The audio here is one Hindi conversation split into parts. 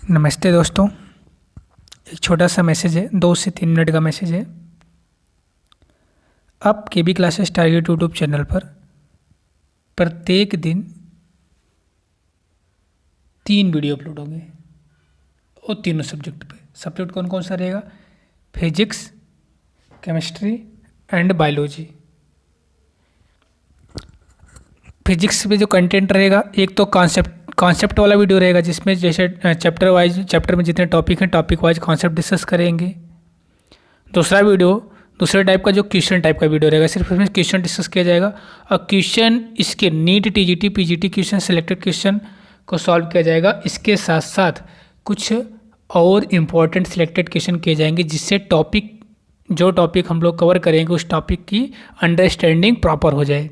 नमस्ते दोस्तों। एक छोटा सा मैसेज है, 2 से 3 मिनट का मैसेज है। आप केबी क्लासेस टारगेट यूट्यूब चैनल पर प्रत्येक दिन 3 वीडियो अपलोड होंगे और तीनों सब्जेक्ट पे। सब्जेक्ट कौन कौन सा रहेगा? Physics, chemistry and biology. Physics में जो कंटेंट रहेगा, एक तो कॉन्सेप्ट वाला वीडियो रहेगा जिसमें जैसे चैप्टर में जितने टॉपिक हैं टॉपिक वाइज कॉन्सेप्ट डिस्कस करेंगे। दूसरा वीडियो दूसरे टाइप का जो क्वेश्चन टाइप का वीडियो रहेगा, सिर्फ इसमें क्वेश्चन डिस्कस किया जाएगा और क्वेश्चन इसके NEET, TGT, PGT question, selected question को सॉल्व किया जाएगा। इसके साथ साथ कुछ और इम्पॉर्टेंट सिलेक्टेड क्वेश्चन किए जाएंगे जिससे जो टॉपिक हम लोग कवर करेंगे उस टॉपिक की अंडरस्टैंडिंग प्रॉपर हो जाए।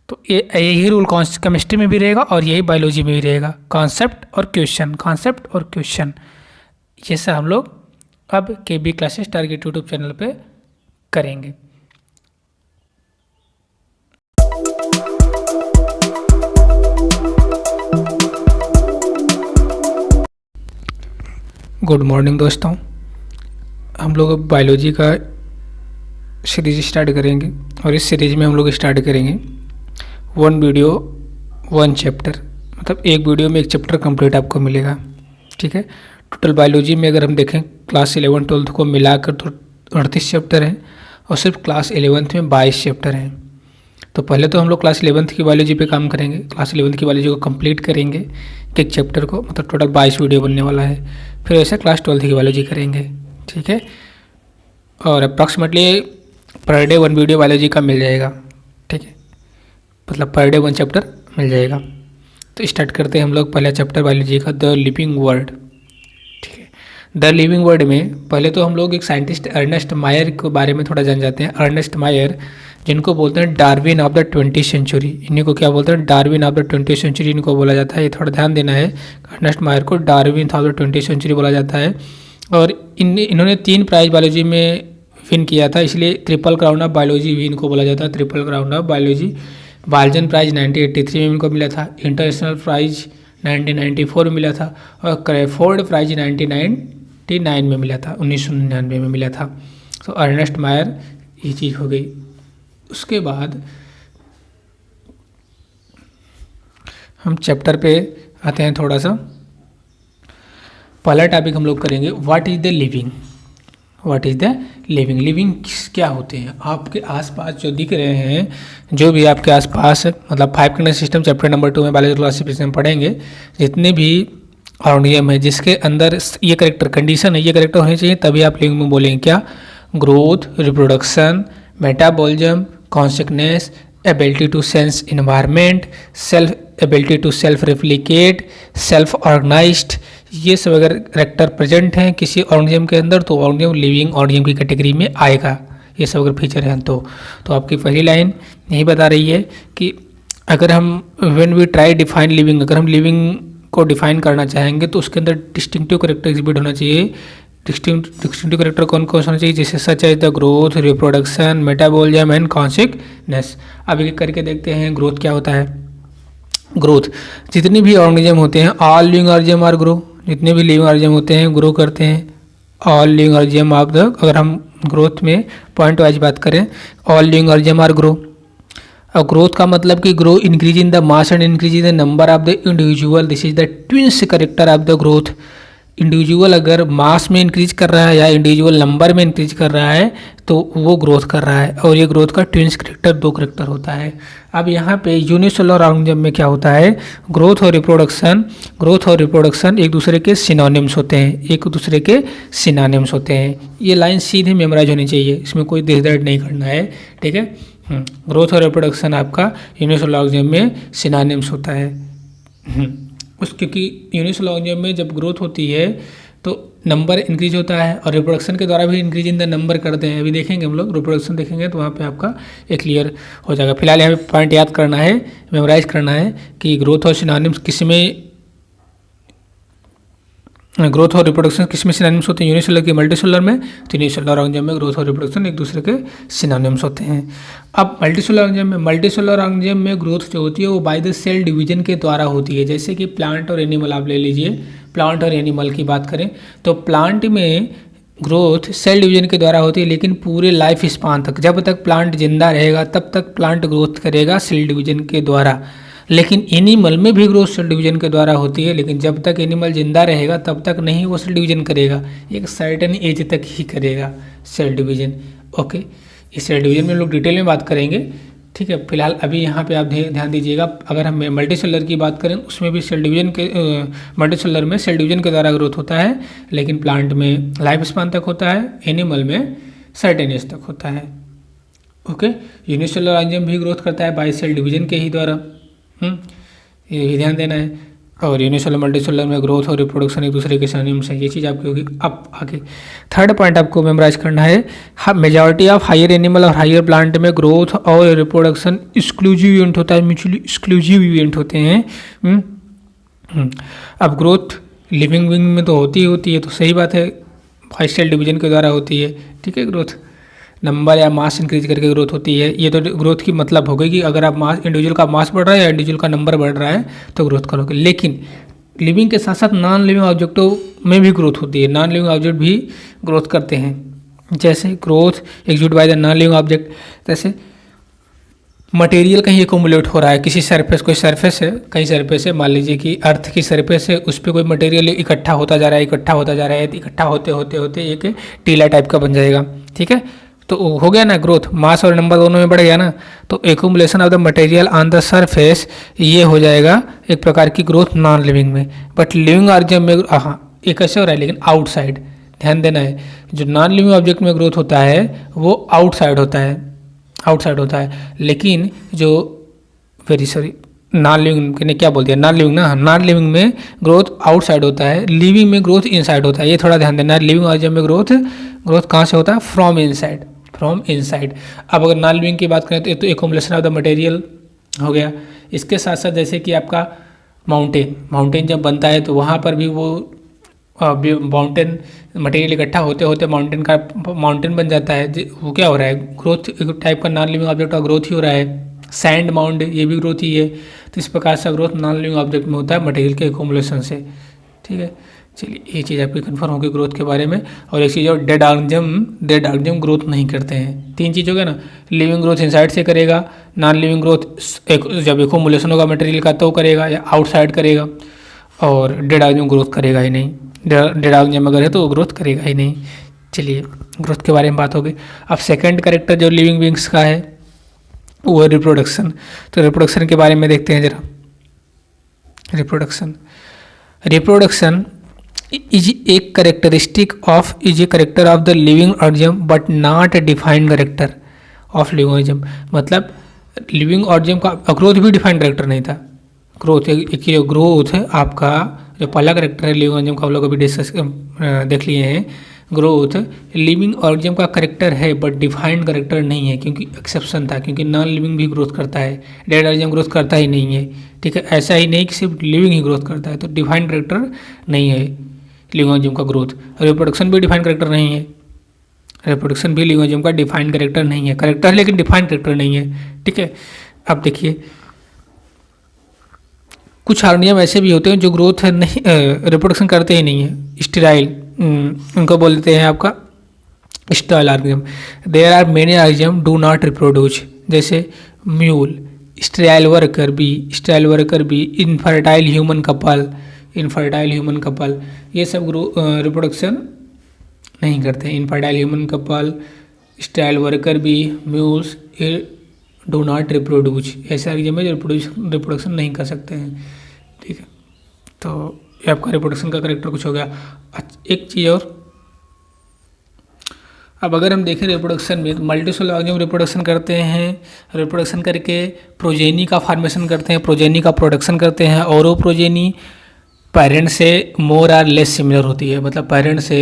तो यही रूल केमिस्ट्री में भी रहेगा और यही बायोलॉजी में भी रहेगा। कॉन्सेप्ट और क्वेश्चन ये सब हम लोग अब केबी क्लासेस टारगेट यूट्यूब चैनल पे करेंगे। गुड मॉर्निंग दोस्तों। हम लोग अब बायोलॉजी का सीरीज स्टार्ट करेंगे और इस सीरीज में हम लोग स्टार्ट करेंगे 1 वीडियो 1 चैप्टर, मतलब एक वीडियो में एक चैप्टर कंप्लीट आपको मिलेगा। ठीक है। टोटल बायोलॉजी में अगर हम देखें क्लास 11 12 को मिलाकर तो 38 चैप्टर हैं और सिर्फ क्लास 11th में 22 चैप्टर हैं। तो पहले तो हम लोग क्लास 11th की बायोलॉजी पे काम करेंगे, क्लास 11th की बायोलॉजी को कंप्लीट करेंगे एक चैप्टर को, मतलब टोटल 22 वीडियो बनने वाला है। फिर ऐसे क्लास 12th की बायोलॉजी करेंगे। ठीक है। और approximately per day 1 video biology का मिल जाएगा। ठीक है, मतलब पर डे 1 चैप्टर मिल जाएगा। तो स्टार्ट करते हैं हम लोग पहला चैप्टर बायोलॉजी का, द लिविंग वर्ल्ड। ठीक है। द लिविंग वर्ल्ड में पहले तो हम लोग एक साइंटिस्ट अर्नेस्ट मायर के बारे में थोड़ा जान जाते हैं। अर्नेस्ट मायर, जिनको बोलते हैं Darwin of the 20th century, इन्हीं को क्या बोलते हैं? Darwin of the 20th century इनको बोला जाता है। ये थोड़ा ध्यान देना है, अर्नेस्ट मायर को Darwin of the 20th century बोला जाता है। और इन्होंने 3 प्राइज बायोलॉजी में विन किया था, इसलिए ट्रिपल क्राउन ऑफ बायोलॉजी भी इनको बोला जाता है। Triple crown of biology. Balzan prize 1983 में इनको मिला था, इंटरनेशनल प्राइज 1994 में मिला था और क्रेफोर्ड प्राइज 1999 में मिला था, 1999 में मिला था। तो अर्नेस्ट मायर ये चीज़ हो गई। उसके बाद हम चैप्टर पे आते हैं थोड़ा सा। पहला टॉपिक हम लोग करेंगे what is the living. What is the living. Living क्या होते हैं? आपके आसपास जो दिख रहे हैं, जो भी आपके आसपास, मतलब 5 किंगडम सिस्टम चैप्टर नंबर 2 में बायोलॉजी क्लासिफिकेशन में पढ़ेंगे, जितने भी ऑर्गेनिज्म है जिसके अंदर ये करेक्टर कंडीशन है, ये करेक्टर होने चाहिए, तभी आप लिविंग में बोलेंगे क्या? Growth, reproduction, metabolism, consequence, ability to sense environment, ability to self replicate, self organized, ये सब अगर करेक्टर प्रेजेंट हैं किसी ऑर्गेनिज्म के अंदर तो ऑर्गेनिज्म लिविंग ऑर्गेनिज्म की कैटेगरी में आएगा। ये सब अगर फीचर हैं तो आपकी पहली लाइन यही बता रही है कि अगर हम when we try define living, अगर हम लिविंग को डिफाइन करना चाहेंगे तो उसके अंदर डिस्टिंक्टिव करेक्टर एग्जिबिट होना चाहिए। डिस्टिंक्टिव करेक्टर कौन कौन होना चाहिए? जैसे such as the growth, reproduction, metabolism and consequence. अब एक करके देखते हैं ग्रोथ क्या होता है। ग्रोथ, जितने भी ऑर्गेनिज्म होते हैं, all living organism are grow, जितने भी लिविंग ऑर्गेनिज्म होते हैं ग्रो करते हैं। All living organism of the, अगर हम ग्रोथ में पॉइंट वाइज बात करें, all living organism are grow. और ग्रोथ का मतलब कि grow increase in the mass and increase in the number of the individual, this is the twins character of the growth. Individual अगर मास में इंक्रीज कर रहा है या इंडिविजुअल नंबर में इंक्रीज कर रहा है तो वो ग्रोथ कर रहा है, और ये ग्रोथ का ट्विंस करेक्टर 2 करेक्टर होता है। अब यहाँ पे यूनिसेलुलर ऑर्गेनिज्म में क्या होता है? ग्रोथ और रिप्रोडक्शन एक दूसरे के सिनोनिम्स होते हैं, ये लाइन सीधे मेमोराइज होनी चाहिए, इसमें कोई देर नहीं करना है। ठीक है। ग्रोथ और रिप्रोडक्शन आपका यूनिसेलुलर ऑर्गेनिज्म में सिनोनिम्स होता है। क्योंकि यूनिसेलुलर ऑर्गेनिज्म में जब ग्रोथ होती है तो नंबर इंक्रीज होता है और रिप्रोडक्शन के द्वारा भी इंक्रीज इन द नंबर करते हैं। अभी देखेंगे हम लोग, रिप्रोडक्शन देखेंगे तो वहाँ पे आपका ये क्लियर हो जाएगा। फिलहाल यहाँ पे पॉइंट याद करना है, मेमोराइज करना है कि ग्रोथ और सिनोनिम्स किस में ग्रोथ और रिप्रोडक्शन किसमें सिनोनिम्स होते हैं, यूनिसेलुलर की मल्टीसेलुलर में। तो यूनिसेलुलर ऑर्गेनिज्म में ग्रोथ और रिप्रोडक्शन एक दूसरे के सिनोनिम्स होते हैं। अब मल्टीसेलुलर ऑर्गेनिज्म में ग्रोथ जो होती है वो बाय द सेल डिवीजन के द्वारा होती है। जैसे कि प्लांट और एनिमल आप ले लीजिए, प्लांट और एनिमल की बात करें तो प्लांट में ग्रोथ सेल डिवीजन के द्वारा होती है, लेकिन पूरे लाइफ स्पान तक, जब तक प्लांट जिंदा रहेगा तब तक प्लांट ग्रोथ करेगा सेल डिवीजन के द्वारा। लेकिन एनिमल में भी ग्रोथ सेल डिवीजन के द्वारा होती है, लेकिन जब तक एनिमल जिंदा रहेगा तब तक नहीं वो सेल डिवीजन करेगा, एक सर्टेन एज तक ही करेगा सेल डिवीजन। ओके, इस सेल डिवीजन में लोग डिटेल में बात करेंगे, ठीक है। फिलहाल अभी यहाँ पे आप ध्यान दीजिएगा, अगर हम मल्टीसेलुलर की बात करें उसमें भी सेल डिवीजन के मल्टीसेलुलर में सेल डिवीजन के द्वारा ग्रोथ होता है, लेकिन प्लांट में लाइफ स्पान तक होता है, एनिमल में सर्टेन एज तक होता है। ओके, यूनिसेलुलर ऑर्गेनिज्म भी ग्रोथ करता है बाय सेल डिवीजन के ही द्वारा, ये भी ध्यान देना है। और यूनिसेलुलर मल्टीसेलुलर में ग्रोथ और रिप्रोडक्शन एक दूसरे के सिनोनिम्स है, ये चीज़ आपकी होगी। अब आगे थर्ड पॉइंट आपको मेमोराइज करना है, मेजॉरिटी ऑफ हायर एनिमल और हायर प्लांट में ग्रोथ और रिप्रोडक्शन एक्सक्लूसिव इवेंट होता है, म्यूचुअली एक्सक्लूसिव इवेंट होते हैं। अब ग्रोथ लिविंग विंग में तो होती है, तो सही बात है, बाय सेल डिवीजन के द्वारा होती है, ठीक है। ग्रोथ नंबर या मास इंक्रीज करके ग्रोथ होती है, ये तो ग्रोथ की मतलब हो गई कि अगर आप मास, इंडिविजुअल का मास बढ़ रहा है या इंडिविजुअल का नंबर बढ़ रहा है तो ग्रोथ करोगे। लेकिन लिविंग के साथ साथ नॉन लिविंग ऑब्जेक्टों में भी ग्रोथ होती है, नॉन लिविंग ऑब्जेक्ट भी ग्रोथ करते हैं। जैसे growth execute by the non living object, जैसे मटेरियल कहीं एकोमुलेट हो रहा है, किसी सरफेस, कोई सरफेस है, कहीं सरफेस है, मान लीजिए कि अर्थ की सरफेस है, उस पर कोई मटेरियल इकट्ठा होता जा रहा है, इकट्ठा होते होते एक टीला टाइप का बन जाएगा, ठीक है। तो हो गया ना ग्रोथ, मास और नंबर दोनों में बढ़ गया ना, तो accumulation of the material on the surface, ये हो जाएगा एक प्रकार की ग्रोथ नॉन लिविंग में। बट लिविंग ऑर्गेनिज्म में हाँ ये कैसे हो रहा है, लेकिन आउटसाइड, ध्यान देना है, जो नॉन लिविंग ऑब्जेक्ट में ग्रोथ होता है वो आउटसाइड होता है, लेकिन जो नॉन लिविंग ने क्या बोल दिया, नॉन लिविंग ना, नॉन लिविंग में ग्रोथ आउटसाइड होता है, लिविंग में ग्रोथ इनसाइड होता है, ये थोड़ा ध्यान देना है। लिविंग ऑर्गेनिज्म में ग्रोथ कहाँ से होता है, फ्रॉम इनसाइड। अब अगर नॉन लिविंग की बात करें तो एकोमुलेशन ऑफ द मटेरियल हो गया। इसके साथ साथ जैसे कि आपका माउंटेन जब बनता है तो वहाँ पर भी वो माउंटेन मटेरियल इकट्ठा होते होते माउंटेन बन जाता है, वो क्या हो रहा है, ग्रोथ, एक टाइप का नॉन लिविंग ऑब्जेक्ट का ग्रोथ ही हो रहा है। सैंड माउंट, ये भी ग्रोथ ही है। तो इस प्रकार से ग्रोथ नॉन लिविंग ऑब्जेक्ट में होता है मटेरियल के एकोमुलेशन से, ठीक है। चलिए ये चीज़ आपकी कन्फर्म होगी ग्रोथ के बारे में। और एक चीज़ और, डेड ऑर्गेनिज्म ग्रोथ नहीं करते हैं। तीन चीज़ हो गया ना, लिविंग ग्रोथ इनसाइड से करेगा, नॉन लिविंग ग्रोथ जब एकोमुलेशन होगा मटेरियल का तो करेगा या आउटसाइड करेगा, और डेड ऑर्गेनिज्म ग्रोथ करेगा ही नहीं। डेड ऑर्गेनिज्म अगर है तो ग्रोथ करेगा ही नहीं। चलिए ग्रोथ के बारे में बात हो गई। अब सेकेंड कैरेक्टर जो लिविंग बींग्स का है वो है रिप्रोडक्शन। तो रिप्रोडक्शन के बारे में देखते हैं जरा। Reproduction is a characteristic of the living organism but not a defined character of living organism. मतलब लिविंग ऑर्गेनिज्म का ग्रोथ भी डिफाइंड कैरेक्टर नहीं था। ग्रोथ एक जो ग्रोथ है आपका, जो पहला कैरेक्टर है लिविंग ऑर्गेनिज्म का, हम लोग अभी डिस्कस देख लिए हैं। ग्रोथ लिविंग ऑर्गेनिज्म का करेक्टर है बट डिफाइंड करेक्टर नहीं है, क्योंकि एक्सेप्शन था, क्योंकि नॉन लिविंग भी ग्रोथ करता है, डेड ऑर्गेनिज्म ग्रोथ करता ही नहीं है, ठीक है। ऐसा ही नहीं कि सिर्फ लिविंग ही ग्रोथ करता है, तो डिफाइंड करेक्टर नहीं है लिविंग ऑर्गेनिज्म का ग्रोथ। रिप्रोडक्शन भी डिफाइंड करेक्टर नहीं है, रिप्रोडक्शन भी लिविंग ऑर्गेनिज्म का डिफाइंड करेक्टर नहीं है, करेक्टर लेकिन डिफाइंड करेक्टर नहीं है, ठीक है। अब देखिए कुछ ऑर्गेनिज्म ऐसे भी होते हैं जो ग्रोथ नहीं, रिप्रोडक्शन करते ही नहीं है, स्टेराइल, उनको बोलते हैं आपका sterile organism. There are many organism do not reproduce, जैसे mule, sterile worker bee, infertile human couple, ये सब रिप्रोडक्शन नहीं करते। Infertile human couple, sterile worker bee, mules, ये डू नॉट रिप्रोड्यूस, ऐसे ऑर्गेनिज्म है जो रिप्रोडक्शन नहीं कर सकते हैं, ठीक है। तो ये आपका रिप्रोडक्शन का करेक्टर कुछ हो गया। एक चीज़ और, अब अगर हम देखें रिप्रोडक्शन में, तो मल्टीसेलुलर ऑर्गेनिज्म रिप्रोडक्शन करते हैं, रिप्रोडक्शन करके प्रोजेनी का फॉर्मेशन करते हैं, प्रोजेनी का प्रोडक्शन करते हैं, और वो प्रोजेनी पेरेंट से मोर और लेस सिमिलर होती है। मतलब पेरेंट से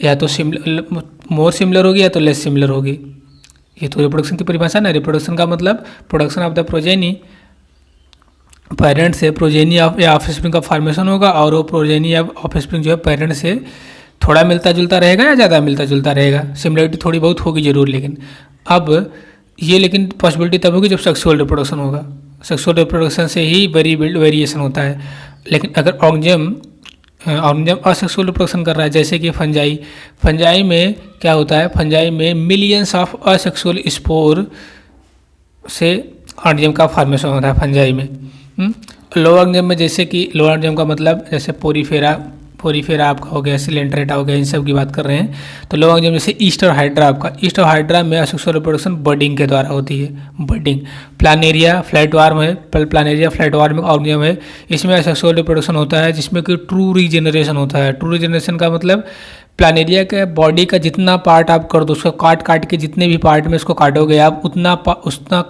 या तो मोर सिमिलर होगी या तो लेस सिमिलर होगी। ये तो रिप्रोडक्शन की परिभाषा ना। रिप्रोडक्शन का मतलब production of the progeny parent से प्रोजेनी या ऑफस्प्रिंग का फॉर्मेशन होगा, और वो प्रोजेनी या ऑफस्प्रिंग जो है पेरेंट से थोड़ा मिलता जुलता रहेगा या ज़्यादा मिलता जुलता रहेगा, सिमिलरिटी थोड़ी बहुत होगी जरूर। लेकिन अब ये लेकिन पॉसिबिलिटी तब होगी जब सेक्सुअल रिप्रोडक्शन होगा। सेक्सुअल रिप्रोडक्शन से ही वेरिएशन होता है। लेकिन अगर ऑर्गेनिज्म असेक्सुअल रिप्रोडक्शन कर रहा है, जैसे कि फंजाई में क्या होता है, फंजाई में मिलियंस ऑफ असेक्सुअल स्पोर से ऑर्गेनिज्म का फॉर्मेशन होता है फंजाई में। लोअर ऑर्गेनिज्म में जैसे कि लोअर ऑर्गेनिज्म का मतलब जैसे पोरीफेरा आपका हो गया, सिलेंट्रेटा हो गया, इन सब की बात कर रहे हैं। तो लोअर ऑर्गेनिज्म जैसे ईस्ट और हाइड्रा आपका, ईस्ट और हाइड्रा में असेक्सुअल रिप्रोडक्शन बर्डिंग के द्वारा होती है, बर्डिंग। प्लानेरिया फ्लैटवार्म है, प्लानेरिया फ्लैटवार्म ऑर्गेनिज्म है, इसमें असेक्सुअल रिप्रोडक्शन होता है जिसमें कि ट्रू रीजनरेशन होता है। ट्रू रीजनरेशन का मतलब प्लानेरिया के बॉडी का जितना पार्ट आप कर दो, उसको काट के जितने भी पार्ट में उसको काटोगे आप, उतना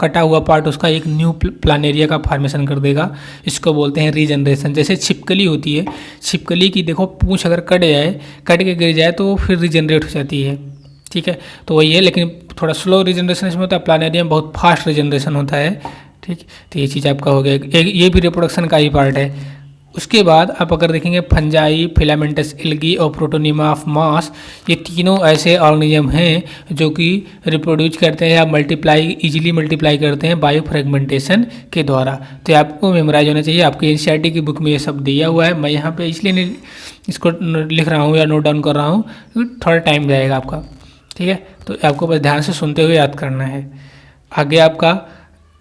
कटा हुआ पार्ट उसका एक न्यू प्लानेरिया का फॉर्मेशन कर देगा। इसको बोलते हैं रीजनरेशन। जैसे छिपकली होती है, छिपकली की देखो पूंछ अगर कट के गिर जाए तो फिर रीजनरेट हो जाती है, ठीक है। तो वही है, लेकिन थोड़ा स्लो रीजनरेशन इसमें होता है, प्लानेरिया में बहुत फास्ट रीजनरेशन होता है, ठीक। तो ये चीज़ आपका हो गया, ये भी रिप्रोडक्शन का ही पार्ट है। उसके बाद आप अगर देखेंगे फंजाई, फिलामेंटस एल्गी और प्रोटोनिमा ऑफ मास, ये तीनों ऐसे ऑर्गेनिज्म हैं जो कि रिप्रोड्यूस करते हैं या इजीली मल्टीप्लाई करते हैं बायो फ्रेगमेंटेशन के द्वारा। तो आपको मेमोराइज होना चाहिए, आपकी एनसीईआरटी की बुक में ये सब दिया हुआ है। मैं यहाँ पे इसलिए नहीं इसको लिख रहा हूँ या नोट डाउन कर रहा हूँ, थोड़ा टाइम जाएगा आपका, ठीक है। तो आपको बस ध्यान से सुनते हुए याद करना है। आगे आपका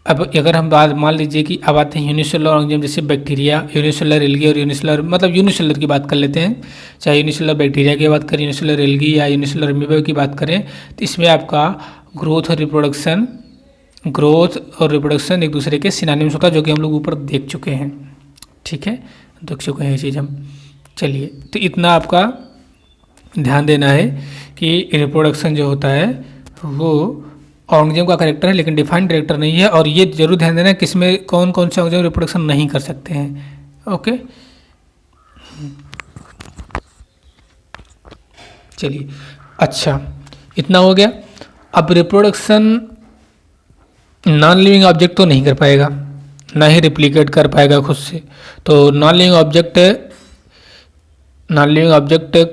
अब अगर हम बात मान लीजिए कि अब आते हैं यूनिसेलुलर ऑर्गेनिज्म, जैसे बैक्टीरिया, यूनिसेलुलर एल्गी और यूनिसेलुलर, मतलब यूनिसेलुलर की बात कर लेते हैं, चाहे यूनिसेलुलर बैक्टीरिया की बात करें, यूनिसेलुलर एल्गी या यूनिसेलुलर अमीबा की बात करें, तो इसमें आपका ग्रोथ और रिप्रोडक्शन एक दूसरे के सिनोनिम्स होता है, जो कि हम लोग ऊपर देख चुके हैं, ठीक है, देख चुके हैं ये चीज़ हम। चलिए, तो इतना आपका ध्यान देना है कि रिप्रोडक्शन जो होता है वो ऑर्गेनिज्म का करेक्टर है, लेकिन डिफाइंड करेक्टर नहीं है। और ये जरूर ध्यान देना किसमें कौन कौन से ऑर्गेनिज्म रिप्रोडक्शन नहीं कर सकते हैं, ओके। चलिए, अच्छा, इतना हो गया। अब रिप्रोडक्शन नॉन लिविंग ऑब्जेक्ट तो नहीं कर पाएगा, ना ही रिप्लिकेट कर पाएगा खुद से। तो नॉन लिविंग ऑब्जेक्ट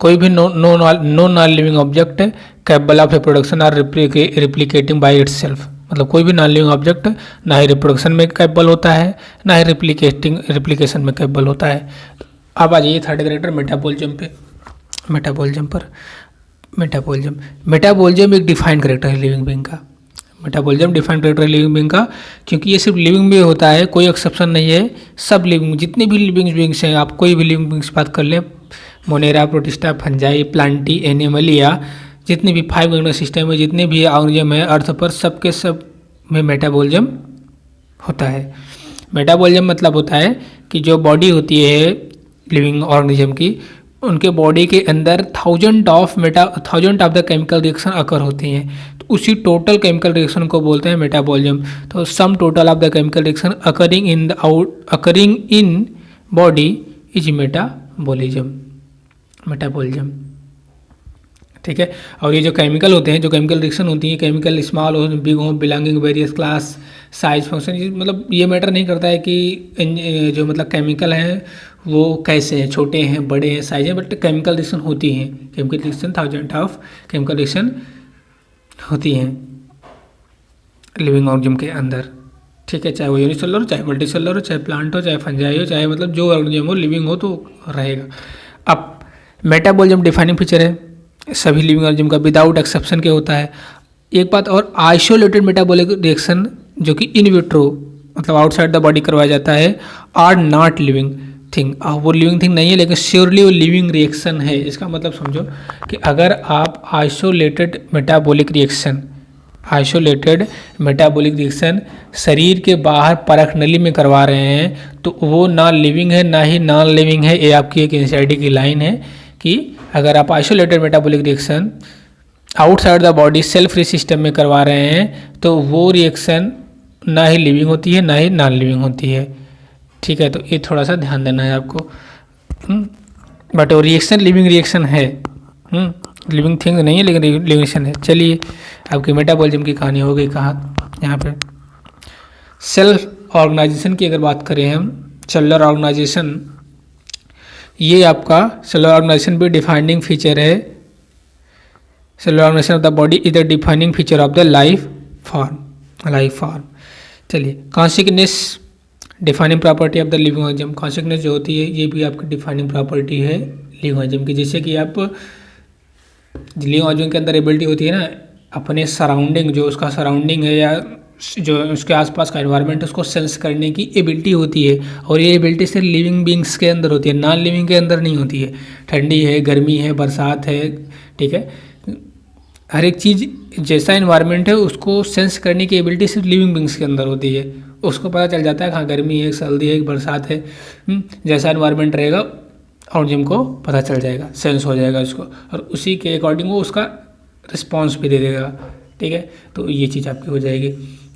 कोई भी non living object capable of reproduction or replicating by itself, मतलब कोई भी नॉन लिविंग ऑब्जेक्ट ना ही रिप्रोडक्शन में कैपेबल होता है, ना ही रिप्लिकेशन में कैपेबल होता है। अब आ जाइए थर्ड कैरेक्टर मेटाबॉलिज्म पे। मेटाबॉलिज्म एक डिफाइंड कैरेक्टर है लिविंग बीइंग का। मेटाबॉलिज्म डिफाइंड कैरेक्टर है लिविंग बीइंग का, क्योंकि ये सिर्फ लिविंग में होता है, कोई एक्सेप्शन नहीं है। सब लिविंग, जितने भी लिविंग बीइंग्स हैं, आप कोई भी लिविंग बीइंग्स बात कर लें, Monera, Protista, fungi, Plantae, Animalia, जितने भी 5 ऑर्गेनिक सिस्टम में जितने भी ऑर्गेनिज्म है अर्थ पर, सबके सब में मेटाबॉलिज्म होता है। मेटाबॉलिज्म मतलब होता है कि जो बॉडी होती है लिविंग ऑर्गेनिज्म की, उनके बॉडी के अंदर thousand of the chemical reaction occur होती हैं, तो उसी टोटल केमिकल रिएक्शन को बोलते हैं मेटाबॉलिज्म। तो sum total of the chemical reaction occurring in body is metabolism, ठीक है। और ये जो केमिकल होते हैं, जो केमिकल रिएक्शन होती हैं, केमिकल स्मॉल हो, बिग हो, belonging various class, size, function, मतलब ये मैटर नहीं करता है कि जो मतलब केमिकल हैं वो कैसे हैं, छोटे हैं, बड़े हैं, साइज है, बट केमिकल रिएक्शन होती हैं। Chemical reaction thousand of chemical reaction होती हैं लिविंग ऑर्गेनिज्म के अंदर, ठीक है। चाहे वो यूनिसेलुलर हो, चाहे मल्टीसेलुलर हो, चाहे प्लांट हो, चाहे फंजाई हो, चाहे मतलब जो ऑर्गेनिज्म हो, लिविंग हो तो रहेगा। अब मेटाबॉलिज्म डिफाइनिंग फीचर है सभी लिविंग ऑर्गेनिज्म का, विदाउट एक्सेप्शन के होता है। एक बात और, आइसोलेटेड मेटाबॉलिक रिएक्शन जो कि इन विट्रो मतलब आउटसाइड द बॉडी करवाया जाता है, आर नॉट लिविंग थिंग, वो लिविंग थिंग नहीं है, लेकिन श्योरली वो लिविंग रिएक्शन है। इसका मतलब समझो कि अगर आप आइसोलेटेड मेटाबॉलिक रिएक्शन शरीर के बाहर परख नली में करवा रहे हैं, तो वो ना लिविंग है ना ही नॉन लिविंग है। ये आपकी एक एनसीईआरटी की लाइन है कि अगर आप isolated metabolic reaction outside the body self free system में करवा रहे हैं, तो वो रिएक्शन ना ही लिविंग होती है ना ही नॉन लिविंग होती है, ठीक है। तो ये थोड़ा सा ध्यान देना है आपको। बट वो रिएक्शन लिविंग रिएक्शन है, लिविंग थिंग नहीं है, लेकिन लिविंग रिएक्शन है। चलिए, आपकी मेटाबॉलिज्म की कहानी हो गई कहाँ, यहाँ पे सेल्फ ऑर्गेनाइजेशन की अगर बात करें हम, सेलुलर ऑर्गेनाइजेशन, ये आपका सेलुलर ऑर्गेनाइजेशन भी डिफाइनिंग फीचर है। Cellular organisation of the body is the defining feature of the life form. चलिए, consequence defining property of the living organism. Consequence जो होती है ये भी आपकी डिफाइनिंग प्रॉपर्टी है लिविंग ऑर्गेनिज्म की। जैसे कि आप लिविंग ऑर्गेनिज्म के अंदर एबिलिटी होती है ना, अपने सराउंडिंग, जो उसका सराउंडिंग है या जो उसके आसपास का एनवायरनमेंट, उसको सेंस करने की एबिलिटी होती है। और ये एबिलिटी सिर्फ लिविंग बींग्स के अंदर होती है, नॉन लिविंग के अंदर नहीं होती है। ठंडी है, गर्मी है, बरसात है, ठीक है, हर एक चीज़ जैसा एनवायरनमेंट है उसको सेंस करने की एबिलिटी सिर्फ लिविंग बींग्स के अंदर होती है। उसको पता चल जाता है हाँ गर्मी है, सर्दी है, बरसात है, जैसा एनवायरनमेंट रहेगा ऑर्गेनिज्म को पता चल जाएगा, सेंस हो जाएगा उसको, और उसी के अकॉर्डिंग वो उसका रिस्पॉन्स भी दे देगा। ठीक है, तो ये चीज़ आपकी हो जाएगी।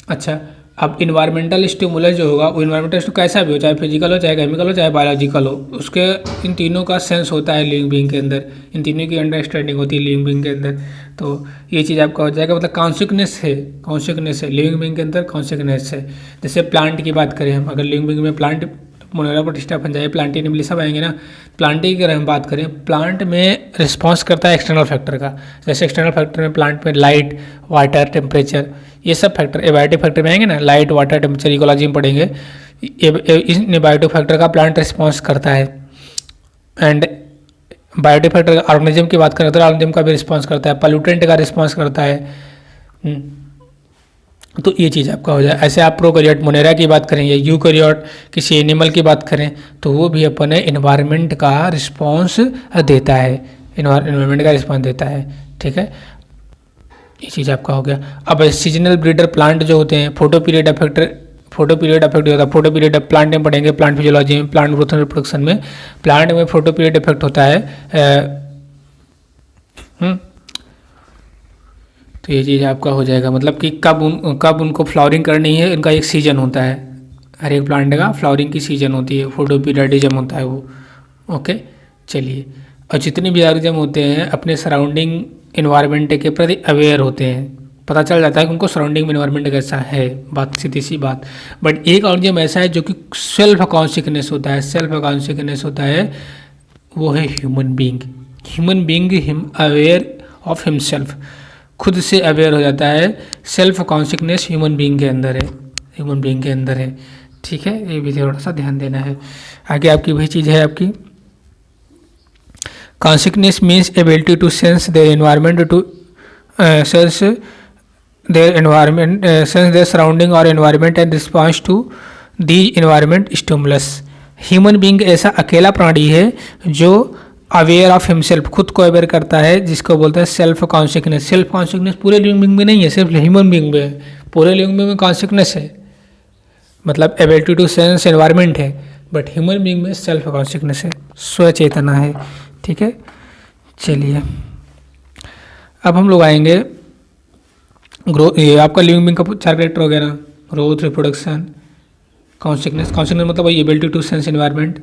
अच्छा, अब इन्वायरमेंटल स्टिमुलस जो होगा, वो इन्वायरमेंटल स्टिमुलस कैसा भी हो, चाहे फिजिकल हो, चाहे केमिकल हो, चाहे बायोलॉजिकल हो, उसके इन तीनों का सेंस होता है लिविंग बीइंग के अंदर, इन तीनों की अंडरस्टैंडिंग होती है लिविंग बीइंग के अंदर। तो ये चीज़ आपका हो जाएगा, मतलब कॉन्सिक्वेंस है लिविंग बीइंग के अंदर, कॉन्सिक्वेंस है। जैसे प्लांट की बात करें हम, अगर लिविंग बीइंग में plant, Monera Protista, fungi, Plantae, निम्बली सब आएंगे ना। प्लांटी की अगर हम बात करें, प्लांट में रिस्पॉन्स करता है एक्सटर्नल फैक्टर का। जैसे एक्सटर्नल फैक्टर में प्लांट में लाइट, वाटर, टेम्परेचर, ये सब फैक्टर एबायोटिक फैक्टर में आएंगे ना, लाइट, वाटर, टेम्परेचर, इकोलॉजी में पढ़ेंगे। इन एबायोटिक फैक्टर का प्लांट रिस्पॉन्स करता है। एंड बायोटिक फैक्टर ऑर्गेनिज्म की बात करें तो ऑर्गेनिज्म का भी रिस्पॉन्स करता है, पॉल्यूटेंट का रिस्पॉन्स करता है। तो ये चीज़ आपका हो जाए। ऐसे आप प्रोकैरियोट, मोनेरा की बात करें या यूकैरियोट, किसी एनिमल की बात करें, तो वो भी अपने इन्वायरमेंट का रिस्पॉन्स देता है, इन्वायरमेंट का रिस्पॉन्स देता है। ठीक है, ये चीज़ आपका हो गया। अब सीजनल ब्रीडर प्लांट जो होते हैं, फोटो पीरियड अफेक्ट होता है। फोटो पीरियड प्लांट में पढ़ेंगे, प्लांट फिजियोलॉजी में, प्लांट ग्रोथ एंड रिप्रोडक्शन में। प्लांट में फोटो पीरियड इफेक्ट होता है। तो ये चीज़ आपका हो जाएगा, मतलब कि कब उनको फ्लावरिंग करनी है, इनका एक सीजन होता है। हर एक प्लांट का फ्लावरिंग की सीजन होती है, फोटो पीरियडिज्म होता है वो। ओके, चलिए। और जितने भी ऑर्गेनिज्म होते हैं अपने सराउंडिंग इन्वायरमेंट के प्रति अवेयर होते हैं, पता चल जाता है कि उनको सराउंडिंग इन्वायरमेंट कैसा है, बात सीधी सी बात। बट एक ऑर्गेनिज्म ऐसा है जो कि सेल्फ कॉन्शियसनेस होता है, वो है human being aware of himself, खुद से अवेयर हो जाता है। सेल्फ कॉन्शियसनेस ह्यूमन बीइंग के अंदर है। ठीक है, ये भी थोड़ा सा ध्यान देना है। आगे आपकी वही चीज़ है आपकी, consciousness means ability to sense their environment, to sense their surrounding और environment and response to the environment stimulus. Human being ऐसा अकेला प्राणी है जो अवेयर ऑफ हिमसेल्फ, खुद को अवेयर करता है, जिसको बोलते हैं सेल्फ कॉन्शियसनेस। पूरे लिविंग बीइंग में नहीं है, सिर्फ ह्यूमन बीइंग में है। पूरे लिविंग बीइंग में कॉन्शियसनेस है, मतलब एबिलिटी टू सेंस एनवायरनमेंट है, बट ह्यूमन बीइंग में सेल्फ कॉन्शियसनेस है, स्वचेतना है। ठीक है, चलिए अब हम लोग आएंगे ग्रोथ। ये आपका लिविंग बीइंग का 4 कैरेक्टर हो गया ना, ग्रोथ, रिप्रोडक्शन, कॉन्शियसनेस मतलब वही एबिलिटी टू सेंस एनवायरनमेंट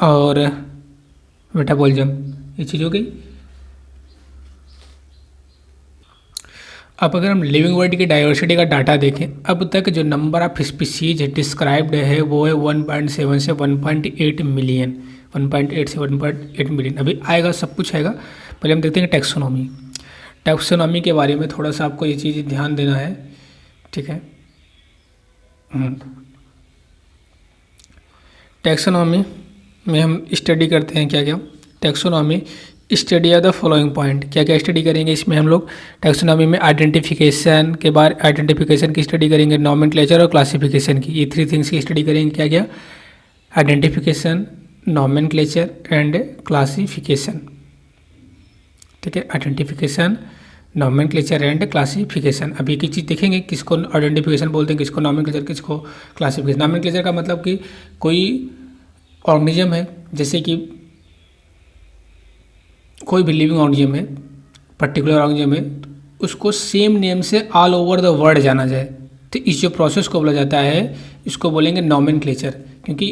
और मेटाबॉलिज्म, ये चीज़ हो गई। अब अगर हम लिविंग वर्ल्ड की डाइवर्सिटी का डाटा देखें, अब तक जो नंबर ऑफ स्पीसीज डिस्क्राइब्ड है वो है 1.7 से 1.8 मिलियन, 1.8 से 1.8 मिलियन। अभी आएगा, सब कुछ आएगा। पहले हम देखते हैं टैक्सोनॉमी के बारे में थोड़ा सा आपको ये चीज़ ध्यान देना है। ठीक है, टैक्सोनॉमी में हम स्टडी करते हैं क्या taxonomy study of the following point. क्या स्टडी करेंगे इसमें हम लोग? टैक्सोनॉमी में आइडेंटिफिकेशन के बाद आइडेंटिफिकेशन की स्टडी करेंगे, नॉमेनक्लेचर और क्लासिफिकेशन की, ये 3 थिंग्स की स्टडी करेंगे। क्या आइडेंटिफिकेशन, नॉमेनक्लेचर एंड क्लासिफिकेशन। ठीक है, आइडेंटिफिकेशन, नॉमेनक्लेचर एंड क्लासिफिकेशन। अभी की चीज़ देखेंगे, किसको आइडेंटिफिकेशन बोलते हैं, किसको नॉमेनक्लेचर, किसको क्लासिफिकेशन। नॉमेनक्लेचर का मतलब कि कोई ऑर्गेनिज्म है, जैसे कि कोई भी लिविंग ऑर्गेनिज्म है, पर्टिकुलर ऑर्गेनिज्म है, उसको सेम नेम से ऑल ओवर द वर्ल्ड जाना जाए, तो इस जो प्रोसेस को बोला जाता है इसको बोलेंगे नॉमेनक्लेचर। क्योंकि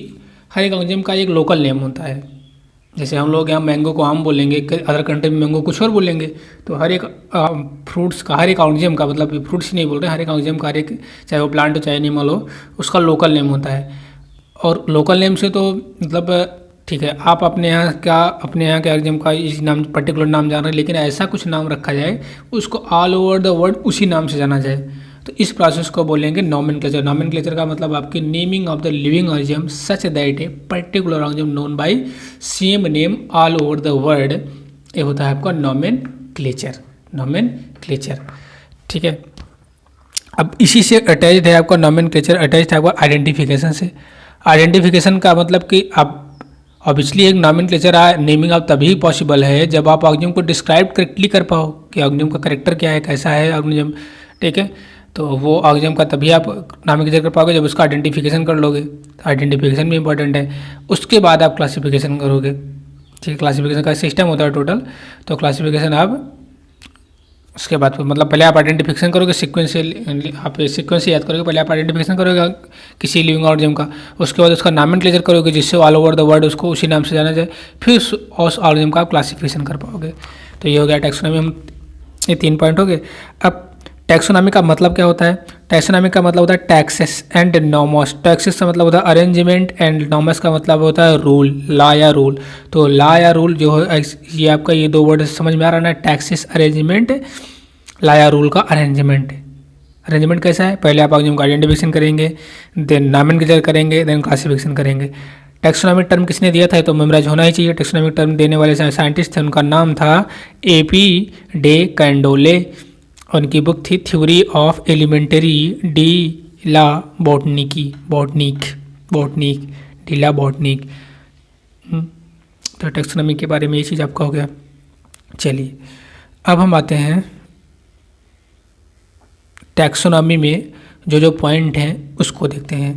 हर एक ऑर्गेनिज्म का एक लोकल नेम होता है, जैसे हम लोग यहाँ मैंगो को आम बोलेंगे, अदर कंट्री में मैंगो कुछ और बोलेंगे। तो हर एक फ्रूट्स का, हर एक ऑर्गेनिज्म का, मतलब फ्रूट्स नहीं बोल रहे, हर एक ऑर्गेनिज्म का, हर एक, चाहे वो प्लांट हो चाहे एनिमल हो, उसका लोकल नेम होता है। और लोकल नेम से तो मतलब ठीक है, आप अपने यहाँ के ऑर्गेनिज्म का इस नाम, पर्टिकुलर नाम जान रहे हैं, लेकिन ऐसा कुछ नाम रखा जाए उसको ऑल ओवर द वर्ल्ड उसी नाम से जाना जाए, तो इस प्रोसेस को बोलेंगे नॉमेनक्लेचर। नॉमेनक्लेचर का मतलब आपकी naming of the living organism such that a particular organism known by same name all over the world, ये होता है आपका नॉमेनक्लेचर। नॉमेनक्लेचर, ठीक है। अब इसी से अटैच्ड है आपका नॉमेनक्लेचर, अटैच्ड है आपका आइडेंटिफिकेशन से। आइडेंटिफिकेशन का मतलब कि आप ऑब्वियसली एक नॉमेनक्लेचर नेमिंग आप तभी पॉसिबल है जब आप ऑर्गेनिज्म को डिस्क्राइब करेक्टली कर पाओ कि ऑर्गेनिज्म का करेक्टर क्या है, कैसा है ऑर्गेनिज्म, ठीक है। तो वो ऑर्गेनिज्म का तभी आप नॉमेनक्लेचर कर पाओगे जब उसका आइडेंटिफिकेशन कर लोगे। आइडेंटिफिकेशन भी इंपॉर्टेंट है। उसके बाद आप क्लासिफिकेशन करोगे, ठीक है। क्लासिफिकेशन का सिस्टम होता है टोटल। तो क्लासिफिकेशन आप उसके बाद मतलब पहले आप आइडेंटिफिकेशन करोगे, सीक्वेंशियल आप सीक्वेंस याद करोगे। पहले आप आइडेंटिफिकेशन करोगे किसी लिविंग ऑर्गेनिज्म का, उसके बाद उसका नॉमेनक्लेचर करोगे जिससे ऑल ओवर द वर्ल्ड उसको उसी नाम से जाना जाए, फिर उस ऑर्गेनिज्म का आप क्लासिफिकेशन कर पाओगे। तो ये हो गया टैक्सोनॉमी। हम ये 3 पॉइंट हो गए। अब टैक्सोनॉमी का मतलब क्या होता है? टैक्सोनॉमी का मतलब होता है टैक्सेस एंड नॉमस। टैक्सेस का मतलब होता है अरेंजमेंट एंड नॉमस का मतलब होता है रूल, लॉ या रूल। तो लॉ या रूल जो है ये आपका, ये 2 वर्ड समझ में आ रहा है ना, टैक्सेस अरेंजमेंट, लॉ या रूल का अरेंजमेंट। अरेंजमेंट कैसा है? पहले आप ऑर्गेनिज्म का आइडेंटिफिकेशन करेंगे, देन नॉमेनक्लेचर करेंगे, देन क्लासिफिकेशन करेंगे। टैक्सोनॉमिक टर्म किसने दिया था? तो मेमोराइज होना ही चाहिए। टैक्सोनॉमिक टर्म देने वाले साइंटिस्ट थे, उनका नाम था AP डे कैंडोले। उनकी बुक थी theory of elementary de la botanique, botanique de la botanique. तो टैक्सोनॉमी के बारे में ये चीज़ आपका हो गया। चलिए अब हम आते हैं टैक्सोनॉमी में जो पॉइंट हैं उसको देखते हैं।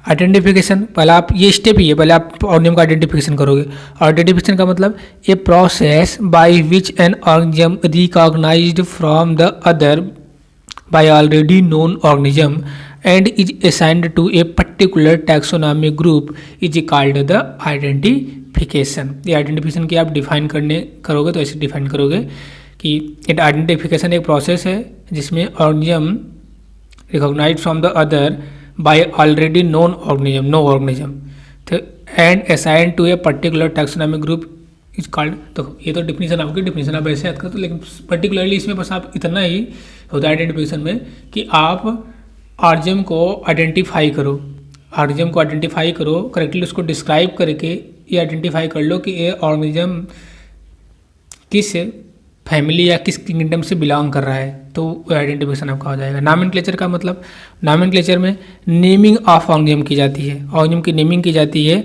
आइडेंटिफिकेशन, पहले आप ये स्टेप ही है, पहले आप ऑर्गेनिज्म का आइडेंटिफिकेशन करोगे। आइडेंटिफिकेशन का मतलब a process by which an organism recognised from the other by already known organism and is assigned to a particular taxonomy group is called the identification. ये आइडेंटिफिकेशन की आप डिफाइन करोगे तो ऐसे डिफाइन करोगे कि आइडेंटिफिकेशन एक प्रोसेस है जिसमें organism recognised from the other by already known organism, no organism, तो and assigned to a particular taxonomic group is called. तो ये तो डिफिनीशन आपकी, डिफिनीशन आप ऐसे याद करते हो, लेकिन पर्टिकुलरली इसमें बस आप इतना ही होता है आइडेंटिफिकेशन में कि आप ऑर्गेनिज्म को आइडेंटिफाई करो, ऑर्गेनिज्म को आइडेंटिफाई करो, करेक्टली उसको डिस्क्राइब करके ये आइडेंटिफाई कर लो कि ये ऑर्गेनिज्म किस फैमिली या किस किंगडम से बिलोंग कर रहा है, तो आइडेंटिफिकेशन आपका हो जाएगा। नॉमेनक्लेचर का मतलब, नॉमेनक्लेचर में नेमिंग ऑफ ऑर्गेनिज्म की जाती है, ऑर्गेनिज्म की नेमिंग की जाती है,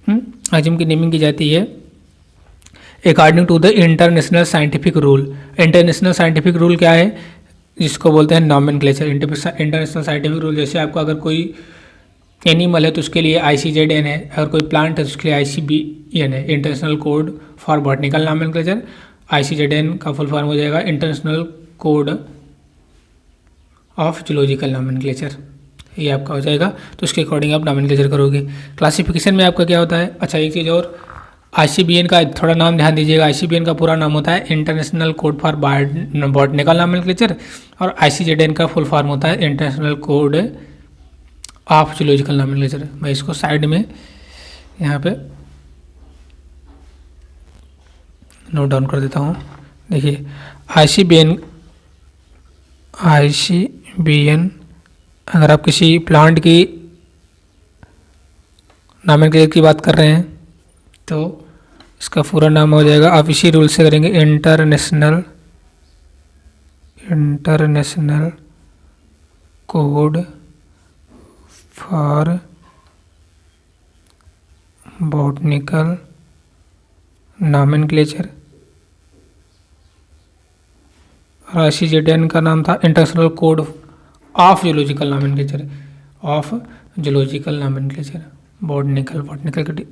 ऑर्गेनिज्म की नेमिंग की जाती है according to the international scientific rule. International scientific rule क्या है? जिसको बोलते हैं नॉमेनक्लेचर। इंटरनेशनल साइंटिफिक रूल, जैसे आपको अगर कोई एनिमल है तो उसके लिए ICZN है, अगर कोई प्लांट है तो उसके लिए ICBN है, international code for botanical nomenclature. ICZN का फुल फॉर्म हो जाएगा international code of zoological nomenclature, ये आपका हो जाएगा। तो उसके अकॉर्डिंग आप नॉमेनक्लेचर करोगे। क्लासिफिकेशन में आपका क्या होता है? अच्छा एक चीज़ और, ICBN का थोड़ा नाम ध्यान दीजिएगा। ICBN का पूरा नाम होता है international code for botanical nomenclature, और ICZN का फुल फॉर्म होता है international code of zoological nomenclature. मैं इसको साइड में यहाँ पे नोट डाउन कर देता हूँ। देखिए ICBN अगर आप किसी प्लांट की नॉमेनक्लेचर की बात कर रहे हैं तो इसका पूरा नाम हो जाएगा, आप इसी रूल से करेंगे, international code for botanical nomenclature. और ICZN का नाम था international code of zoological nomenclature, of zoological nomenclature, botanical के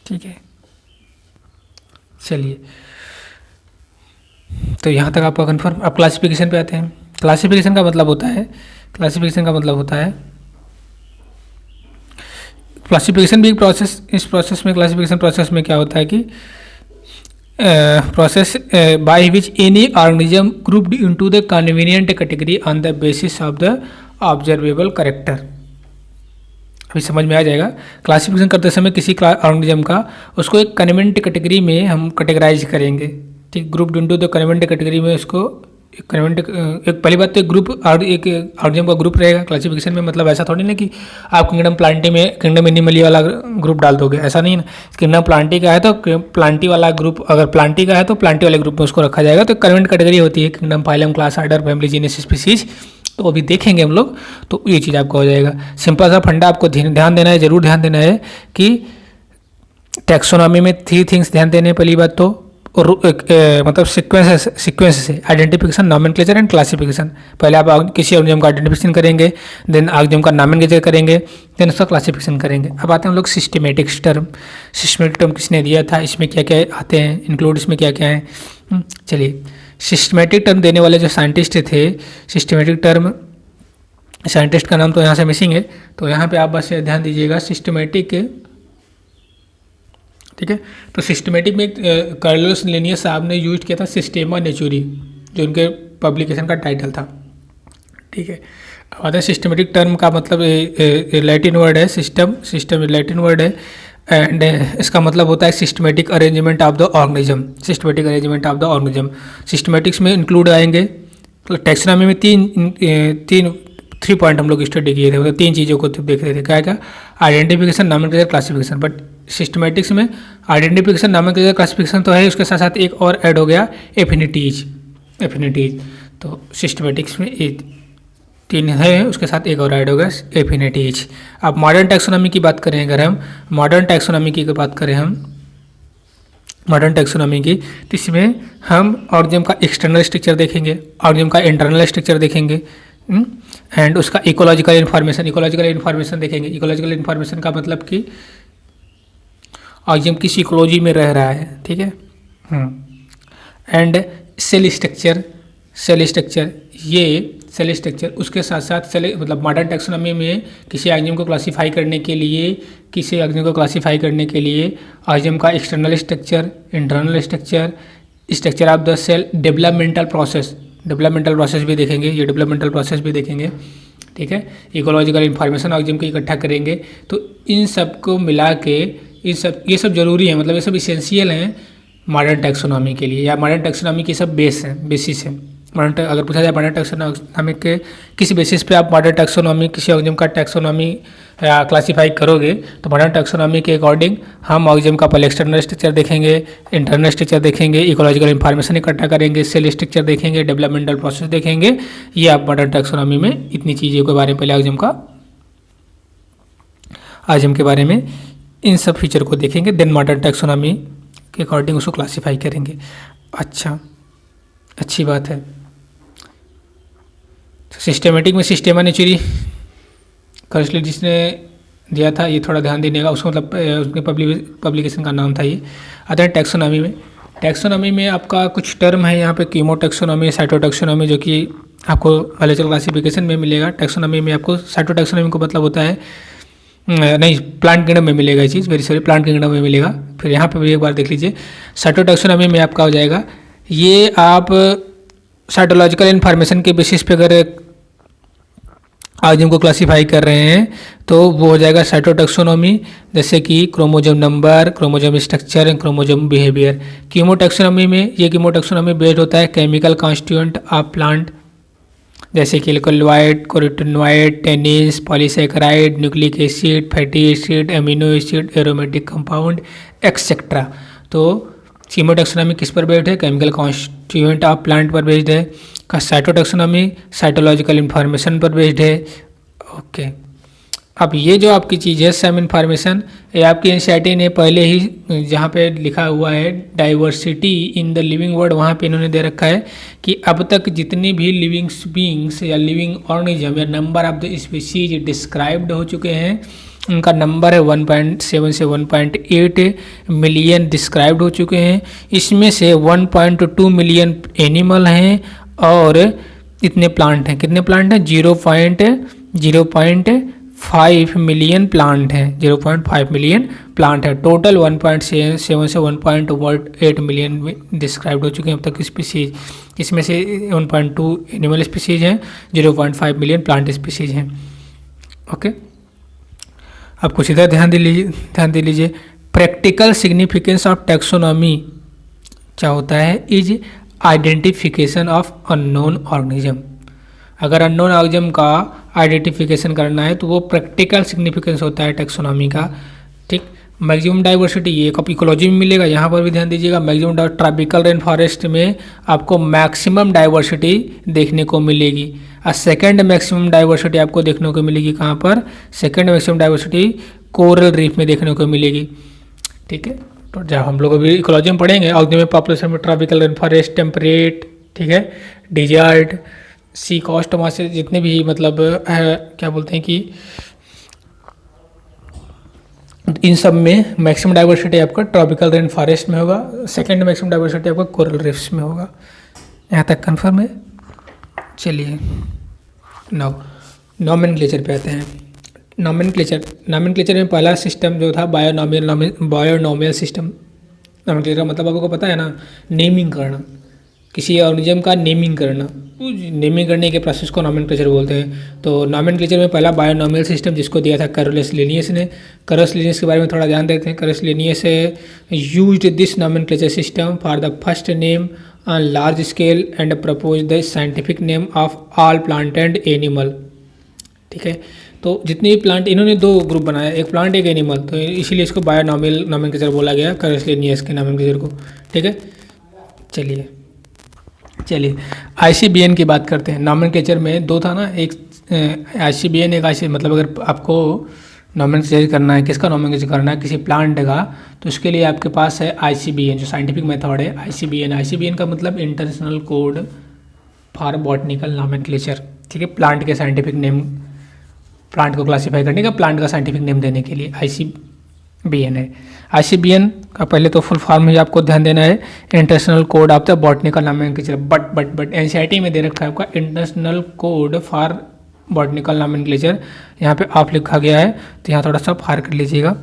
ठीक है। चलिए तो यहाँ तक आपका कन्फर्म। अब क्लासिफिकेशन पे आते हैं। क्लासिफिकेशन का मतलब होता है, क्लासिफिकेशन भी एक प्रोसेस। इस प्रोसेस में, क्लासिफिकेशन प्रोसेस में क्या होता है कि process by which any organism grouped into the convenient category on the basis of the observable character. अभी समझ में आ जाएगा। क्लासिफिकेशन करते समय किसी ऑर्गेनिज्म का उसको एक कन्वीनियंट कैटेगरी में हम कैटेगराइज करेंगे, ठीक। Grouped into the convenient category में उसको एक पहली बात तो एक ऑर्गेनिज्म का ग्रुप रहेगा क्लासिफिकेशन में। मतलब ऐसा थोड़ी ना कि आप किंगडम प्लांटी में किंगडम एनिमली वाला ग्रुप डाल दोगे, ऐसा नहीं ना। किंगडम प्लांटी का है तो प्लांटी वाला ग्रुप, अगर प्लांटी का है तो प्लांटी वाले ग्रुप में उसको रखा जाएगा। तो कन्वीनियंट कैटेगरी होती है kingdom, phylum, class, order, family, genus, species. तो अभी देखेंगे हम लोग, तो ये चीज़ आपको हो जाएगा। सिंपल सा फंडा आपको ध्यान देना है, जरूर ध्यान देना है कि टैक्सोनॉमी में 3 थिंग्स ध्यान देने हैं। पहली बात तो मतलब सीक्वेंस से आइडेंटिफिकेशन, नॉमेनक्लेचर एंड क्लासिफिकेशन। पहले आप किसी ऑर्गेनिज्म का आइडेंटिफिकेशन करेंगे, देन ऑर्गेनिज्म का नॉमेनक्लेचर करेंगे, देन उसका क्लासिफिकेशन करेंगे। अब आते हैं हम लोग सिस्टमेटिक टर्म। सिस्टमेटिक टर्म किसने दिया था, इसमें क्या क्या आते हैं, इंक्लूड इसमें क्या क्या है। चलिए, सिस्टमेटिक टर्म देने वाले जो साइंटिस्ट थे, सिस्टमेटिक टर्म साइंटिस्ट का नाम तो यहाँ से मिसिंग है, तो यहाँ पे आप बस ध्यान दीजिएगा सिस्टमेटिक, ठीक है। तो सिस्टमेटिक में कार्लोस लिनियस साहब ने यूज किया था सिस्टेमा नेचुरी, जो उनके पब्लिकेशन का टाइटल था, ठीक है। अब आता है सिस्टमेटिक टर्म का मतलब लैटिन वर्ड है, सिस्टम लैटिन वर्ड है, एंड इसका मतलब होता है systematic arrangement of the organism. Systematic arrangement of the organism systematics में इंक्लूड आएंगे। तो टैक्सोनॉमी में 3 पॉइंट हम लोग स्टडी किए थे, मतलब 3 चीज़ों को देख रहे थे। क्या क्या, identification, nomenclature, classification. But systematics में आइडेंटिफिकेशन, नॉमेनक्लेचर, क्लासिफिकेशन तो है, उसके साथ साथ एक और ऐड हो गया, एफिनिटीज। तो सिस्टमेटिक्स में 3 है, उसके साथ एक और ऐड हो गया, एफिनिटीज। अब मॉडर्न टैक्सोनॉमी की बात करें, अगर हम मॉडर्न टैक्सोनॉमी की बात करें, तो इसमें हम ऑर्गेनिज्म का एक्सटर्नल स्ट्रक्चर देखेंगे, ऑर्गेनिज्म का इंटरनल स्ट्रक्चर देखेंगे, एंड उसका इकोलॉजिकल इन्फॉर्मेशन देखेंगे। इकोलॉजिकल इन्फॉर्मेशन का मतलब कि ऑर्गेनिज्म किस इकोलॉजी में रह रहा है, ठीक है। एंड सेल स्ट्रक्चर, ये सेल स्ट्रक्चर, उसके साथ साथ मतलब मॉडर्न टैक्सोनॉमी में किसी ऑर्गेनिज्म को क्लासीफाई करने के लिए ऑर्गेनिज्म का external structure, internal structure of the cell, developmental process भी देखेंगे, ठीक है। इकोलॉजिकल इन्फॉर्मेशन ऑर्गेनिज्म को इकट्ठा करेंगे। तो इन सब को मिला के ये सब जरूरी है, मतलब ये सब इसेंशियल हैं मॉडर्न टैक्सोनॉमी के लिए, या मॉडर्न टैक्सोनॉमी की सब बेसिस है। अगर पूछा जाए मॉडर्न टैक्सोनॉमी के किस बेसिस पे आप मॉडर्न टैक्सोनॉमी किसी ऑर्गेनिज्म का टैक्सोनॉमी या क्लासीफाई करोगे, तो मॉडर्न टैक्सोनॉमी के अकॉर्डिंग हम ऑर्गेनिज्म का पहले एक्सटर्नल स्ट्रक्चर देखेंगे, इंटरनल स्ट्रक्चर देखेंगे, इकोलॉजिकल इन्फॉर्मेशन इकट्ठा करेंगे, सेल स्ट्रक्चर देखेंगे, डेवलपमेंटल प्रोसेस देखेंगे। ये आप मॉडर्न टैक्सोनॉमी में इतनी चीज़ों के बारे में पहले ऑर्गेनिज्म के बारे में इन सब फीचर को देखेंगे, देन मॉडर्न टैक्सोनॉमी के अकॉर्डिंग उसको क्लासीफाई करेंगे। अच्छा, अच्छी बात है। सिस्टेमेटिक में सिस्टेमा नेचुरी करस्टली जिसने दिया था, ये थोड़ा ध्यान देने का, उसको मतलब उसके पब्लिकेशन का नाम था ये। आता है टैक्सोनॉमी में आपका कुछ टर्म है यहाँ पे, कीमोटैक्सोनॉमी, साइटोटैक्सोनॉमी, जो कि आपको बायोलॉजिकल क्लासिफिकेशन में मिलेगा। टैक्सोनॉमी में आपको साइटोटैक्सोनॉमी को मतलब होता है नहीं, प्लांट किंगडम में मिलेगा ये चीज़, प्लांट किंगडम में मिलेगा। फिर यहाँ पे भी एक बार देख लीजिए, साइटोटैक्सोनॉमी में आपका हो जाएगा, ये आप साइटोलॉजिकल इन्फॉर्मेशन के बेसिस पे अगर ऑर्गेनिज्म को क्लासीफाई कर रहे हैं तो वो हो जाएगा साइटोटैक्सोनॉमी, जैसे कि chromosome number, chromosome structure, chromosome behaviour. कीमोटैक्सोनॉमी based होता है केमिकल कॉन्स्टिट्यूएंट ऑफ प्लांट, जैसे कि carotenoid, tennis, polysaccharide, nucleic acid, fatty acid, amino acid, aromatic compound etcetera. तो कीमोटैक्सोनॉमी किस पर बेस्ड है, केमिकल कॉन्स्टिट्यूएंट ऑफ प्लांट पर बेस्ड है। का साइटोटैक्सोनॉमी साइटोलॉजिकल इन्फॉर्मेशन पर बेस्ड है। ओके, अब ये जो आपकी चीज़ है सेम इन्फॉर्मेशन, ये आपकी एनसीईआरटी ने पहले ही जहाँ पे लिखा हुआ है diversity in the living world, वहाँ पे इन्होंने दे रखा है कि अब तक जितनी भी लिविंग बींग्स या लिविंग ऑर्गेनिज्म या number of the species described हो चुके हैं, उनका नंबर है 1.7 से 1.8 मिलियन डिस्क्राइब्ड हो चुके हैं। इसमें से 1.2 मिलियन एनिमल हैं और इतने प्लांट हैं। कितने प्लांट हैं? 0.5 मिलियन प्लांट है। 0.5 मिलियन प्लांट है। टोटल 1.7 से 1.8 मिलियन डिस्क्राइब्ड हो चुके हैं अब तक स्पीसीज। इसमें से 1.2 एनिमल स्पीसीज हैं, 0.5 मिलियन प्लांट स्पीसीज हैं। ओके, अब कुछ इधर ध्यान दे लीजिए। प्रैक्टिकल सिग्निफिकेंस ऑफ टैक्सोनॉमी क्या होता है? Is identification of unknown organism. अगर अननोन ऑर्गेनिज्म का आइडेंटिफिकेशन करना है तो वो प्रैक्टिकल सिग्निफिकेंस होता है टैक्सोनॉमी का। ठीक, मैक्सिमम डाइवर्सिटी ये इकोलॉजी में मिलेगा, यहाँ पर भी ध्यान दीजिएगा। मैक्सिमम ट्रॉपिकल रेन फॉरेस्ट में आपको मैक्सिमम डाइवर्सिटी देखने को मिलेगी। और सेकेंड मैक्सिमम डाइवर्सिटी आपको देखने को मिलेगी कहाँ पर? Second maximum diversity coral reef में देखने को मिलेगी। ठीक है, तो जब हम लोग अभी इकोलॉजी में पढ़ेंगे, ऑर्गेनिज्म में पॉपुलेशन में ट्रॉपिकल रेन फॉरेस्ट, टेम्परेट, ठीक है, डिजर्ट, सी कॉस्ट, वहाँ से जितने भी मतलब क्या बोलते हैं कि इन सब में मैक्सिमम डाइवर्सिटी आपका ट्रॉपिकल रेन फॉरेस्ट में होगा। सेकेंड मैक्सिमम डाइवर्सिटी आपका कोरल रीफ्स में होगा। यहाँ तक कंफर्म है? चलिए नॉमेनक्लेचर पे आते हैं। नॉमेनक्लेचर में पहला सिस्टम जो था बायोनॉमियल सिस्टम। नॉमेनक्लेचर का मतलब आपको पता है ना, नेमिंग करना, किसी ऑर्गेनिज्म का नेमिंग करना। नेमिंग करने के प्रोसेस को नॉमेनक्लेचर बोलते हैं। तो नॉमेनक्लेचर में पहला बायोनॉमियल सिस्टम जिसको दिया था कैरोलस लिनियस ने। कैरोलस लिनियस के बारे में थोड़ा ध्यान देते हैं। Carolus Linnaeus used this nomenclature system for the first name on large scale and propose the scientific name of all plant and animal. ठीक है, तो जितने भी प्लांट, इन्होंने दो ग्रुप बनाया, एक प्लांट एक एनिमल, तो इसीलिए इसको बायोनॉमियल नॉमेनक्लेचर बोला गया कैरोलस लिनियस के नॉमेनक्लेचर को। ठीक है, चलिए ICBN की बात करते हैं। नॉमेनक्लेचर में दो था ना, एक ICBN, एक IC, मतलब अगर आपको नॉमेनक्लेचर करना है, किसका नॉमेनक्लेचर करना है? किसी प्लांट का, तो उसके लिए आपके पास है ICBN, जो साइंटिफिक मेथड है ICBN का मतलब international code for botanical nomenclature. ठीक है, प्लांट के साइंटिफिक नेम, प्लांट को क्लासीफाई करने का, प्लांट का साइंटिफिक नेम देने के लिए ICBN है। ICBN का पहले तो फुल फॉर्म ही आपको ध्यान देना है, international code of the botanical nomenclature. But NCERT में दे रखा है आपका international code for botanical nomenclature. यहाँ पे ऑफ लिखा गया है, तो यहाँ थोड़ा सा फार कर लीजिएगा।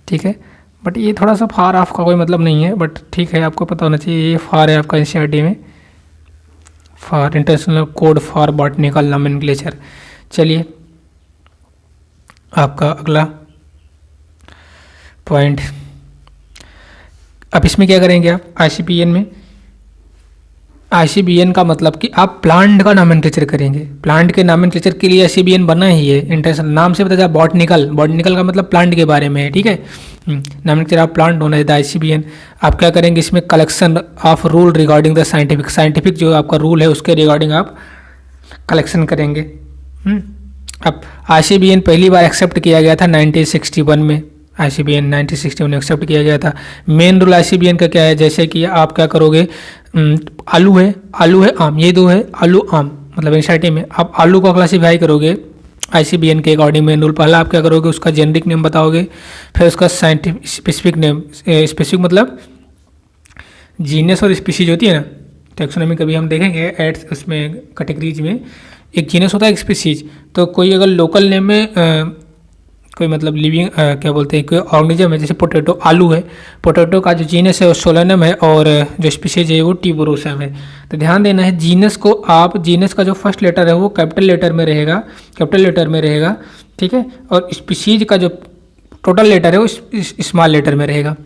ठीक है, बट ये थोड़ा सा फार ऑफ का कोई मतलब नहीं है, बट ठीक है, आपको पता होना चाहिए ये फार है आपका एनसीईआरटी में, for international code for botanical nomenclature. चलिए आपका अगला पॉइंट, अब इसमें क्या करेंगे आप? ICBN का मतलब कि आप प्लांट का नॉमेनक्लेचर करेंगे। प्लांट के नॉमेनक्लेचर के लिए ICBN बना ही है। इंटरनेशनल नाम से पता चला, बॉटनिकल का मतलब प्लांट के बारे में है। ठीक है, नॉमेनक्लेचर आप प्लांट होना है ICBN। आप क्या करेंगे? इसमें collection of rule regarding the scientific जो आपका रूल है उसके रिगार्डिंग आप कलेक्शन करेंगे। अब ICBN पहली बार एक्सेप्ट किया गया था 1961 में। ICBN 1961 में एक्सेप्ट किया गया था। मेन रूल ICBN का क्या है? जैसे कि आप क्या करोगे, आलू है आम, ये दो है आलू आम, मतलब एनसीईआरटी में आप आलू को क्लासीफाई करोगे ICBN के अकॉर्डिंग। मेन रूल पहला आप क्या करोगे, उसका जेनरिक नेम बताओगे, फिर उसका साइंटिफिक स्पेसिफिक नेम। स्पेसिफिक मतलब जीनस और स्पीशीज होती है ना, टैक्सोनॉमी कभी हम देखेंगे एड्स उसमें कैटेगरीज में, एक जीनस होता है एक स्पीशीज। तो कोई अगर लोकल नेम में कोई मतलब लिविंग क्या बोलते हैं, कोई ऑर्गेनिज्म है, जैसे पोटैटो, आलू है, पोटैटो का जो जीनस है वो सोलेनम है और जो स्पीशीज है वो ट्यूबरोसम है। तो ध्यान देना है, जीनस को आप, जीनस का जो फर्स्ट लेटर है वो कैपिटल लेटर में रहेगा, ठीक है, और स्पीशीज का जो टोटल लेटर है वो स्मॉल लेटर में रहेगा।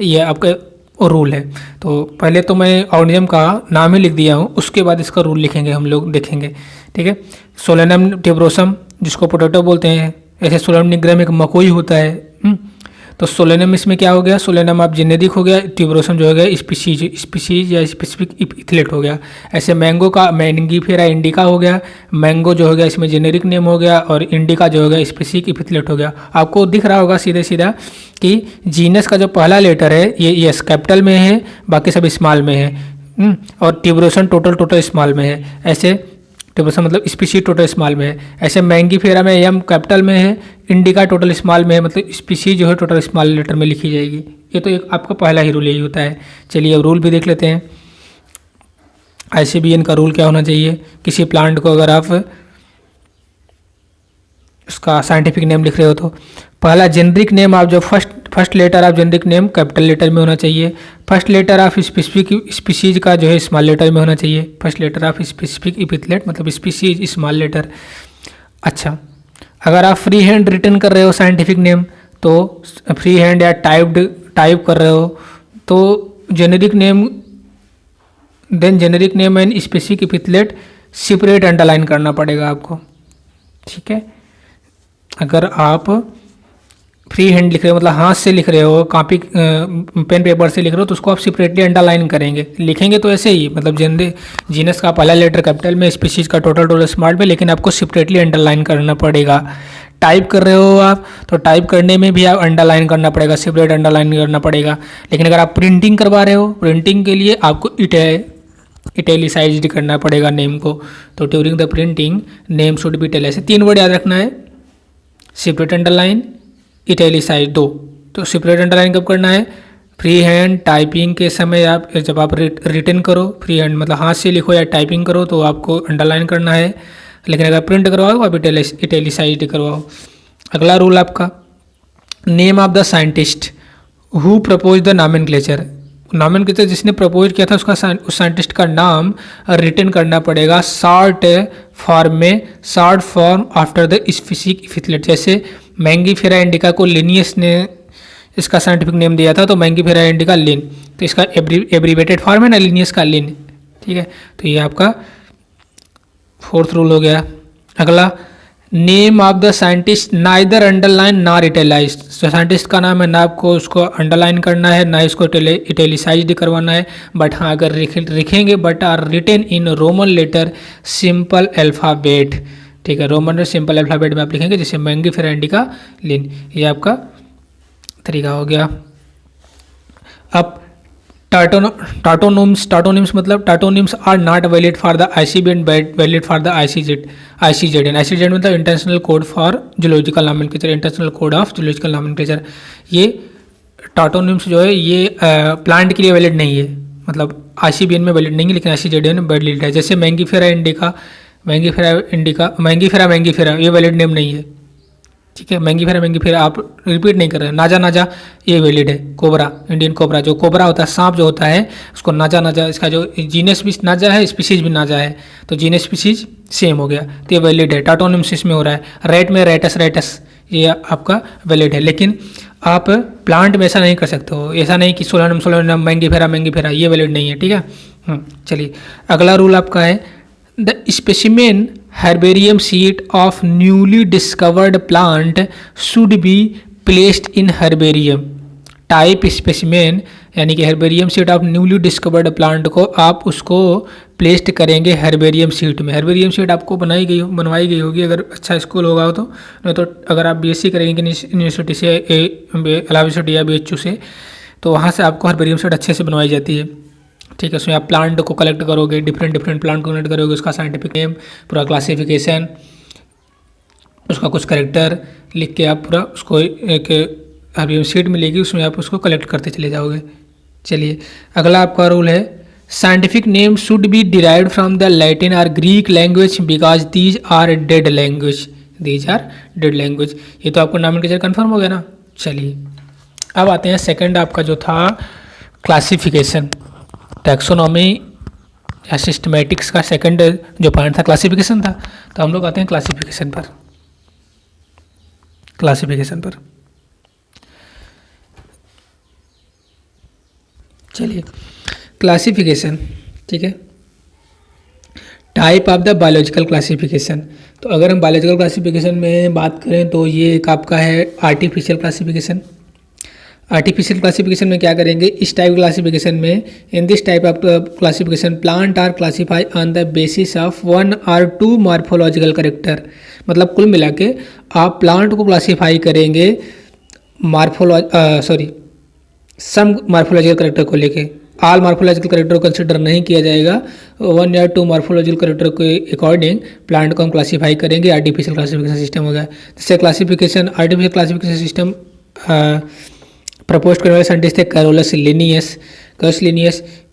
ये आपका रूल है। तो पहले तो मैं ऑर्गेनिज्म का नाम ही लिख दिया हूँ, उसके बाद इसका रूल लिखेंगे, हम लोग देखेंगे। ठीक है, सोलेनम ट्यूबरोसम जिसको पोटैटो बोलते हैं, ऐसे सोलेनम निग्रम एक मकोई होता है। तो सोलेनम इसमें क्या हो गया, सोलेनम आप जेनेरिक हो गया, ट्यूबरोसम जो हो गया स्पीशीज या स्पेसिफिक इथलेट हो गया। ऐसे मैंगो का मैंगीफेरा इंडिका हो गया, मैंगो जो हो गया इसमें जेनेरिक नेम हो गया, और इंडिका जो हो गया स्पेसिफिक इथलेट हो गया। आपको दिख रहा होगा सीधे सीधा कि जीनस का जो पहला लेटर है ये यस कैपिटल में है, बाकी सब स्मॉल में है, और ट्यूबरोसम टोटल स्मॉल में है। ऐसे ट्यूबरोसम मतलब स्पीशीज टोटल स्मॉल में है। ऐसे मैंगीफेरा में एम कैपिटल में है, इंडिका टोटल स्मॉल में है, मतलब स्पीशीज जो है टोटल स्मॉल लेटर में लिखी जाएगी। ये तो एक आपका पहला ही रूल यही होता है। चलिए अब रूल भी देख लेते हैं। ICBN का रूल क्या होना चाहिए, किसी प्लांट को अगर आप उसका साइंटिफिक नेम लिख रहे हो तो पहला जेनरिक नेम आप जो फर्स्ट लेटर आप जेनरिक नेम कैपिटल लेटर में होना चाहिए। First letter of specific species का जो है स्मॉल लेटर में होना चाहिए। First letter of specific epithet मतलब स्पीशीज स्मॉल लेटर। अच्छा, अगर आप फ्री हैंड रिटर्न कर रहे हो साइंटिफिक नेम तो फ्री हैंड या टाइप कर रहे हो तो generic name then generic name and specific epithet separate underline करना पड़ेगा आपको। ठीक है, अगर आप फ्री हैंड लिख रहे हो मतलब हाथ से लिख रहे हो, कॉपी पेन पेपर से लिख रहे हो तो उसको आप सेपरेटली अंडरलाइन करेंगे। लिखेंगे तो ऐसे ही मतलब जीनस का पहला लेटर कैपिटल में, स्पीशीज का टोटल स्मॉल में, लेकिन आपको सेपरेटली अंडरलाइन करना पड़ेगा। टाइप कर रहे हो आप तो टाइप करने में भी आप अंडरलाइन करना पड़ेगा, सेपरेट अंडरलाइन करना पड़ेगा। लेकिन अगर आप प्रिंटिंग करवा रहे हो, प्रिंटिंग के लिए आपको इटैलिसाइज्ड करना पड़ेगा नेम को। तो during the printing name should B italic. ऐसे 3 वर्ड याद रखना है, सेपरेट अंडरलाइन, इटैलिसाइज 2। तो सेपरेट अंडरलाइन कब करना है, फ्री हैंड टाइपिंग के समय आप जब आप रिटन करो, फ्री हैंड मतलब हाथ से लिखो या टाइपिंग करो तो आपको अंडरलाइन करना है, लेकिन अगर प्रिंट करवाओ आप इटैलिसाइज करवाओ। अगला रूल आपका name of the scientist who propose the nomenclature. Nomenclature जिसने प्रपोज किया था उसका उस साइंटिस्ट का नाम रिटन करना पड़ेगा शॉर्ट फॉर्म में, short form after the specific epithet. जैसे मैंगीफेरा इंडिका को लिनियस ने इसका साइंटिफिक नेम दिया था तो मैंगीफेरा इंडिका लिन, तो इसका एब्रीवेटेड फॉर्म है ना लिनियस का लिन। ठीक है, तो ये आपका 4th रूल हो गया। अगला name of the scientist neither underline nor italicised. जो साइंटिस्ट का नाम है ना आपको उसको अंडरलाइन करना है ना इसको इटैलिसाइज्ड करवाना है, बट हाँ अगर लिखेंगे but are written in Roman letter simple alphabet. ठीक है, रोमन और सिंपल अल्फ़ाबेट में आप लिखेंगे जैसे मैंगीफेरा इंडिका लिन। ये आपका तरीका हो गया। अब टाटोनिम्स मतलब tautonyms are not valid for the ICBN valid for the ICZN मतलब international code for zoological nomenclature, international code of zoological nomenclature. ये टाटोनिम्स जो है ये प्लांट के लिए वैलिड नहीं है, मतलब ICBN में वैलिड नहीं है लेकिन ICZN में वैलिड है। जैसे मैंगीफेरा ये वैलिड नेम नहीं है। ठीक है, मैंगीफेरा आप रिपीट नहीं कर रहे हैं। नाजा ये वैलिड है। कोबरा, इंडियन कोबरा, जो कोबरा होता है सांप जो होता है उसको नाजा, इसका जो जीनस भी नाजा है स्पीशीज भी नाजा है तो जीनस स्पीशीज सेम हो गया तो ये वैलिड है। टाटोनिम्स में हो रहा है। रेट में रेटस ये आपका वैलिड है, लेकिन आप प्लांट में ऐसा नहीं कर सकते हो। ऐसा नहीं कि सोलेनम मैंगीफेरा ये वैलिड नहीं है। ठीक है, चलिए अगला रूल आपका है the specimen herbarium seed of newly discovered plant should be placed in herbarium type specimen, यानी कि herbarium seed of newly discovered plant को आप उसको प्लेस्ड करेंगे herbarium seed में। herbarium seed आपको बनवाई गई होगी अगर अच्छा स्कूल होगा तो, नहीं तो अगर आप BSc करेंगे यूनिवर्सिटी से अलावा यूनिवर्सिटी या BHU से तो वहाँ से आपको herbarium seed अच्छे से बनवाई जाती है। ठीक है, उसमें आप प्लांट को कलेक्ट करोगे, डिफरेंट प्लांट को कलेक्ट करोगे, उसका साइंटिफिक नेम, पूरा क्लासिफिकेशन, उसका कुछ कैरेक्टर लिख के आप पूरा उसको एक हेर्बेरियम शीट मिलेगी उसमें आप उसको कलेक्ट करते चले जाओगे। चलिए अगला आपका रूल है scientific name should be derived from the Latin और Greek language because these are dead language. ये तो आपको नॉमेनक्लेचर कंफर्म हो गया ना। चलिए अब आते हैं सेकंड आपका जो था क्लासिफिकेशन, टैक्सोनॉमी या सिस्टमेटिक्स का सेकंड जो पॉइंट था क्लासिफिकेशन था। तो हम लोग आते हैं क्लासिफिकेशन पर। चलिए क्लासिफिकेशन, ठीक है, type of the biological classification. तो अगर हम बायोलॉजिकल क्लासिफिकेशन में बात करें तो ये एक आपका है आर्टिफिशियल क्लासिफिकेशन, आर्टिफिशियल क्लासिफिकेशन में क्या करेंगे, इस टाइप क्लासिफिकेशन में, in this type of classification plant are classify on the basis of 1 or 2 morphological character. मतलब कुल मिला के आप प्लांट को क्लासिफाई करेंगे सम मॉर्फोलॉजिकल करेक्टर को लेके। ऑल मॉर्फोलॉजिकल करेक्टर को कंसिडर नहीं किया जाएगा, 1 या 2 मॉर्फोलॉजिकल करेक्टर के अकॉर्डिंग प्लांट को हम क्लासीफाई करेंगे। आर्टिफिशियल क्लासिफिकेशन सिस्टम हो गया। जैसे classification artificial classification system propose करने वाले साइंटिस्ट थे कैरोलस लिनियस।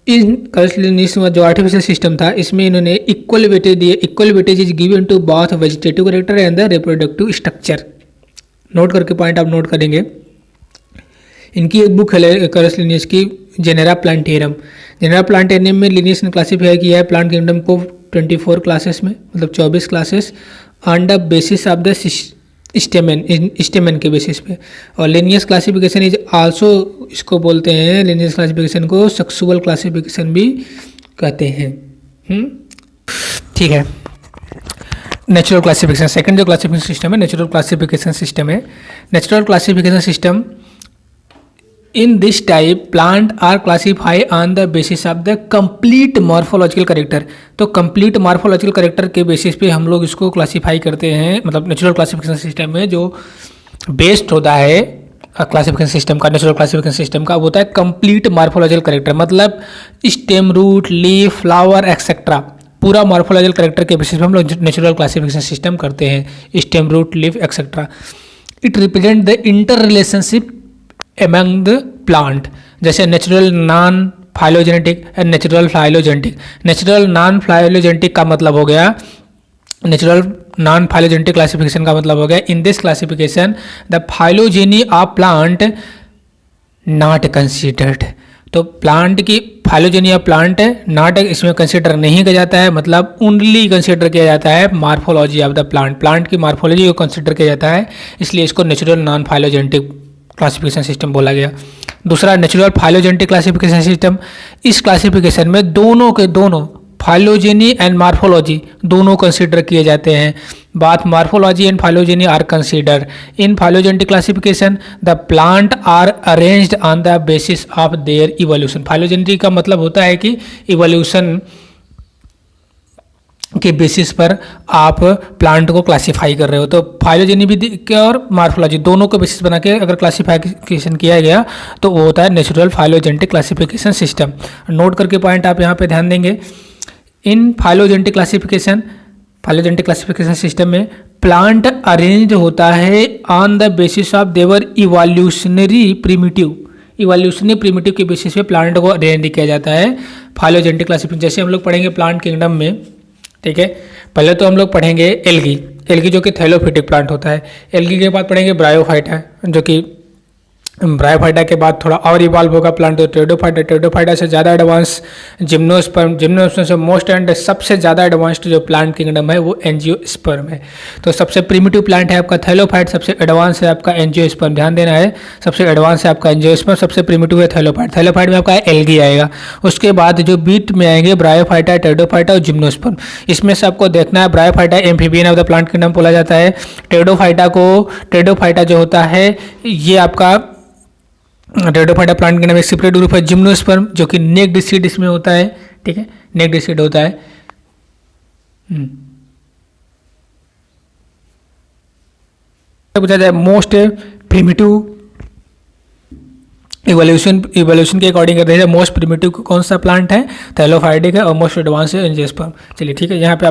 इन कैरोलस लिनियस में जो आर्टिफिशियल सिस्टम था इसमें इन्होंने इक्वल वेटेज दिए। Equal weightage is given to both vegetative character and the reproductive structure. Note करके पॉइंट आप नोट करेंगे। इनकी एक बुक है कैरोलस लिनियस की, जेनेरा प्लांटेरम। जेनेरा प्लांटेरम में लिनियस ने क्लासीफाई किया है प्लांट किंगडम को 24 क्लासेस में, मतलब 24 classes on the basis of the stamen के बेसिस पे। और लिनियस क्लासिफिकेशन इज आल्सो, इसको बोलते हैं लिनियस क्लासिफिकेशन को सेक्सुअल क्लासिफिकेशन भी कहते हैं। ठीक है। नेचुरल क्लासिफिकेशन, सेकंड जो क्लासिफिकेशन सिस्टम है नेचुरल क्लासिफिकेशन सिस्टम है। Natural classification system in this type plant are classify on the basis of the complete morphological character. तो कंप्लीट मॉर्फोलॉजिकल करेक्टर के बेसिस पे हम लोग इसको क्लासीफाई करते हैं। मतलब नेचुरल क्लासिफिकेशन सिस्टम में जो बेस्ड होता है क्लासिफिकेशन सिस्टम का, नेचुरल क्लासिफिकेशन सिस्टम का, वो होता है कंप्लीट मॉर्फोलॉजिकल करेक्टर। मतलब stem, root, leaf, flower etcetera पूरा मॉर्फोलॉजिकल करेक्टर के बेसिस पे हम लोग नेचुरल क्लासिफिकेशन सिस्टम करते हैं। Stem, root, leaf etcetera. It represent the inter relationship among the plant. जैसे natural non phylogenetic and natural phylogenetic. Natural non phylogenetic का मतलब हो गया, नेचुरल नॉन फाइलोजेनेटिक क्लासिफिकेशन का मतलब हो गया, in this classification the phylogeny of plant not considered. तो प्लांट की फाइलोजेनी ऑफ प्लांट नॉट इसमें कंसिडर नहीं किया जाता है, मतलब ओनली कंसिडर किया जाता है morphology of the plant. Plant की मार्फोलॉजी को कंसिडर किया जाता है, इसलिए इसको natural non phylogenetic classification system बोला गया। दूसरा नेचुरल फाइलोजेनेटिक क्लासिफिकेशन सिस्टम। इस क्लासिफिकेशन में दोनों के दोनों फाइलोजेनी एंड मार्फोलॉजी दोनों कंसीडर किए जाते हैं। बात morphology and phylogeny are consider in phylogenetic classification. The plant are arranged on the basis of their evolution. Phylogenetic का मतलब होता है कि इवोल्यूशन के बेसिस पर आप प्लांट को क्लासिफाई कर रहे हो। तो फाइलोजेनी भी और मार्फोलॉजी दोनों को बेसिस बना के अगर क्लासिफिकेशन किया गया तो वो होता है natural phylogenetic classification system. Note करके पॉइंट आप यहाँ पे ध्यान देंगे। इन फाइलोजेनेटिक क्लासिफिकेशन सिस्टम में प्लांट अरेंज होता है on the basis of their evolutionary primitive. Evolutionary primitive के बेसिस पे प्लांट को अरेंज किया जाता है फाइलोजेनेटिक क्लासिफिकेशन। जैसे हम लोग पढ़ेंगे प्लांट किंगडम में, ठीक है, पहले तो हम लोग पढ़ेंगे एल्गी जो कि थैलोफिटिक प्लांट होता है। एल्गी के बाद पढ़ेंगे ब्रायोफाइटा, जो कि ब्रायोफाइटा के बाद थोड़ा और इवॉल्व होगा प्लांट तो टेरिडोफाइटा से ज़्यादा एडवांस जिम्नोस्पर्म से मोस्ट एंड सबसे ज़्यादा एडवांस्ड जो प्लांट किंगडम है वो एंजियोस्पर्म है। तो सबसे प्रिमिटिव प्लांट है आपका थैलोफाइट, सबसे एडवांस है आपका एंजियोस्पर्म। ध्यान देना है, सबसे एडवांस है आपका एंजियोस्पर्म, सबसे प्रिमिटिव है थैलोफाइट। थैलोफाइट में आपका एल्गी आएगा। उसके बाद जो बीट में आएंगे ब्रायोफाइटा, टेरिडोफाइटा और जिम्नोस्पर्म। इसमें से आपको देखना है bryophyta amphibian of the plant kingdom बोला जाता है। टेरिडोफाइटा जो होता है ये आपका टेरिडोफाइटा प्लांट के नाम एक सेपरेट ग्रुप है। जिम्नोस्पर्म जो कि नेक्ड सीड इसमें होता है, ठीक है, नेक्ड सीड होता है। पूछा जाए मोस्ट प्रिमिटिव इवोल्यूशन के अकॉर्डिंग करते हैं, मोस्ट प्रिमिटिव कौन सा प्लांट है, थैलोफाइटिक है, और मोस्ट एडवांस है एंजियोस्पर्म। चलिए ठीक है, यहाँ पे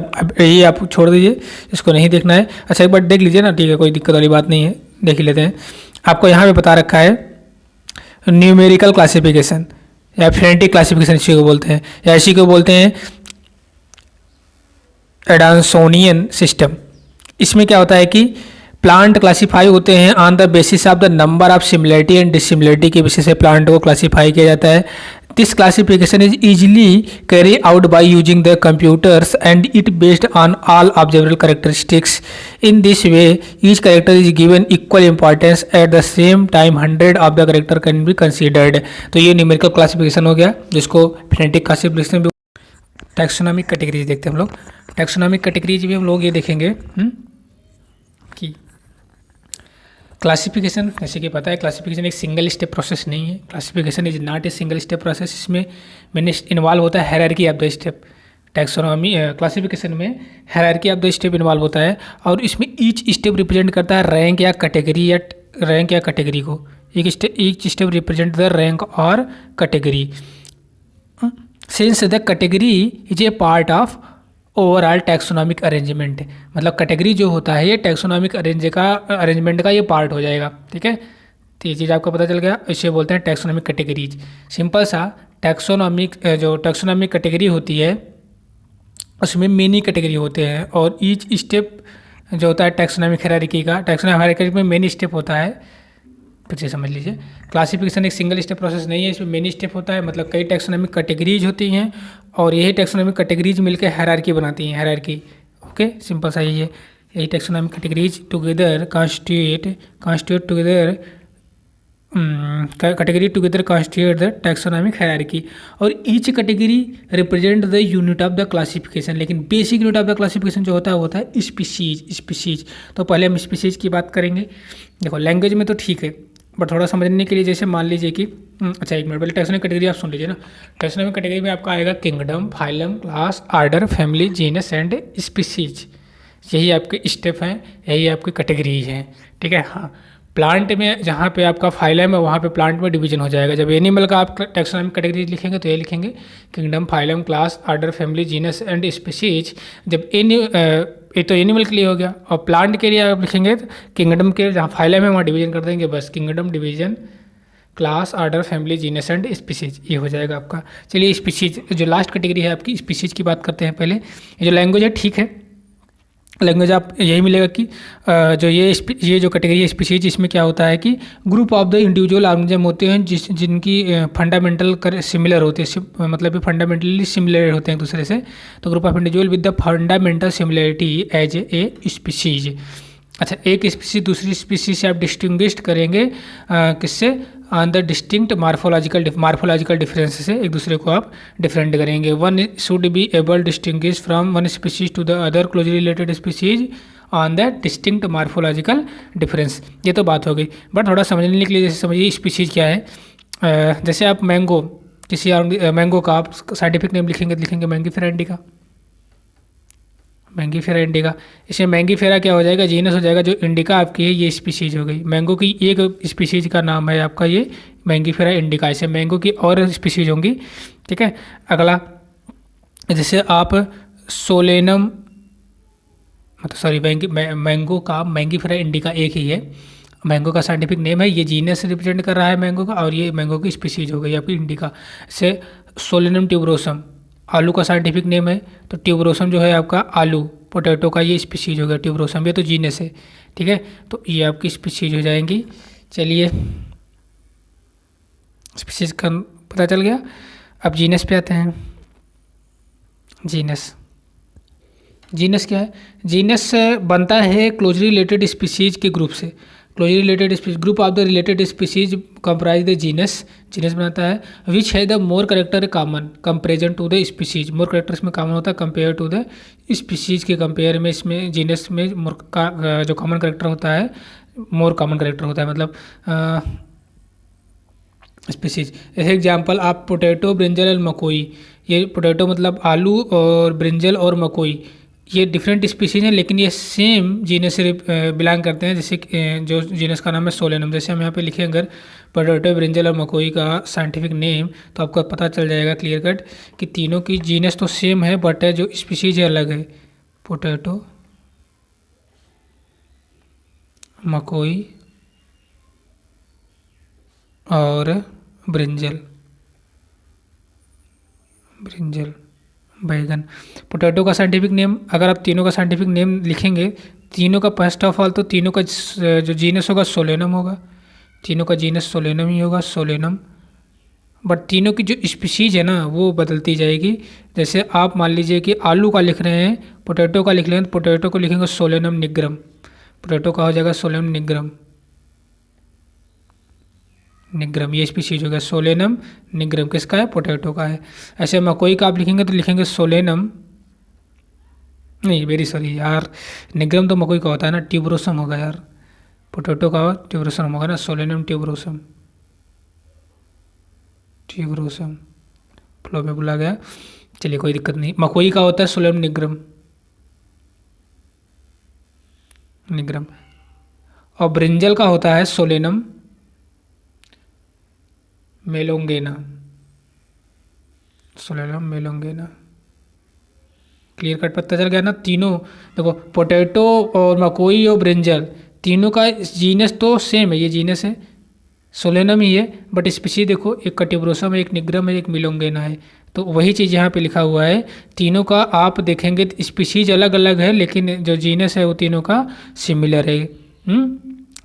आप छोड़ दीजिए, इसको नहीं देखना है। अच्छा एक बार देख लीजिए ना, ठीक है, कोई दिक्कत वाली बात नहीं है, देख ही लेते हैं। आपको यहाँ पे बता रखा है न्यूमेरिकल क्लासिफिकेशन या फ्रेनेटिक क्लासिफिकेशन इसी को बोलते हैं, या इसी को बोलते हैं एडांसोनियन सिस्टम। इसमें क्या होता है कि प्लांट क्लासीफाई होते हैं on the basis of the number of similarity and dissimilarity के बेसिस से प्लांट को क्लासीफाई किया जाता है। This classification is easily carry out by using the computers and it based on all observable characteristics. In this way each character is given equal importance eight the same time 100 of the character can be considered. तो ये न्यूमेरिकल क्लासिफिकेशन हो गया, जिसको फ्रेनेटिक क्लासिफिकेशन भी। टैक्सोनॉमिक कैटेगरीज देखते हैं हम लोग। टैक्सोनॉमिक कैटेगरीज भी हम लोग ये देखेंगे कि क्लासिफिकेशन जैसे कि पता है, क्लासिफिकेशन एक सिंगल स्टेप प्रोसेस नहीं है। Classification is not a single step process. इसमें मैंने इन्वॉल्व होता है hierarchy of the step. Taxonomy classification में hierarchy of the step involve होता है, और इसमें ईच स्टेप रिप्रेजेंट करता है रैंक या कैटेगरी को। Each step represent the rank और category. Since the category is a part of overall taxonomic arrangement, मतलब कैटेगरी जो होता है ये टैक्सोनॉमिक अरेंजमेंट का ये पार्ट हो जाएगा। ठीक है, तो ये चीज़ आपको पता चल गया। इसे बोलते हैं टैक्सोनॉमिक कैटेगरीज। सिंपल सा जो टैक्सोनॉमिक कैटेगरी होती है उसमें मेनी कैटेगरी होते हैं, और ईच स्टेप जो होता है टैक्सोनॉमिक हायरार्की का, टैक्सोनॉमिक हायरार्की में मेनी स्टेप होता है। फिर से समझ लीजिए, क्लासिफिकेशन एक सिंगल स्टेप प्रोसेस नहीं है, इसमें मेनी स्टेप होता है, मतलब कई टैक्सोनॉमिक कैटेगरीज होती हैं, और यही टैक्सोनॉमिक कैटेगरीज मिलकर हायरार्की बनाती हैं। हायरार्की ओके, सिंपल सा यही है। यही taxonomic categories together constitute together category together constitute the taxonomic hierarchy, और each category represent the unit of the classification. लेकिन basic unit of the classification जो होता है वो होता है स्पीशीज। तो पहले हम स्पीशीज की बात करेंगे। देखो लैंग्वेज में तो ठीक है, बट थोड़ा समझने के लिए जैसे मान लीजिए कि अच्छा एक मिनट, पहले टैक्सोनॉमिक कैटेगरी आप सुन लीजिए ना। टैक्सोनॉमिक कैटेगरी में आपका आएगा kingdom, phylum, class, order, family, genus and species. यही आपके स्टेप हैं, यही आपकी कैटेगरीज हैं। ठीक है, हाँ। प्लांट में जहाँ पे आपका फाइलम है वहाँ पे प्लांट में डिवीजन हो जाएगा। जब एनिमल का आप टैक्सोनॉमिक कैटेगरी लिखेंगे तो ये लिखेंगे kingdom, phylum, class, order, family, genus and species. जब ये तो एनिमल के लिए हो गया, और प्लांट के लिए आप लिखेंगे तो किंगडम के जहाँ फाइलम है वहाँ डिवीजन कर देंगे, बस kingdom division, class, order, family, genus and species, ये हो जाएगा आपका। चलिए स्पीशीज जो लास्ट कैटेगरी है आपकी, स्पीशीज की बात करते हैं पहले। ये जो लैंग्वेज है ठीक है, लैंग्वेज आप यही मिलेगा कि जो ये जो कैटेगरी है स्पीशीज, इसमें क्या होता है कि group of the individual organism होते हैं जिनकी फंडामेंटल सिमिलर होते हैं, मतलब फंडामेंटली सिमिलर होते हैं एक दूसरे से। तो group of individual with the fundamental similarity as a species. अच्छा, एक स्पीशीज दूसरी स्पीशीज से आप डिस्टिंग्विश्ड करेंगे किससे? On the distinct morphological difference से एक दूसरे को आप डिफरेंट करेंगे। One should be able distinguish from one species to the other closely related species on the distinct morphological difference. ये तो बात हो गई, बट थोड़ा समझने के लिए जैसे समझिए स्पीशीज क्या है। जैसे आप मैंगो, किसी मैंगो का आप साइंटिफिक नेम लिखेंगे तो लिखेंगे मैंगीफेरा इंडिका, मैंगीफेरा इंडिका। इसमें मैंगीफेरा क्या हो जाएगा? जीनस हो जाएगा। जो इंडिका आपकी है ये स्पीशीज हो गई। मैंगो की एक स्पीशीज का नाम है आपका ये मैंगीफेरा इंडिका। ऐसे मैंगो की और स्पीशीज होंगी। ठीक है, अगला जैसे आप सोलेनम, मतलब सॉरी मैंगो का मैंगीफेरा इंडिका एक ही है, मैंगो का साइंटिफिक नेम है, ये जीनस रिप्रेजेंट कर रहा है मैंगो का, और ये मैंगो की स्पीशीज हो गई आपकी इंडिका। से सोलेनम ट्यूबरोसम आलू का साइंटिफिक नेम है, तो ट्यूबरोसम जो है आपका आलू पोटैटो का ये स्पीशीज हो गया ट्यूबरोसम, ये तो जीनस है। ठीक है, तो ये आपकी स्पीशीज हो जाएंगी। चलिए स्पीशीज का पता चल गया। अब जीनस पे आते हैं। जीनस क्या है? जीनस बनता है क्लोजली रिलेटेड स्पीशीज के ग्रुप से। Closely related species, group of the related species comprise the genus बनाता है, विच है the more character common comparison to the species. More character इसमें कॉमन होता है कंपेयर टू द स्पीशीज के कंपेयर में। इसमें जीनस में जो कॉमन करेक्टर होता है मोर कॉमन करेक्टर होता है, मतलब स्पीशीज। जैसे एग्जाम्पल आप पोटैटो, ब्रिंजल और मकोई। ये पोटैटो मतलब आलू, और ब्रिंजल और मकोई ये डिफरेंट स्पीशीज हैं, लेकिन ये सेम जीनस से बिलोंग करते हैं। जैसे जो जीनस का नाम है सोलेनम। जैसे हम यहाँ पे लिखें अगर पोटैटो, ब्रिंजल और मकोई का साइंटिफिक नेम, तो आपको पता चल जाएगा क्लियर कट कि तीनों की जीनस तो सेम है, बट जो स्पीशीज है अलग है। पोटैटो, मकोई और ब्रिंजल बैगन। पोटैटो का साइंटिफिक नेम, अगर आप तीनों का साइंटिफिक नेम लिखेंगे, तीनों का फर्स्ट ऑफ ऑल तो तीनों का जो जीनस होगा सोलेनम होगा, तीनों का जीनस सोलेनम ही होगा, सोलेनम। बट तीनों की जो स्पीशीज है ना वो बदलती जाएगी। जैसे आप मान लीजिए कि आलू का लिख रहे हैं, पोटैटो का लिख रहे हैं, तो पोटैटो को लिखेंगे सोलेनम निग्रम, पोटैटो का हो जाएगा सोलेनम निग्रम, ये स्पीशीज हो गया सोलेनम निग्रम। किसका है? पोटैटो का है। ऐसे मकोई का आप लिखेंगे तो लिखेंगे सोलेनम, नहीं वेरी सॉरी यार, निग्रम तो मकोई का होता है ना, ट्यूबरोसम होगा यार, पोटैटो का ट्यूबरोसम होगा ना, सोलेनम ट्यूबरोसम, ट्यूबरोसम फ्लो में बोला गया। चलिए कोई दिक्कत नहीं। मकोई का होता है सोलेनम निग्रम, निग्रम। और ब्रिंजल का होता है सोलेनम मेलोंगेना, सोलेनम मेलोंगेना। क्लियर कट पता चल गया ना। तीनों देखो, पोटैटो और मकोई और ब्रिंजल, तीनों का जीनस तो सेम है, ये जीनस है सोलेनम ही है, बट स्पीशीज देखो, एक का ट्यूबरोसम है, एक निग्रम है, एक मिलोंगेना है। तो वही चीज़ यहाँ पे लिखा हुआ है। तीनों का आप देखेंगे स्पीशीज अलग अलग है, लेकिन जो जीनस है वो तीनों का सिमिलर है।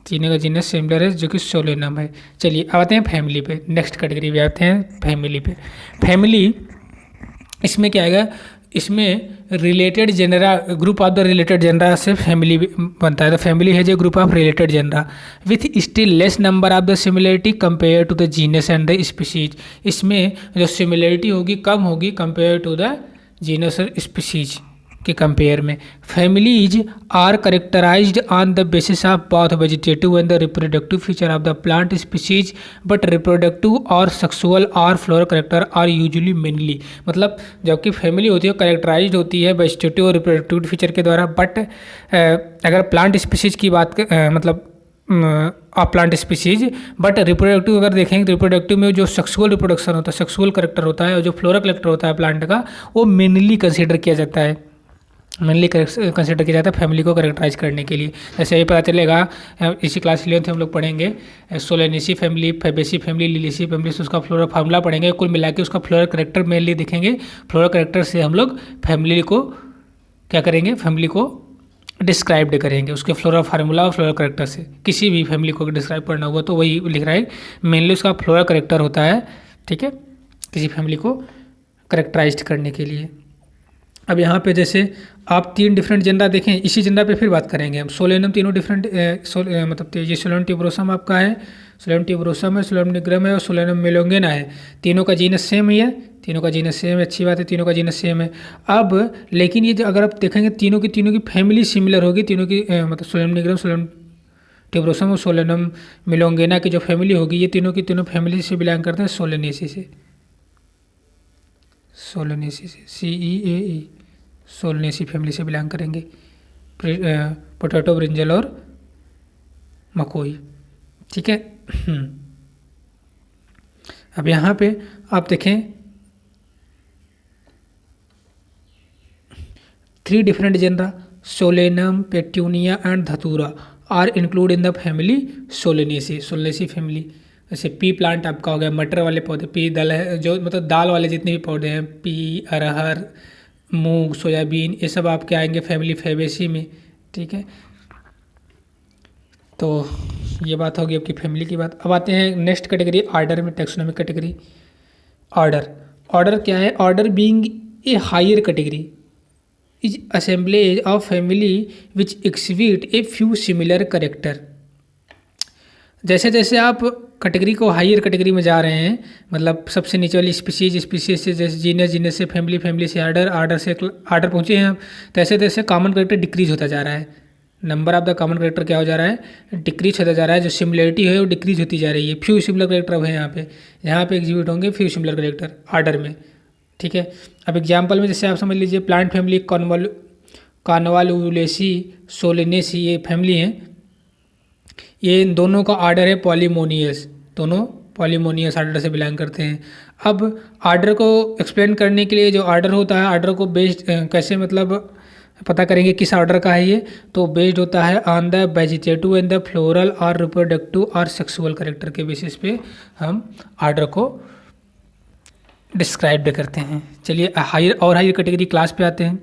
तीनों का जीनस सिमिलर है, जो कि सोलेनम है। चलिए आते हैं फैमिली पे, नेक्स्ट कैटेगरी पे आते हैं फैमिली पे। फैमिली इसमें क्या आएगा, इसमें related genera, group of the related genera से फैमिली बनता है। तो फैमिली है जो group of related genera with still less number of the similarity compare to the genus and the species. इसमें जो सिमिलरिटी होगी कम होगी कंपेयर टू द जीनस और स्पीशीज के कंपेयर में। Families are characterized on the basis of both vegetative and the reproductive feature of the plant species, but reproductive और सेक्सुअल और floral character are usually mainly. मतलब जबकि फैमिली होती है करेक्टराइज्ड होती है वेजिटेटिव और रिप्रोडक्टिव फीचर के द्वारा, बट अगर प्लांट स्पीशीज की बात मतलब प्लांट स्पीशीज, बट रिप्रोडक्टिव अगर देखेंगे, रिप्रोडक्टिव में जो सेक्सुअल रिप्रोडक्शन होता है, सेक्सुअल करेक्टर होता है, और जो फ्लोरल करेक्टर होता है प्लांट का, वो मेनली कंसिडर किया जाता है, मेनली कंसिडर किया जाता है फैमिली को करेक्टराइज करने के लिए। जैसे ये पता चलेगा, इसी क्लास 11th हम लोग पढ़ेंगे Solanaceae family, Fabaceae family, Liliaceae family, से उसका फ्लोरल फार्मूला पढ़ेंगे। कुल मिला के उसका फ्लोरल करेक्टर मेनली देखेंगे। फ्लोरल करेक्टर से हम लोग फैमिली को क्या करेंगे, फैमिली को डिस्क्राइब करेंगे, उसके फ्लोरल फार्मूला और फ्लोरल करेक्टर से। किसी भी फैमिली को डिस्क्राइब करना होगा तो वही लिख रहा है, मेनली उसका फ्लोरल करेक्टर होता है, ठीक है, किसी फैमिली को करेक्टराइज करने के लिए। अब यहाँ पे जैसे आप 3 डिफरेंट जेनरा देखें, इसी जेनरा पे फिर बात करेंगे हम। सोलेनम तीनों डिफरेंट मतलब ये सोलेनम ट्यूबरोसम आपका है, सोलेनम ट्यूबरोसम है, सोलेनम निग्रम है और सोलेनम मेलोंगेना है। तीनों का जीनस सेम ही है, तीनों का जीनस सेम है, अच्छी बात है, तीनों का जीनस सेम है। अब लेकिन ये जो अगर आप देखेंगे तीनों की फैमिली सिमिलर होगी, तीनों की मतलब सोलेनम निग्रम, सोलेनम ट्यूबरोसम और सोलेनम मेलोंगेना की जो फैमिली होगी, ये तीनों की तीनों फैमिली से बिलोंग करते हैं सोलेनेसी से, सोलेनेसी से, CEAE, सोलनेसी फैमिली से बिलोंग करेंगे। पोटैटो, ब्रिंजल और मकोई, ठीक है। अब यहाँ पे आप देखें 3 different genera Solanum, Petunia and Datura are include in the family Solanaceae, Solanaceae family. जैसे पी प्लांट आपका हो गया, मटर वाले पौधे, पी दल है जो मतलब दाल वाले जितने भी पौधे हैं, पी, अरहर, मूंग, सोयाबीन, ये सब आपके आएंगे फैमिली फैबेसी में, ठीक है। तो ये बात होगी आपकी फैमिली की बात। अब आते हैं नेक्स्ट कैटेगरी आर्डर में, टैक्सोनॉमिक कैटेगरी। ऑर्डर, ऑर्डर क्या है, order being a higher category is assemblage of family which exhibit a few similar character. जैसे जैसे आप कैटेगरी को हायर कैटेगरी में जा रहे हैं, मतलब सबसे नीचे वाली स्पीशीज, स्पीशीज से जैसे जीनस, जीनस से फैमिली, फैमिली से आर्डर, आर्डर से आर्डर पहुँचे हैं आप, तैसे तैसे कॉमन करेक्टर डिक्रीज होता जा रहा है। Number of the common character क्या हो जा रहा है, डिक्रीज होता जा रहा है। जो सिमिलरिटी है वो डिक्रीज होती जा रही है। फ्यू सिमिलर करेक्टर अब है यहाँ पे एग्जीक्यूट होंगे फ्यू सिमिलर करेक्टर आर्डर में, ठीक है। अब एग्जाम्पल में जैसे आप समझ लीजिए प्लांट फैमिली कॉन्वालुलेसी, सोलेनेसी, ये फैमिली हैं, ये इन दोनों का आर्डर है पॉलीमोनियस, दोनों पॉलीमोनियस आर्डर से बिलोंग करते हैं। अब आर्डर को एक्सप्लेन करने के लिए जो आर्डर होता है, आर्डर को बेस्ड कैसे मतलब पता करेंगे किस आर्डर का है ये, तो बेस्ड होता है on the vegetative and the floral और रिप्रोडक्टिव और सेक्सुअल करेक्टर के बेसिस पे हम आर्डर को डिस्क्राइब करते हैं। चलिए हायर और हायर कैटेगरी क्लास पे आते हैं।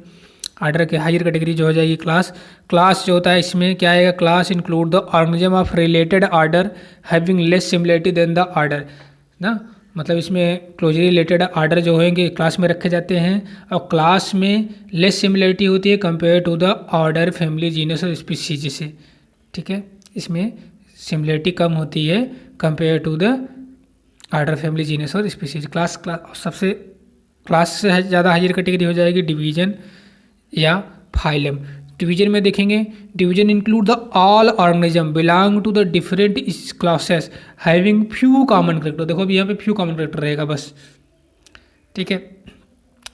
आर्डर के हायर कैटेगरी जो हो जाएगी क्लास, क्लास जो होता है इसमें क्या आएगा, class include the organism of related order having less similarity than the order ना, मतलब इसमें क्लोजली रिलेटेड आर्डर जो होंगे क्लास में रखे जाते हैं, और क्लास में लेस सिमिलरिटी होती है compare to the order, family, genus और स्पीशीज से, ठीक है। इसमें सिमिलरिटी कम होती है compare to the order, family, genus और स्पीशीज। क्लास सबसे क्लास से ज़्यादा हायर कैटेगरी हो जाएगी डिवीजन या फाइलम। डिवीजन में देखेंगे, division include the all organism belong to the different classes having few common character. देखो अभी यहाँ पे फ्यू कॉमन करेक्टर रहेगा बस, ठीक है।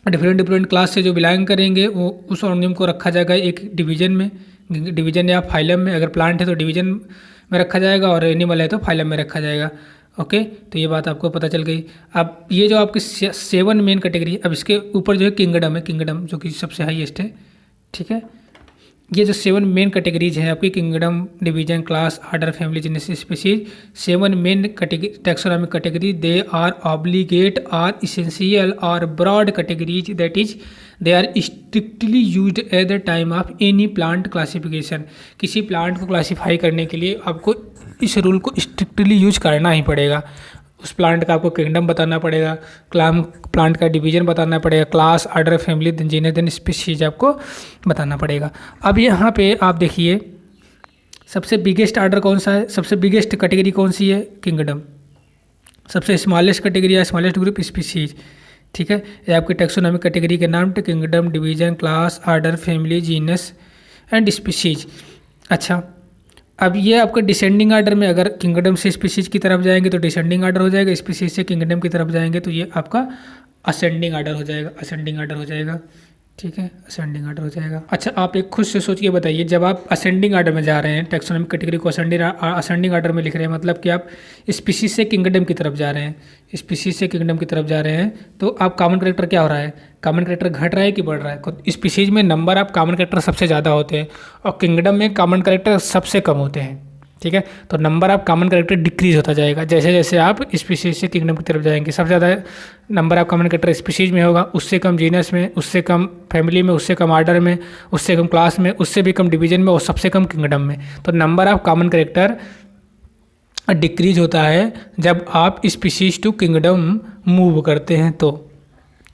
डिफरेंट क्लास से जो बिलोंग करेंगे वो उस ऑर्गेनिज्म को रखा जाएगा एक डिवीजन में, डिवीजन या फाइलम में। अगर प्लांट है तो डिवीजन में रखा जाएगा और एनिमल है तो फाइलम में रखा जाएगा। ओके, तो ये बात आपको पता चल गई। अब ये जो आपकी 7 मेन कैटेगरी, अब इसके ऊपर जो है किंगडम है, किंगडम जो कि सबसे हाईएस्ट है, ठीक है। ये जो 7 मेन कैटेगरीज हैं आपकी, kingdom, division, class, order, family, genus, species, 7 main category taxonomic category, they are obligate are essential और broad categories, that is they are strictly used at the time of any plant classification. किसी प्लांट को क्लासीफाई करने के लिए आपको इस रूल को स्ट्रिक्टली यूज करना ही पड़ेगा। उस प्लांट का आपको किंगडम बताना पड़ेगा, प्लांट का डिवीजन बताना पड़ेगा, class, order, family, genus, then species आपको बताना पड़ेगा। अब यहाँ पे आप देखिए सबसे बिगेस्ट ऑर्डर कौन सा है, सबसे बिगेस्ट कैटेगरी कौन सी है, किंगडम। सबसे स्मॉलेस्ट कैटेगरी या स्मॉलेस्ट ग्रुप स्पीशीज, ठीक है। ये आपकी टैक्सोनॉमिक कैटेगरी के नाम थे, kingdom, division, class, order, family, genus and species. अच्छा, अब ये आपका डिसेंडिंग ऑर्डर में, अगर किंगडम से स्पीशीज की तरफ जाएंगे तो डिसेंडिंग ऑर्डर हो जाएगा, स्पीशीज से किंगडम की तरफ जाएंगे तो ये आपका असेंडिंग ऑर्डर हो जाएगा, असेंडिंग ऑर्डर हो जाएगा, ठीक है, असेंडिंग ऑर्डर हो जाएगा। अच्छा, आप एक खुद से सोच के बताइए, जब आप असेंडिंग ऑर्डर में जा रहे हैं, टैक्सोनॉमिक कैटेगरी को असेंडिंग ऑर्डर में लिख रहे हैं, मतलब कि आप स्पीशीज से किंगडम की तरफ जा रहे हैं, स्पीशीज से किंगडम की तरफ जा रहे हैं, तो आप कॉमन कैरेक्टर क्या हो रहा है, कॉमन कैरेक्टर घट रहा है कि बढ़ रहा है। स्पीशीज में नंबर ऑफ कॉमन कैरेक्टर सबसे ज़्यादा होते हैं और किंगडम में कॉमन कैरेक्टर सबसे कम होते हैं, ठीक है। तो number of common character decrease होता जाएगा जैसे जैसे आप स्पीशीज से किंगडम की तरफ जाएंगे। सबसे ज़्यादा number of common character species में होगा, उससे कम जीनस में, उससे कम फैमिली में, उससे कम ऑर्डर में, उससे कम क्लास में, उससे भी कम डिवीजन में और सबसे कम किंगडम में। तो number of common character decrease होता है जब आप स्पीशीज टू किंगडम मूव करते हैं तो,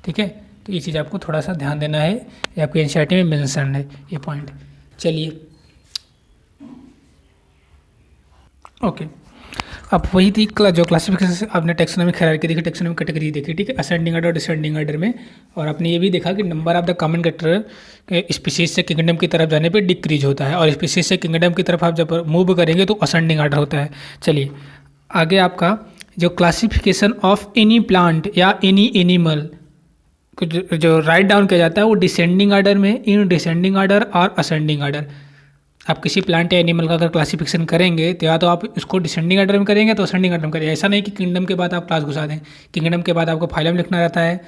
ठीक है। तो ये चीज़ आपको थोड़ा सा ध्यान देना है, ये आपकी एनसीईआरटी में मेंशन है ये पॉइंट। चलिए ओके, अब वही थी जो क्लासिफिकेशन आपने टैक्सोनॉमिक हायरार्की देखी, टैक्सोनॉमिक कैटेगरी देखी, ठीक है, असेंडिंग ऑर्डर, डिसेंडिंग ऑर्डर में। और आपने ये भी देखा कि number of the common character species से किंगडम की तरफ जाने पे डिक्रीज होता है और स्पीशीज से किंगडम की तरफ आप जब मूव करेंगे तो असेंडिंग ऑर्डर होता है। चलिए आगे, आपका जो क्लासिफिकेशन ऑफ एनी प्लांट या एनी एनिमल जो राइट डाउन किया जाता है वो डिसेंडिंग ऑर्डर में, इन डिसेंडिंग ऑर्डर और असेंडिंग ऑर्डर। आप किसी प्लांट या एनिमल का अगर क्लासिफिकेशन करेंगे तो या तो आप उसको डिसेंडिंग ऑर्डर में करेंगे तो असेंडिंग ऑर्डर में करेंगे। ऐसा नहीं कि किंगडम के बाद आप क्लास घुसा दें, किंगडम के बाद आपको फाइलम लिखना रहता है।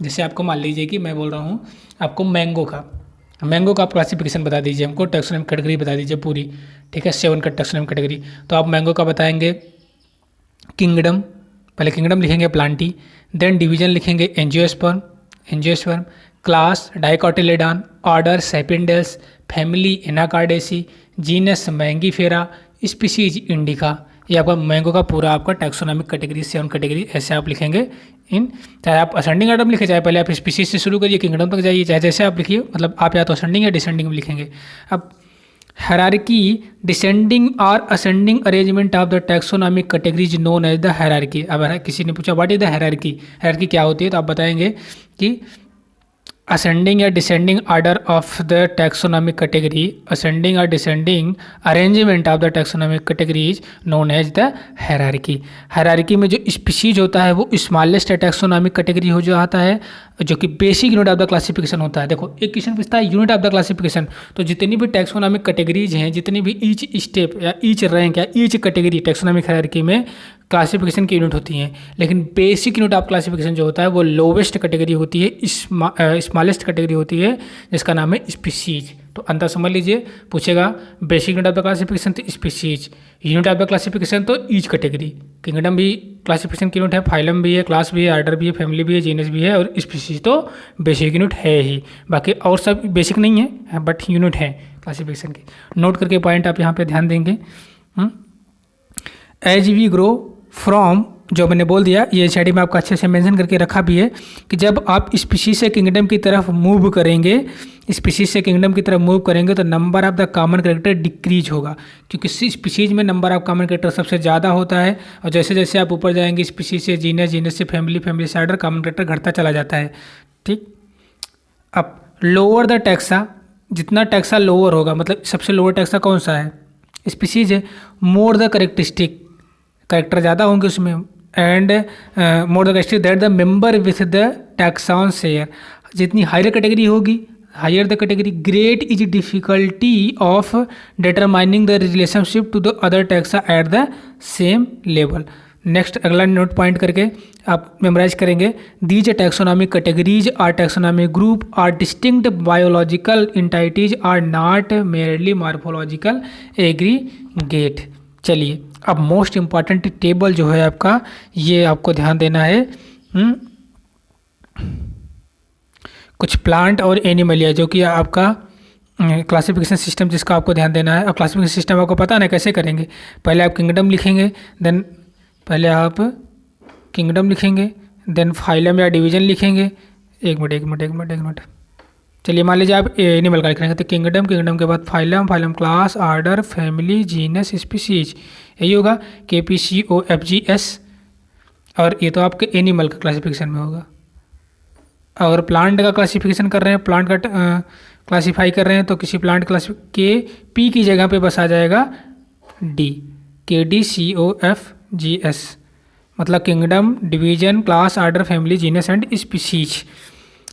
जैसे आपको मान लीजिए कि मैं बोल रहा हूँ आपको मैंगो का आप क्लासिफिकेशन बता दीजिए, हमको टैक्सोनॉमिक कैटेगरी बता दीजिए पूरी, ठीक है, 7 का टैक्सोनॉमिक कैटेगरी। तो आप मैंगो का बताएंगे किंगडम, पहले किंगडम लिखेंगे प्लांटी, देन डिवीजन लिखेंगे angiosperm, class dicotyledon, order Sapindales, family Anacardiaceae, genus Mangifera, species indica. ये आपका मैंगो का पूरा आपका टैक्सोनॉमिक कैटेगरी 7 कैटेगरी ऐसे आप लिखेंगे इन, चाहे आप असेंडिंग ऑर्डर में लिखे, चाहे पहले आप स्पीशीज से शुरू करिए किंगडम तक जाइए, चाहे जैसे आप लिखिए, मतलब आप या तो असेंडिंग या डिसेंडिंग में लिखेंगे। अब हायरार्की डिसेंडिंग और ascending arrangement of the taxonomic categories known as the hierarchy. अब किसी ने पूछा व्हाट इज द हायरार्की क्या होती है, तो आप बताएंगे कि असेंडिंग या descending order of the taxonomic category, ascending और descending arrangement of the taxonomic category is known as the hierarchy. Hierarchy में जो स्पीशीज होता है वो स्मॉलेस्ट टैक्सोनॉमिक कैटेगरी हो जाता है, जो कि basic unit of the classification होता है। देखो एक क्वेश्चन पूछता है यूनिट ऑफ द क्लासिफिकेशन, तो जितनी भी टैक्सोनॉमिक कैटेगरीज हैं, जितनी भी ईच स्टेप या ईच रैंक या ईच कैटेगरी टैक्सोनॉमिक हायरार्की में क्लासिफिकेशन की यूनिट होती हैं, लेकिन बेसिक यूनिट ऑफ क्लासिफिकेशन जो होता है वो लोवेस्ट कैटेगरी होती है, स्मॉलेस्ट कैटेगरी होती है, जिसका नाम है स्पीशीज। तो अंतर समझ लीजिए, पूछेगा basic unit of the classification तो species, unit of the classification तो ईच कैटेगरी। किंगडम भी क्लासिफिकेशन की यूनिट है, फाइलम भी है, क्लास भी है, ऑर्डर भी है, फैमिली भी है, जीनस भी है, और स्पीशीज तो बेसिक यूनिट है ही। बाकी और सब बेसिक नहीं है बट यूनिट है क्लासिफिकेशन की। नोट करके पॉइंट आप यहाँ पे ध्यान देंगे। एज वी ग्रो फ्रॉम, जो मैंने बोल दिया, ये एनसीईआरटी में आपका अच्छे से मेंशन करके रखा भी है कि जब आप स्पीशीज से किंगडम की तरफ मूव करेंगे, स्पीशीज से किंगडम की तरफ मूव करेंगे तो number of the common character decrease होगा, क्योंकि स्पीशीज में नंबर ऑफ कॉमन कैरेक्टर सबसे ज़्यादा होता है। और जैसे जैसे आप ऊपर जाएंगे स्पीशीज से जीनस, जीनस से फैमिली, फैमिली से ऑर्डर, कॉमन कैरेक्टर घटता चला जाता है, ठीक। अब लोअर द टैक्सा जितना टैक्सा लोअर होगा, मतलब सबसे लोअर टैक्सा कौन सा है, स्पीसीज है, मोर द करेक्टरिस्टिक, करेक्टर ज़्यादा होंगे उसमें, and more the characteristic that the member with the taxon share, जितनी हायर कैटेगरी होगी, higher the category, great is difficulty of determining the relationship to the other taxa at the same level. Next अगला नोट पॉइंट करके आप मेमोराइज करेंगे, these taxonomic categories are taxonomic group are distinct biological entities are not merely morphological aggregate. चलिए अब मोस्ट इम्पॉर्टेंट टेबल जो है आपका, ये आपको ध्यान देना है। कुछ प्लांट और एनिमलिया जो कि आपका क्लासिफिकेशन सिस्टम जिसका आपको ध्यान देना है। अब क्लासिफिकेशन सिस्टम आपको पता ना कैसे करेंगे, पहले आप किंगडम लिखेंगे, देन पहले आप किंगडम लिखेंगे, देन फाइलम या डिवीजन लिखेंगे। एक मिनट चलिए मान लीजिए आप एनिमल का लिख रहे हैं, तो किंगडम, किंगडम के बाद phylum, phylum class, order, family, genus, species, यही होगा KPCOFGS। और ये तो आपके एनिमल का क्लासिफिकेशन में होगा। अगर प्लांट का क्लासिफिकेशन कर रहे हैं, प्लांट का क्लासीफाई कर रहे हैं, तो किसी प्लांट KP की जगह पे बस आ जाएगा D, KDCOFGS, मतलब kingdom, division, class, order, family, genus and species.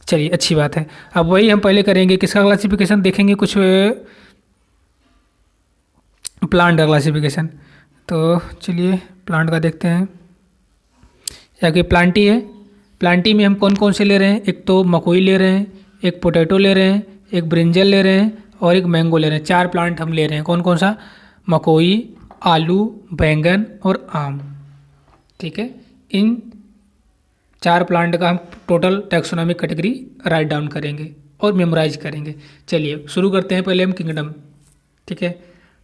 चलिए अच्छी बात है। अब वही हम पहले करेंगे, किसका क्लासिफिकेशन देखेंगे, कुछ प्लांट का क्लासिफिकेशन। तो चलिए प्लांट का देखते हैं। या कि प्लांटी है, प्लांटी में हम कौन कौन से ले रहे हैं, एक तो मकोई ले रहे हैं, एक पोटैटो ले रहे हैं, एक ब्रिंजल ले रहे हैं और एक मैंगो ले रहे हैं। 4 प्लांट हम ले रहे हैं, कौन कौन सा, मकोई, आलू, बैंगन और आम। ठीक है, इन 4 प्लांट का हम total taxonomic category write down करेंगे और मेमोराइज करेंगे। चलिए शुरू करते हैं, पहले हम किंगडम। ठीक है,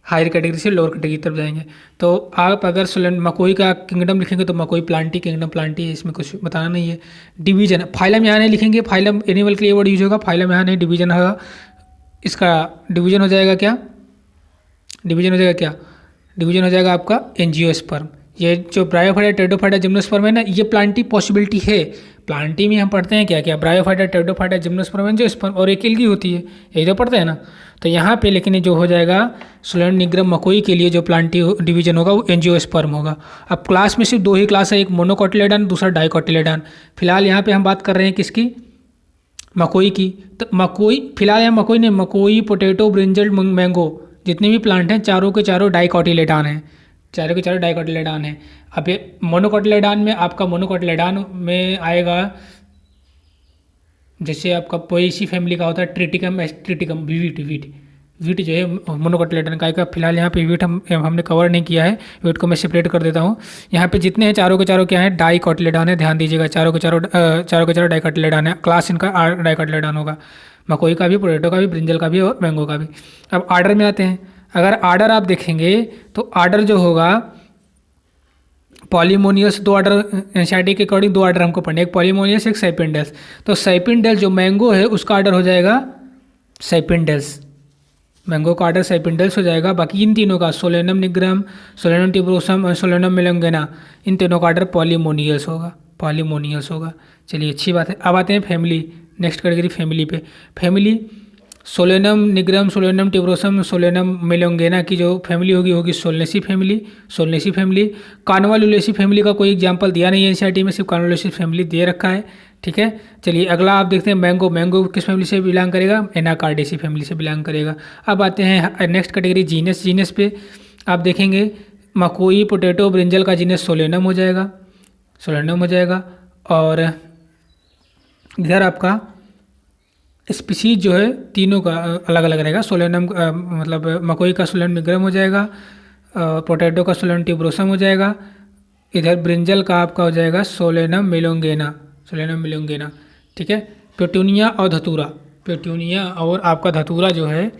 हायर कैटेगरी से लोअर कैटेगरी तरफ जाएंगे। तो आप अगर मकोई का किंगडम लिखेंगे तो मकोई प्लांटी, किंगडम प्लांटी है, इसमें कुछ बताना नहीं है। डिवीजन, फाइलम यहाँ नहीं लिखेंगे, फाइलम एनिमल के लिए वर्ड यूज होगा, फाइलम यहाँ नहीं, डिवीजन होगा। इसका डिवीजन हो जाएगा क्या, डिवीजन हो जाएगा आपका एंजियोस्पर्म। ये जो ब्रायोफाइटा, टेरिडोफाइटा, जिम्नोस्पर्म है ना, ये प्लांटी पॉसिबिलिटी है। प्लांटी में हम पढ़ते हैं क्या क्या, ब्रायोफाइटा, टेरिडोफाइटा, जिम्नोस्पर्म, एंजियोस्पर्म और एक एल्गी होती है, यही तो पढ़ते हैं ना। तो यहाँ पे लेकिन जो हो जाएगा सोलेनोनिग्रम मकोई के लिए जो प्लांटी डिवीजन होगा वो एंजियोस्पर्म होगा। अब क्लास में सिर्फ 2 ही क्लास है, एक मोनोकोटिलेडॉन, दूसरा डाइकोटिलेडॉन। फिलहाल यहाँ पे हम बात कर रहे हैं किसकी, मकोई की। तो मकोई, फिलहाल यहाँ मकोई नहीं, मकोई, पोटैटो, ब्रिंजल, मैंगो, जितने भी प्लांट हैं चारों के चारों डाइकोटिलेडॉन हैं, चारों के चारों डाइकोटिलेडॉन है। अब ये मोनोकोटिलेडॉन में आपका, मोनोकोटिलेडॉन में आएगा जैसे आपका पोएसी फैमिली का होता है ट्रिटिकम, ट्रिटिकम, वीट जो है मोनोकोटिलेडॉन का आएगा। फिलहाल यहाँ पे वीट हमने कवर नहीं किया है, वीट को मैं सेपरेट कर देता हूँ। यहाँ पे जितने हैं चारों के चारों क्या है, डाइकोटिलेडॉन है, ध्यान दीजिएगा, चारों के चारों डाइकोटिलेडॉन है। क्लास इनका डाइकोटिलेडॉन होगा, मकोई का भी, पोटैटो का भी, ब्रिंजल का भी और मैंगो का भी। अब आर्डर में आते हैं, अगर आर्डर आप देखेंगे तो आर्डर जो होगा पॉलीमोनियस, 2 आर्डर एनसीईआरटी के अकॉर्डिंग 2 आर्डर हमको पढ़ने, एक पॉलीमोनियस, एक सैपिंडेल्स। तो सैपिंडेल्स जो मैंगो है उसका आर्डर हो जाएगा सैपिंडेल्स, मैंगो का आर्डर सैपिंडेल्स हो जाएगा। बाकी इन तीनों का सोलेनम निग्रम, सोलेनम ट्यूबरोसम और सोलेनम मेलंगेना, इन तीनों का आर्डर पॉलीमोनियस होगा। चलिए अच्छी बात है। अब आते हैं फैमिली, नेक्स्ट कैटेगरी फैमिली पे। Family Solanum nigrum, Solanum tuberosum, Solanum melongena की जो फैमिली होगी सोलनेसी फैमिली। कॉन्वोल्यूलेसी फैमिली का कोई एग्जांपल दिया नहीं है एनसीईआरटी में, सिर्फ कॉन्वोल्यूलेसी फैमिली दे रखा है। ठीक है, चलिए अगला आप देखते हैं मैंगो किस फैमिली से बिलोंग करेगा, एनाकार्डेसी फैमिली से बिलोंग करेगा। अब आते हैं नेक्स्ट कैटेगरी जीनस पे आप देखेंगे मकोई, पोटैटो, ब्रिंजल का जीनस सोलेनम हो जाएगा। और इधर आपका स्पीसीज जो है तीनों का अलग अलग रहेगा। सोलेनम मतलब मकोई का सोलेनम निग्रम हो जाएगा, पोटैटो का सोलेनम ट्यूबरोसम हो जाएगा, इधर ब्रिंजल का आपका हो जाएगा सोलेनम मेलोंगेना। ठीक है, पेटूनिया और आपका धतूरा जो है,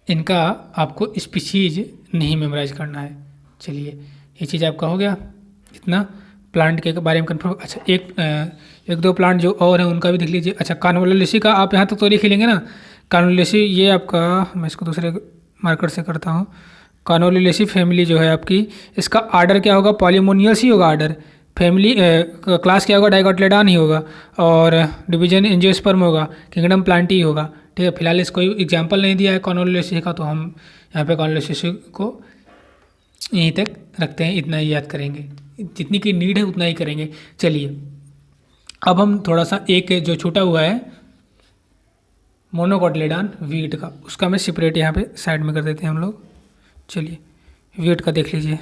इनका आपको स्पीसीज नहीं मेमोराइज करना है। चलिए ये चीज़ आपका हो गया, इतना प्लांट के बारे में कन्फर्म। अच्छा, एक 2 प्लांट जो और हैं उनका भी देख लीजिए। अच्छा, कॉन्वोल्यूलेसी का आप यहाँ तक तो लिख लेंगे ना, कॉन्वोल्यूलेसी ये आपका, मैं इसको दूसरे मार्कर से करता हूँ। कॉन्वोल्यूलेसी फैमिली जो है आपकी, इसका आर्डर क्या होगा, पॉलीमोनियस ही होगा आर्डर। फैमिली क्लास क्या होगा, डाइकोटिलेडॉन ही होगा, और डिवीजन एंजियोस्पर्म होगा, किंगडम प्लांटी होगा। ठीक है, फिलहाल इसको एग्जाम्पल नहीं दिया है कॉर्नोलोलिसिस का, तो हम यहाँ पे कॉर्नोलोलिसिस को यहीं तक रखते हैं, इतना ही याद करेंगे, जितनी की नीड है उतना ही करेंगे। चलिए अब हम थोड़ा सा एक जो छूटा हुआ है मोनोकोटिलेडॉन वीट का, उसका मैं सेपरेट यहाँ पे साइड में कर देते हैं हम लोग। चलिए वीट का देख लीजिए।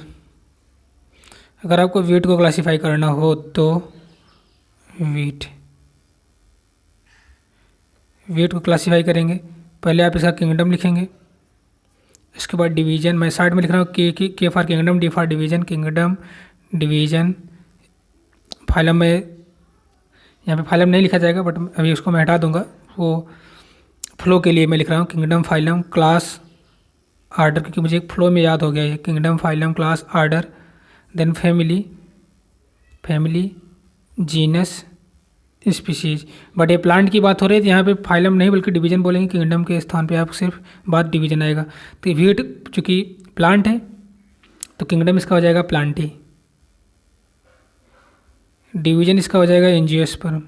अगर आपको वीट को क्लासीफाई करना हो तो वीट को क्लासीफाई करेंगे। पहले आप इसका किंगडम लिखेंगे, इसके बाद डिवीजन, मैं साइड में लिख रहा हूँ के for kingdom, D for division, kingdom division. Phylum में यहाँ पे फाइलम नहीं लिखा जाएगा, बट अभी उसको मैं हटा दूंगा, वो फ्लो के लिए मैं लिख रहा हूँ किंगडम, फाइलम, क्लास, आर्डर, क्योंकि मुझे एक फ्लो में याद हो गया है। Kingdom, phylum, class, order, then family, genus, species. But ये प्लांट की बात हो रही है तो यहाँ पे फाइलम नहीं बल्कि डिवीजन बोलेंगे, किंगडम के स्थान पे आप सिर्फ बात डिवीजन आएगा। तो वीट चूँकि प्लांट है तो किंगडम इसका हो जाएगा प्लांटी, डिवीजन इसका हो जाएगा एंजियोस्पर्म,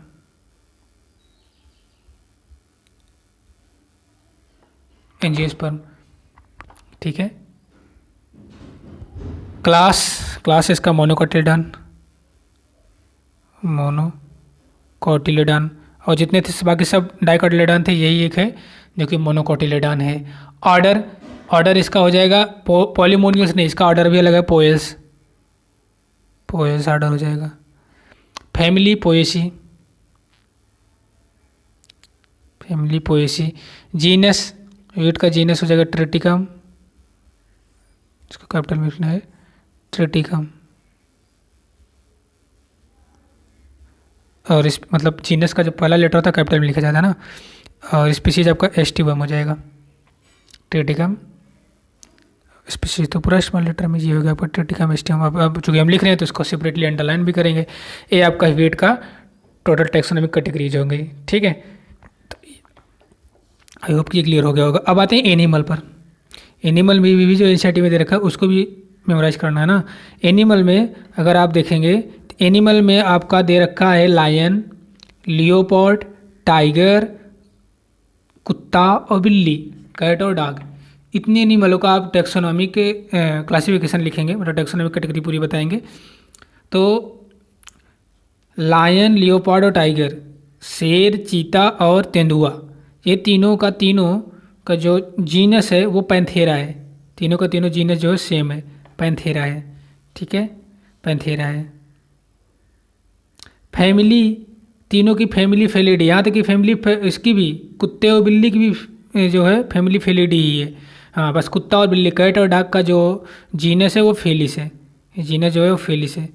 ठीक है। क्लास इसका मोनोकोटिलेडॉन, और जितने थे बाकी सब डाइकोटिलेडॉन थे, यही एक है जो कि मोनोकोटिलेडॉन है। ऑर्डर इसका हो जाएगा पॉलीमोनियल्स नहीं, इसका ऑर्डर भी अलग है, पोएस ऑर्डर हो जाएगा। फैमिली पोएसी, जीनस, वीट का जीनस हो जाएगा ट्रिटिकम, इसको कैपिटल में लिखना है, ट्रिटिकम। और इस मतलब जीनस का जो पहला लेटर होता है कैपिटल में लिखा जाता है ना, और स्पीशीज आपका एस्टिवम हो जाएगा, ट्रिटिकम। स्पीशीज तो पूरा स्मॉल लेटर में जी हो गया, पर ट्रिटिकम एस्टिवम। अब चूँकि हम लिख रहे हैं तो इसको सेपरेटली अंडरलाइन भी करेंगे। ये आपका वीट का टोटल टैक्सोनॉमिक कैटेगरीज होंगे, ठीक है। तो आई होप कि क्लियर हो गया होगा। अब आते हैं एनिमल पर। एनिमल में भी जो एनसीईआरटी में दे रखा है उसको भी मेमोराइज करना है ना। एनिमल में अगर आप देखेंगे तो एनिमल में आपका दे रखा है लायन, लियोपोर्ड, टाइगर, कुत्ता और बिल्ली, कैट और डॉग। इतने एनिमलों का आप टैक्सोनॉमी के क्लासिफिकेशन लिखेंगे, मतलब टैक्सोनॉमिक कैटेगरी पूरी बताएंगे। तो लायन, लियोपोर्ड और टाइगर, शेर, चीता और तेंदुआ, ये तीनों का जो जीनस है वो पैंथेरा है। तीनों का तीनों जीनस जो है सेम है, पैंथेरा है, ठीक है, पैंथेरा है। फैमिली, तीनों की फैमिली फेलिडी, यहाँ तक कि फैमिली इसकी भी, कुत्ते और बिल्ली की भी जो है फैमिली फेलिडी ही है। हाँ, बस कुत्ता और बिल्ली, कैट और डॉग का जो जीनस है वो फेलिस है, जीनस जो है वो फेलिस है,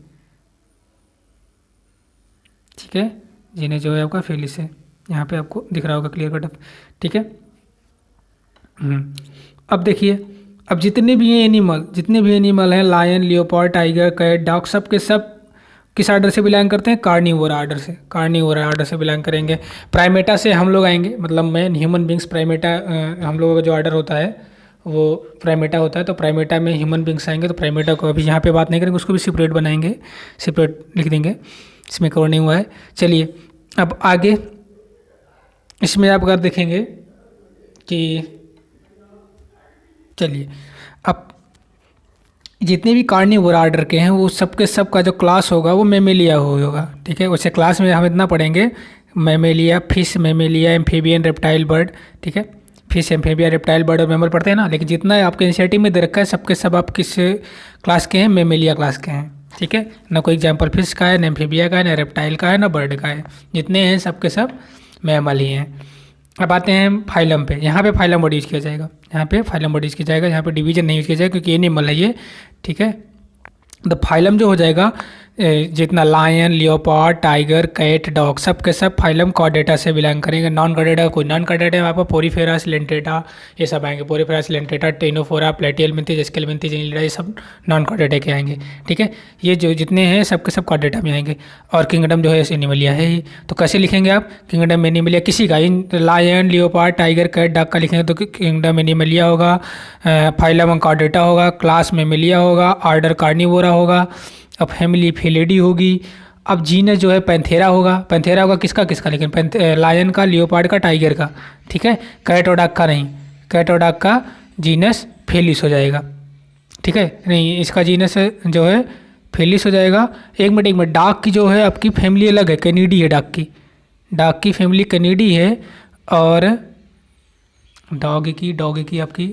ठीक है, जीनस जो है आपका फेलिस है। यहाँ पे आपको दिख रहा होगा क्लियर कट, ठीक है। अब देखिए, अब जितने भी एनिमल हैं, lion, Leopold, tiger, cat, dog, सब के सब किस आर्डर से बिलोंग करते हैं? कार्निवोरा आर्डर से बिलोंग करेंगे। प्राइमेटा से हम लोग आएंगे, मतलब मैन, ह्यूमन बींग्स, प्राइमेटा हम लोगों का जो आर्डर होता है वो प्राइमेटा होता है। तो प्राइमेटा में ह्यूमन बींग्स आएंगे, तो प्राइमेटा को अभी यहाँ पे बात नहीं करेंगे, उसको भी सेपरेट बनाएंगे, सेपरेट लिख देंगे, इसमें कवर नहीं हुआ है। चलिए अब आगे इसमें आप अगर देखेंगे कि, चलिए अब जितने भी कार्निवोरा आर्डर के हैं वो सबके सब का जो क्लास होगा वो मेमेलिया होगा, ठीक है। वैसे क्लास में हम इतना पढ़ेंगे, Mammalia, fish, Mammalia, amphibian, reptile, bird, ठीक है। फिश, एम्फीबियन, रेप्टाइल, बर्ड और मैमल पढ़ते हैं ना, लेकिन जितना आपके एनसीईआरटी में दे रखा है सबके सब आप किस क्लास के हैं? मेमेलिया क्लास के हैं, ठीक है। ना कोई एग्जाम्पल फिश का है, ना एम्फीबिया का है, ना रेप्टाइल का है, ना बर्ड का है, जितने हैं सबके सब मैमल ही हैं। अब आते हैं फाइलम पे। यहाँ पे फाइलम वर्ड यूज किया जाएगा, यहाँ पे डिवीजन नहीं यूज किया जाएगा क्योंकि एनिमल है ये, ठीक है। द फाइलम जो हो जाएगा, जितना lion, leopard, tiger, cat, dog, सब के सब फाइलम कॉर्डेटा से बिलोंग करेंगे। नॉन कॉर्डेटा में आपको पोरीफेरा सिलेंट्रेटा ये सब आएंगे, Porifera Coelenterata, Ctenophora, Platyhelminthes, Aschelminthes, Annelida, ये सब नॉन कॉर्डेटा के आएंगे, ठीक है। ये जो जितने हैं सबके सब कॉर्डेटा में आएंगे। और किंगडम जो है एनिमलिया है ही, तो कैसे लिखेंगे आप? किंगडम एनिमलिया किसी का, इन lion, leopard, tiger, cat, dog का लिखेंगे तो किंगडम एनिमलिया होगा, फाइलम कॉर्डेटा होगा, क्लास मेमेलिया होगा, आर्डर कार्निवोरा होगा, अब फैमिली फेलिडी होगी। अब जीनस जो है पैंथेरा होगा। पैंथेरा होगा किसका किसका, लेकिन लायन का, लियोपार्ड का, टाइगर का, ठीक है। कैट और डॉग का नहीं, कैट और डॉग का जीनस फेलिस हो जाएगा, ठीक है। नहीं, इसका जीनस जो है फेलिस हो जाएगा। एक मिनट, डॉग की जो है आपकी फैमिली अलग है, कैनिडी है डॉग की फैमिली कैनिडी है। और डॉग की आपकी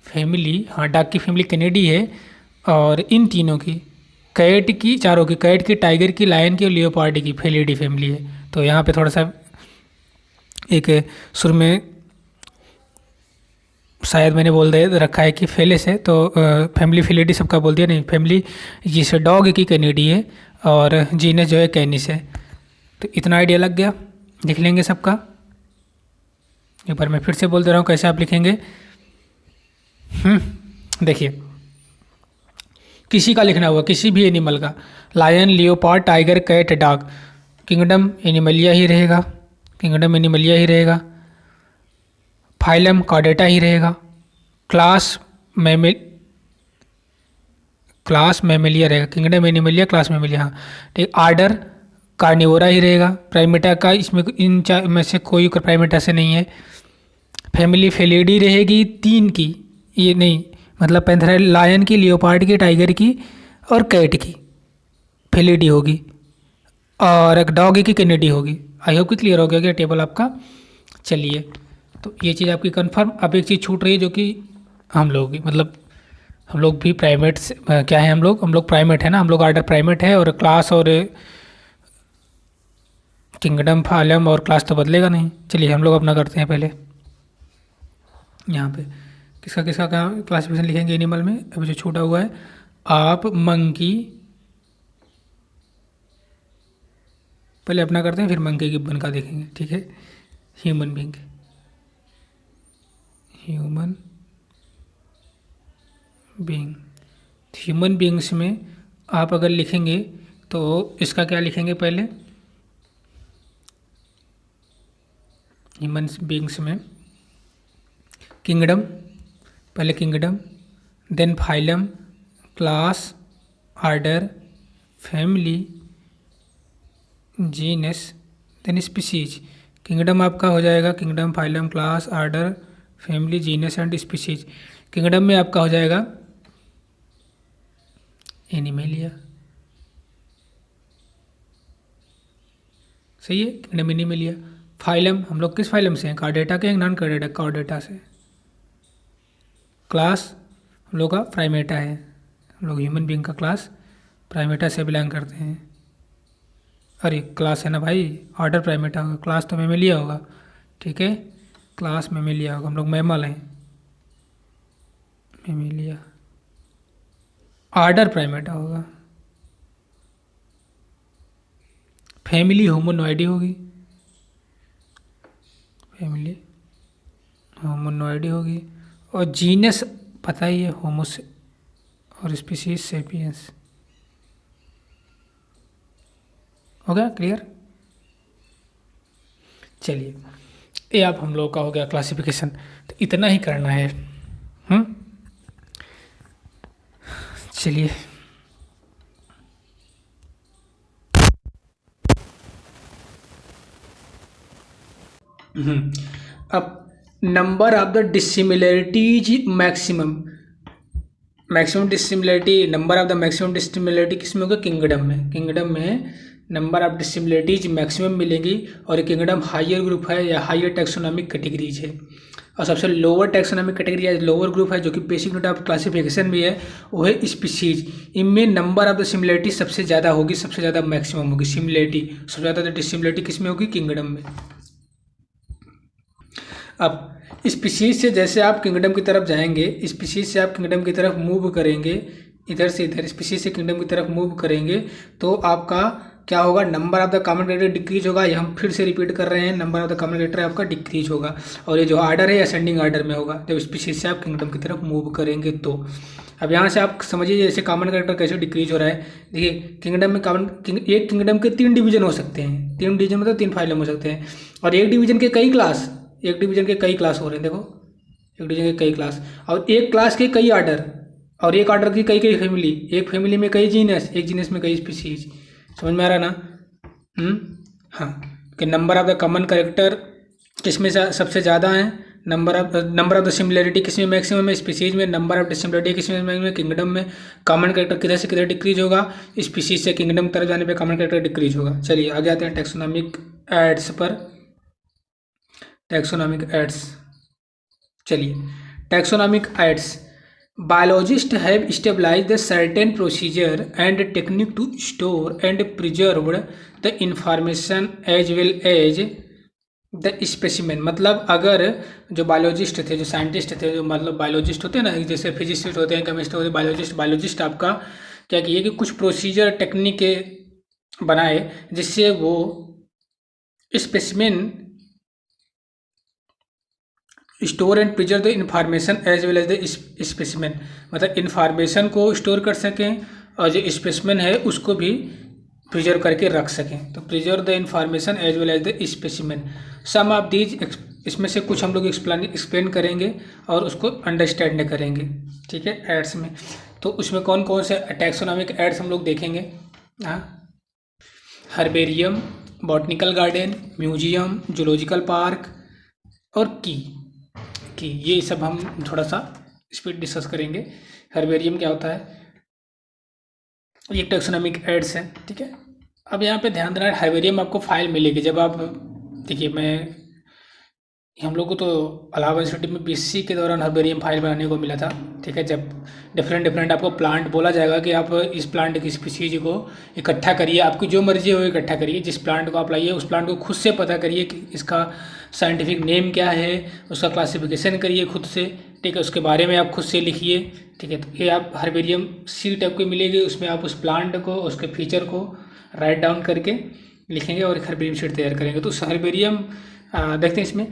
फैमिली, हाँ डॉग की फैमिली कैनिडी है। और इन तीनों की, कैट की, चारों की, कैट की, टाइगर की, लायन की और लियोपार्ड की फेलिडी फैमिली है। तो यहाँ पे थोड़ा सा एक सुर में शायद मैंने बोल दे रखा है कि फेलिस है, तो फैमिली फेलिडी सबका बोल दिया। नहीं, फैमिली जिसे डॉग की कैनिडी है और जीनस जो है कैनिस है। तो इतना आइडिया लग गया, लिख लेंगे सबका। एक बार मैं फिर से बोल दे रहा हूँ कैसे आप लिखेंगे। देखिए, किसी का लिखना हुआ, किसी भी एनिमल का, lion, leopard, tiger, cat, dog, kingdom Animalia ही रहेगा, किंगडम एनिमलिया ही रहेगा। फाइलम कॉर्डेटा ही रहेगा। क्लास मैमेलिया रहेगा, किंगडम एनिमलिया, क्लास मैमेलिया, हाँ ठीक। आर्डर कार्निवोरा ही रहेगा। प्राइमेटा का इसमें इन चार में से कोई प्राइमेटा से नहीं है। फैमिली फेलिडी रहेगी 3 की, ये नहीं मतलब पैंथेरा, लायन की, लियोपार्ड की, टाइगर की और कैट की फेलिडी होगी। और एक डॉग की कैनिडी होगी। आई होप कि क्लियर हो गया टेबल आपका। चलिए, तो ये चीज़ आपकी कंफर्म। अब एक चीज़ छूट रही है जो कि हम लोग भी प्राइमेट से क्या है, हम लोग प्राइमेट है ना, हम लोग आर्डर प्राइमेट है। और क्लास और किंगडम, फाइलम और क्लास तो बदलेगा नहीं। चलिए हम लोग अपना करते हैं पहले। यहाँ पे किसका किसका कहाँ क्लासिफिकेशन लिखेंगे एनिमल में, अभी जो छूटा हुआ है। आप मंकी पहले अपना करते हैं, फिर मंकी गिब्बन का देखेंगे, ठीक है। ह्यूमन बीइंग्स में आप अगर लिखेंगे तो इसका क्या लिखेंगे पहले, ह्यूमन बीइंग्स में किंगडम, पहले kingdom, then phylum, class, order, family, genus, then species. Kingdom आपका हो जाएगा kingdom, phylum, class, order, family, genus and species. Kingdom में आपका हो जाएगा एनिमेलिया, सही है, किंगडम एनिमेलिया। फाइलम हम लोग किस फाइलम से हैं, कार्डेटा के, नॉन कार्डेटा, कार्डेटा से। क्लास हम लोग का प्राइमेटा है, हम लोग ह्यूमन बीइंग का क्लास प्राइमेटा से बिलोंग करते हैं। अरे क्लास है ना भाई, ऑर्डर प्राइमेटा होगा, क्लास तो मैमेलिया होगा, ठीक है, क्लास मैमेलिया होगा, हम लोग मैमल हैं, मैमेलिया। ऑर्डर प्राइमेटा होगा। फैमिली होमोनॉइडी होगी, फैमिली होमोनॉइडी होगी। और जीनस पता ही है, होमोस, और स्पीसीज सेपियंस। हो गया क्लियर। चलिए, ये आप हम लोग का हो गया क्लासिफिकेशन। तो इतना ही करना है। चलिए, अब number of the dissimilarities maximum dissimilarity, number of the maximum dissimilarity किसमें होगा, किंगडम में। किंगडम में नंबर ऑफ डिसिमिलरिटीज मैक्सिमम मिलेंगी। और किंगडम हायर ग्रुप है या हायर टैक्सोनॉमिक कैटेगरीज है। और सबसे लोअर टैक्सोनॉमिक कैटेगरी या लोअर ग्रुप है जो कि बेसिक यूनिट ऑफ क्लासिफिकेशन भी है, वो है स्पीसीज। इनमें नंबर ऑफ द सिमिलरिटी सबसे ज़्यादा होगी, सबसे ज़्यादा मैक्सिमम होगी सिमिलरिटी, सबसे ज़्यादा डिसिमिलरिटी किसमें होगी, किंगडम में। अब स्पीसीज से जैसे आप किंगडम की तरफ जाएंगे, स्पीसीज से आप किंगडम की तरफ मूव करेंगे, इधर से इधर स्पीसीज से किंगडम की तरफ मूव करेंगे, तो आपका क्या होगा, number of the common creator decrease होगा। ये हम फिर से रिपीट कर रहे हैं, number of the common creator आपका डिक्रीज होगा। और ये जो आर्डर है असेंडिंग आर्डर में होगा जब स्पीसीज से आप किंगडम की तरफ मूव करेंगे। तो अब यहाँ से आप समझिए जैसे कॉमन क्रिएटर कैसे डिक्रीज हो रहा है। देखिए, किंगडम में एक किंगडम के 3 डिवीजन हो सकते हैं, 3 डिवीजन मतलब 3 फाइलम हो सकते हैं। और एक डिवीजन के कई क्लास, एक डिवीजन के कई क्लास हो रहे हैं। देखो, एक डिवीजन के कई क्लास, और एक क्लास के कई आर्डर, और एक ऑर्डर की कई कई फैमिली, एक फैमिली में कई जीनस, एक जीनस में कई स्पीसीज। समझ में आ रहा ना? हाँ, कि number of the common character किसमें सबसे ज़्यादा है, नंबर ऑफ द सिमिलरिटी किसमें मैक्सिमम है, स्पीसीज में नंबर ऑफ डिसिमिलरिटी किसमें मैक्सिमम, किंगडम में कॉमन कैरेक्टर किधर से किधर डिक्रीज होगा, स्पीसीज से किंगडम तरफ जाने पे कॉमन कैरेक्टर डिक्रीज होगा। चलिए आगे आते हैं टैक्सोनॉमिक एड्स पर। टैक्सोनॉमिक एड्स, चलिए taxonomic aids. Biologists have established the certain procedure and technique to store and preserve the information as well as the specimen। मतलब अगर जो बायोलॉजिस्ट थे, जो साइंटिस्ट थे, जो मतलब बायोलॉजिस्ट होते हैं ना, जैसे फिजिसिस्ट होते हैं, केमिस्ट होते हैं, बायोलॉजिस्ट आपका क्या किए कि कुछ प्रोसीजर टेक्निक बनाए जिससे वो specimen store and preserve the information as well as the specimen. मतलब इंफॉर्मेशन को स्टोर कर सकें और जो स्पेसिमेन है उसको भी प्रिजर्व करके रख सकें। तो preserve the information as well as the specimen. Some of these, इसमें से कुछ हम लोग एक्सप्लेन करेंगे और उसको अंडरस्टैंड करेंगे, ठीक है, एड्स में। तो उसमें कौन कौन से टैक्सोनॉमिक एड्स हम लोग देखेंगे? हाँ, herbarium, botanical garden, museum, zoological park और की ये सब हम थोड़ा सा स्पीड डिस्कस करेंगे। हर्बेरियम क्या होता है, ये टैक्सोनॉमिक एड्स है, ठीक है। अब यहाँ पे ध्यान देना, हर्बेरियम आपको फाइल मिलेगी जब आप, देखिए हम लोग को तो इलाहाबाद यूनिवर्सिटी में बीएससी के दौरान हर्बेरियम फाइल बनाने को मिला था, ठीक है। जब डिफरेंट आपको प्लांट बोला जाएगा कि आप इस प्लांट की स्पीसीज को इकट्ठा करिए, आपकी जो मर्जी हो इकट्ठा करिए, जिस प्लांट को आप लाइए उस प्लांट को खुद से पता करिए कि इसका साइंटिफिक नेम क्या है, उसका क्लासिफिकेशन करिए खुद से, ठीक है, उसके बारे में आप खुद से लिखिए, ठीक है। तो ये आप हर्बेरियम सीट आपको मिलेगी, उसमें आप उस प्लांट को, उसके फीचर को राइट डाउन करके लिखेंगे और एक हर्बेरियम सीट तैयार करेंगे। तो हर्बेरियम देखते हैं इसमें,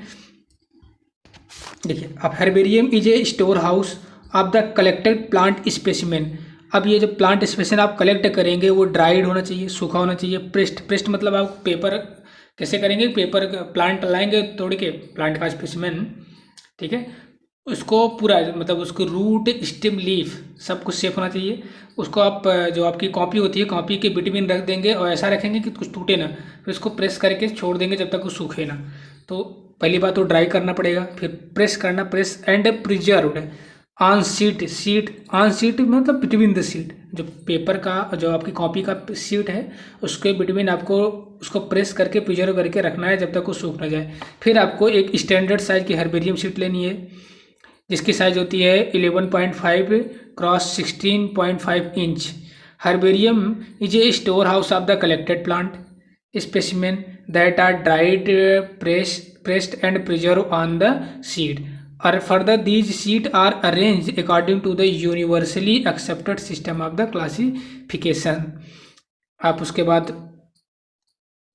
देखिए आप, herbarium is a store house of the collected plant specimen. अब ये जो प्लांट स्पेसिमेन आप कलेक्ट करेंगे वो ड्राइड होना चाहिए, सूखा होना चाहिए, प्रेस्ड मतलब आप पेपर कैसे करेंगे, पेपर प्लांट लाएंगे तोड़ के, प्लांट का स्पेसिमेन, ठीक है, उसको पूरा मतलब उसको रूट स्टेम लीफ सब कुछ सेफ होना चाहिए। उसको आप जो आपकी कॉपी होती है, कॉपी के बिटवीन रख देंगे और ऐसा रखेंगे कि कुछ टूटे ना, फिर उसको प्रेस करके छोड़ देंगे जब तक वो सूखे ना। तो पहली बात तो ड्राई करना पड़ेगा, फिर प्रेस करना, press and preserved on seat on seat मतलब बिटवीन द सीट, जो पेपर का जो आपकी कॉपी का सीट है उसके बिटवीन आपको उसको प्रेस करके प्रिजर्व करके रखना है जब तक वो सूख ना जाए। फिर आपको एक स्टैंडर्ड साइज की हर्बेरियम शीट लेनी है जिसकी साइज होती है 11.5 cross 16.5 inch. Herbarium is a store house of the collected plant specimen that are dried, pressed and preserved on the seed. Or further, these seeds are arranged according to the universally accepted system of the classification. आप उसके बाद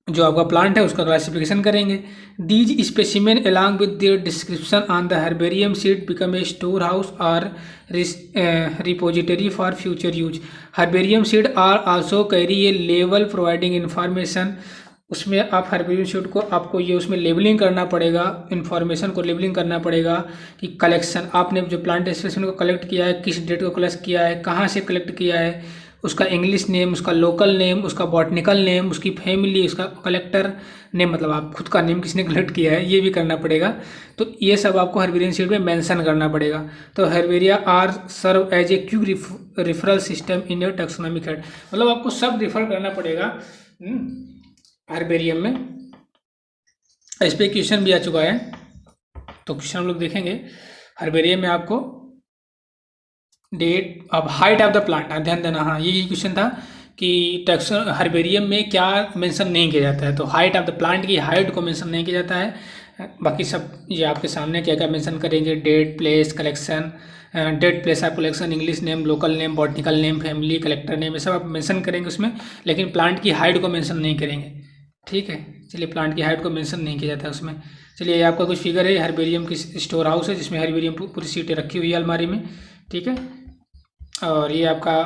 जो आपका प्लांट है उसका क्लासिफिकेशन करेंगे। These specimen along with their description on the herbarium seed become a storehouse or repository for future use. Herbarium seed are also carry a label providing information. उसमें आप हर्बेरियम सीड को आपको ये उसमें लेबलिंग करना पड़ेगा, इन्फॉर्मेशन को लेबलिंग करना पड़ेगा कि कलेक्शन आपने जो प्लांट स्पेसिमेन को कलेक्ट किया है, किस डेट को कलेक्ट किया है, कहाँ से कलेक्ट किया है, उसका इंग्लिश नेम, उसका लोकल नेम, उसका बॉटनिकल नेम, उसकी फैमिली, उसका कलेक्टर नेम, मतलब आप खुद का नेम किसने कलेक्ट किया है ये भी करना पड़ेगा। तो ये सब आपको हर्बेरियम सीड में मेंशन करना पड़ेगा। तो herbaria are serve as a quick referral system in your taxonomic head, मतलब आपको सब रेफर करना पड़ेगा हर्बेरियम में। इस पर क्वेश्चन भी आ चुका है, तो क्वेश्चन हम लोग देखेंगे। हर्बेरियम में आपको डेट अब हाइट ऑफ द प्लांट, ध्यान देना, हाँ ये क्वेश्चन था कि हर्बेरियम में क्या मेंशन नहीं किया जाता है। तो हाइट ऑफ द प्लांट की हाइट को मेंशन नहीं किया जाता है, बाकी सब ये आपके सामने क्या क्या मेंशन करेंगे, date, place, collection, date, place of collection, English name, local name, botanical name, family, collector name, ये सब आप मेंशन करेंगे उसमें, लेकिन प्लांट की हाइट को मेंशन नहीं करेंगे, ठीक है। चलिए प्लांट की हाइट को मेंशन नहीं किया जाता है उसमें। चलिए ये आपका कुछ फिगर है, हर्बेरियम की स्टोर हाउस है जिसमें हर्बेरियम पूरी सीटें रखी हुई है अलमारी में, ठीक है। और ये आपका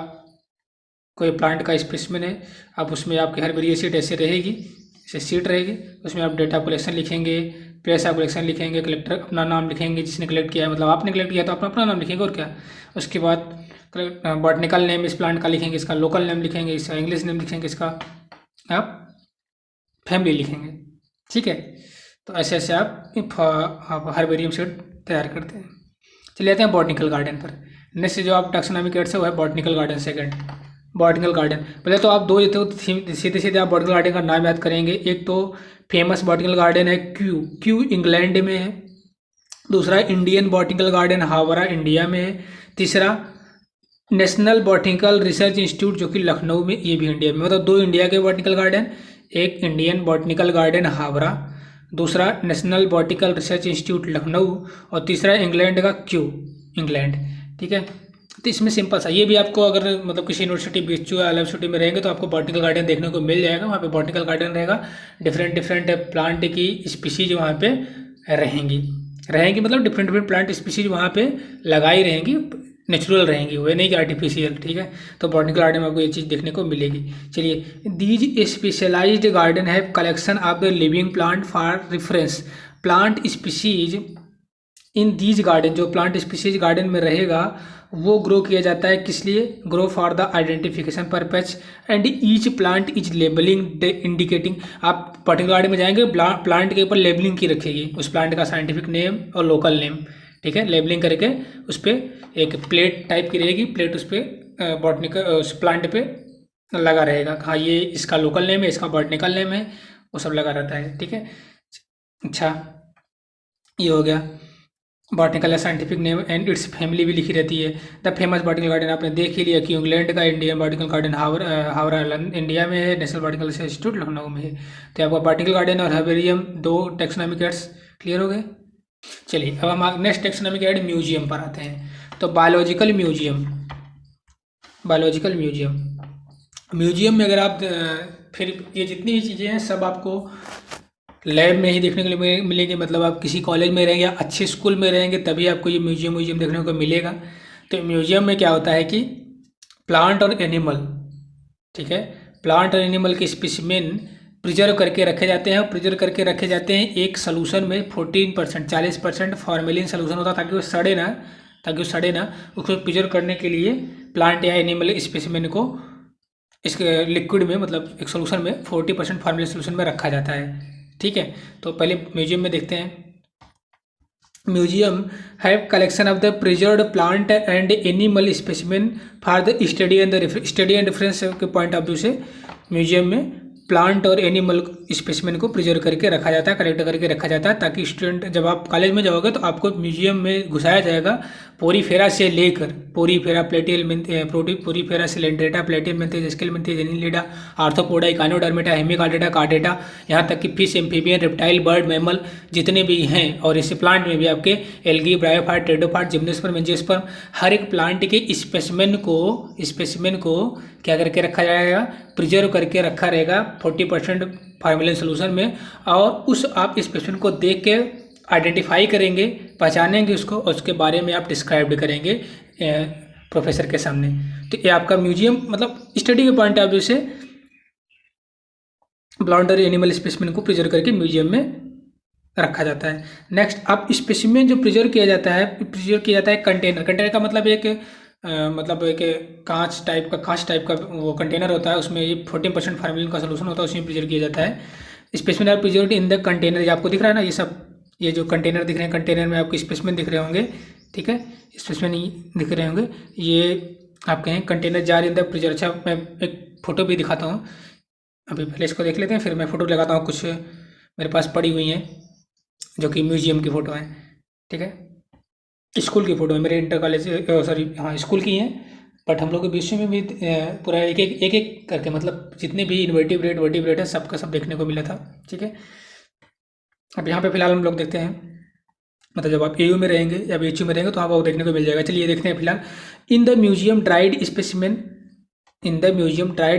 कोई प्लांट का स्पेसिमेन है, अब उसमें आपकी हर्बेरियम सीट ऐसे रहेगी, ऐसे सीट रहेगी, उसमें आप डेटा कलेक्शन लिखेंगे, प्लेस ऑफ कलेक्शन लिखेंगे, कलेक्टर अपना नाम लिखेंगे जिसने कलेक्ट किया है, मतलब आपने कलेक्ट किया तो अपना अपना नाम लिखेंगे और क्या। उसके बाद बॉटनिकल नेम इस प्लांट का लिखेंगे, इसका लोकल नेम लिखेंगे, इसका इंग्लिश नेम लिखेंगे, इसका आप फैमिली लिखेंगे। ठीक है, तो ऐसे ऐसे आप हर्बेरियम सीड तैयार करते हैं। चलिए आते हैं बॉटनिकल गार्डन पर। नेक्स्ट जो आप टैक्सोनॉमिक एड्स है वो है botanical garden. Second botanical garden, पहले तो आप दो ये तो सीधे सीधे आप बॉटनिकल गार्डन का नाम याद करेंगे। एक तो फेमस बॉटनिकल गार्डन है क्यू इंग्लैंड में है। दूसरा Indian botanical garden Howrah India में है। तीसरा नेशनल बॉटनिकल रिसर्च इंस्टीट्यूट जो कि लखनऊ में, ये भी इंडिया में। मतलब दो इंडिया के बॉटनिकल गार्डन, एक इंडियन बॉटनिकल गार्डन हावड़ा, दूसरा national botanical research institute Lucknow, और तीसरा इंग्लैंड का क्यू इंग्लैंड। ठीक है, तो इसमें सिंपल सा, ये भी आपको अगर मतलब किसी यूनिवर्सिटी बीएचयू या यूनिवर्सिटी में रहेंगे तो आपको बॉटनिकल गार्डन देखने को मिल जाएगा। वहाँ पे बॉटनिकल गार्डन रहेगा, डिफरेंट डिफरेंट प्लांट की स्पीशीज वहाँ पे रहेंगी मतलब डिफरेंट प्लांट स्पीशीज वहाँ पे लगाई रहेंगी, नेचुरल रहेंगी, वो नहीं कि आर्टिफिशियल। ठीक है, तो बॉटनिकल गार्डन में आपको ये चीज़ देखने को मिलेगी। चलिए, these specialized garden have collection of the living plant for reference plant species in these garden. जो प्लांट स्पीशीज गार्डन में रहेगा वो ग्रो किया जाता है, किस लिए? Grow for the identification purpose and each plant is labeling indicating. आप बॉटनिकल गार्डन में जाएंगे, प्लांट के ऊपर लेबलिंग की रखेगी, उस प्लांट का साइंटिफिक नेम और लोकल नेम। ठीक है, लेबलिंग करके उस पर एक प्लेट टाइप की रहेगी, प्लेट उस पर बॉटनिकल उस प्लांट पे लगा रहेगा, हाँ ये इसका लोकल नेम है, इसका बॉटनिकल नेम है, वो सब लगा रहता है। ठीक है, अच्छा ये हो गया botanical scientific name and it's family भी लिखी रहती है। द फेमस बॉटनिकल गार्डन आपने देख ही लिया कि इंग्लैंड का, Indian botanical garden Howrah India में है, नेशनल बॉटनिकल इंस्टीट्यूट लखनऊ में है। तो आपका बॉटनिकल गार्डन और हर्बेरियम दो टैक्सोनॉमिक एड्स क्लियर हो गए। चलिए अब हम नेक्स्ट टैक्सोनॉमिक एड म्यूजियम पर आते हैं। तो बायोलॉजिकल म्यूजियम में अगर आप फिर ये जितनी भी चीज़ें हैं सब आपको लैब में ही देखने के लिए मिलेंगे। मतलब आप किसी कॉलेज में रहेंगे या अच्छे स्कूल में रहेंगे तभी आपको ये म्यूजियम देखने को मिलेगा। तो म्यूजियम में क्या होता है कि प्लांट और एनिमल, ठीक है, प्लांट और एनिमल के स्पेसिमेन प्रिजर्व करके रखे जाते हैं। प्रिजर्व करके रखे जाते हैं एक सोल्यूशन में 14% 40% फॉर्मेलिन सोल्यूशन होता है ताकि वो सड़े ना। उसको प्रिजर्व करने के लिए प्लांट या एनिमल स्पेसिमेन को इसके लिक्विड में, मतलब एक सोल्यूशन में 40% फॉर्मेलिन सोल्यूशन में रखा जाता है। ठीक है, तो पहले म्यूजियम में देखते हैं। Museum have collection of the preserved plant and animal specimen for the study and reference के पॉइंट ऑफ व्यू से म्यूजियम में प्लांट और एनिमल स्पेसिमेन को प्रिजर्व करके रखा जाता है, कलेक्ट करके रखा जाता है, ताकि स्टूडेंट जब आप कॉलेज में जाओगे तो आपको म्यूजियम में घुसाया जाएगा पोरीफेरा से लेकर Porifera Coelenterata, Platyhelminthes, Aschelminthes, Annelida, Arthropoda, Echinodermata, Hemichordata, Chordata, यहाँ तक कि fish, amphibian, reptile, bird, mammal जितने भी हैं, और इस प्लांट में भी आपके algae, bryophyte, pteridophyte, gymnosperm, angiosperm, हर एक प्लांट के स्पेसिमेन को क्या करके रखा जाएगा? प्रिजर्व करके रखा रहेगा 40% फॉर्मेलिन सोल्यूशन में। और उस आप स्पेसिमेन को देख के आइडेंटिफाई करेंगे, पहचानेंगे उसको, और उसके बारे में आप डिस्क्राइब करेंगे प्रोफेसर के सामने। तो ये आपका म्यूजियम मतलब स्टडी के पॉइंट ऑफ व्यू से प्लांट और एनिमल स्पेसिमेन को प्रिजर्व करके म्यूजियम में रखा जाता है। नेक्स्ट, अब स्पेसिमेन जो प्रिजर्व किया जाता है कंटेनर का मतलब एक कांच टाइप का वो कंटेनर होता है, उसमें ये 14% फॉर्मेलिन का सोल्यूशन होता है, उसमें प्रिजर्व किया जाता है। Specimen are preserved in the container, ये आपको दिख रहा है ना, ये जो कंटेनर दिख रहे हैं, कंटेनर में आपको स्पेसिमेन दिख रहे होंगे। ठीक है, स्पेसिमेन दिख रहे होंगे, ये आपके हैं container jar in the preserve. अच्छा, मैं एक फ़ोटो भी दिखाता हूँ, अभी पहले इसको देख लेते हैं, फिर मैं फ़ोटो लगाता हूँ। कुछ मेरे पास पड़ी हुई हैं जो कि म्यूजियम की फ़ोटो हैं। ठीक है, स्कूल की फ़ोटो है, मेरे इंटर कॉलेज स्कूल की हैं, बट हम लोग के विषय में भी पूरा एक करके, मतलब जितने भी इन्वर्टिब्रेट वर्टिब्रेट है सबका सब देखने को मिला था। ठीक है, अब यहाँ पे फिलहाल हम लोग देखते हैं, मतलब जब आप एयू में रहेंगे या बीएचयू में रहेंगे तो आपको देखने को मिल जाएगा। चलिए देखते हैं फिलहाल। In the museum dried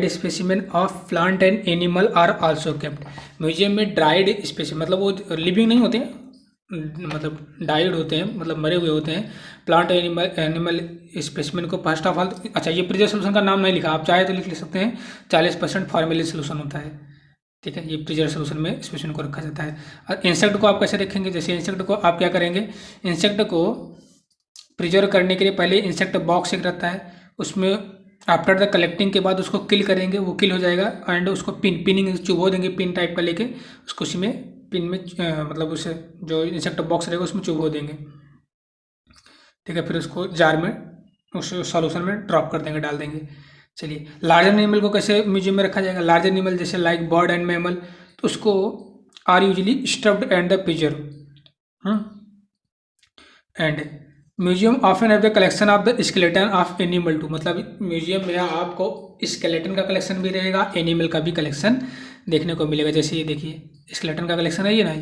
specimen of plant and animal are also kept. Museum में ड्राइड स्पेसिमेन मतलब वो लिविंग नहीं होते हैं, मतलब डाइड होते हैं, मतलब मरे हुए होते हैं। प्लांट एनिमल स्पेसिमेन को फर्स्ट ऑफ ऑल, अच्छा ये प्रिजर्व सोल्यूशन का नाम नहीं लिखा, आप चाहे तो लिख सकते हैं, 40% फॉर्मेलिन सोल्यूशन होता है। ठीक है, ये प्रिजर्व सोल्यूशन में स्पेसिमेन को रखा जाता है। और इंसेक्ट को आप कैसे रखेंगे? जैसे इंसेक्ट को आप क्या करेंगे, इंसेक्ट को प्रिजर्व करने के लिए पहले इंसेक्ट बॉक्स एक रहता है, उसमें आफ्टर द कलेक्टिंग के बाद उसको किल करेंगे, वो किल हो जाएगा एंड उसको पिनिंग चुभो देंगे, पिन टाइप का लेके उसको उसी में पिन में मतलब उसे जो इंसेक्ट बॉक्स रहेगा उसमें चुभो देंगे। ठीक है, फिर उसको जार में उस सॉल्यूशन में ड्रॉप कर देंगे, डाल देंगे। चलिए, लार्जर एनिमल को कैसे म्यूजियम में रखा जाएगा? लार्जर एनिमल जैसे लाइक बर्ड एंड मैमल, तो उसको are usually stuffed and the preserved and museum often have the collection of the skeleton of animal too, मतलब म्यूजियम में आपको स्केलेटन का कलेक्शन भी रहेगा, एनिमल का भी कलेक्शन देखने को मिलेगा। जैसे ये देखिए स्केलेटन का कलेक्शन है ये ना,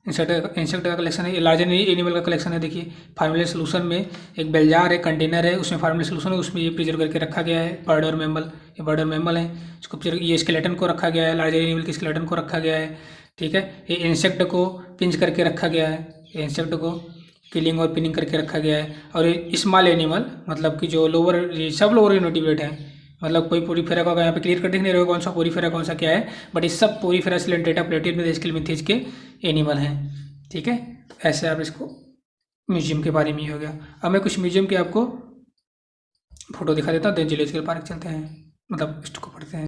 इंसेक्ट का कलेक्शन है, लार्जर एनिमल का कलेक्शन है। देखिए फार्मूला सोल्यूशन में एक बेलजार है, कंटेनर है, उसमें फार्मूला सोल्यूशन है, उसमें ये प्रिजर्व करके रखा गया है बर्ड और मैमल। ये बर्ड और मैमल है, इसको ये स्केलेटन को रखा गया है, लार्जर एनिमल के स्केलेटन को रखा गया है। ठीक है, ये इंसेक्ट को पिंच करके रखा गया है, ये इंसेक्ट को किलिंग और पिनिंग करके रखा गया है। और ये स्मॉल एनिमल मतलब कि जो लोअर, सब लोअर इनवर्टिब्रेट है, मतलब कोई पोरीफेरा का यहाँ पे क्लियर कर देख नहीं रहे हो कौन सा पोरीफेरा कौन सा क्या है, बट ये सब पोरीफेरा सिलेंट्रेटा प्लेटिड में स्केलमिंथेज के एनिमल हैं। ठीक है, ऐसे आप इसको म्यूजियम के बारे में ही हो गया। अब मैं कुछ म्यूजियम के आपको फोटो दिखा देता हूँ, देन जूलॉजिकल पार्क चलते हैं, मतलब इसको पढ़ते हैं।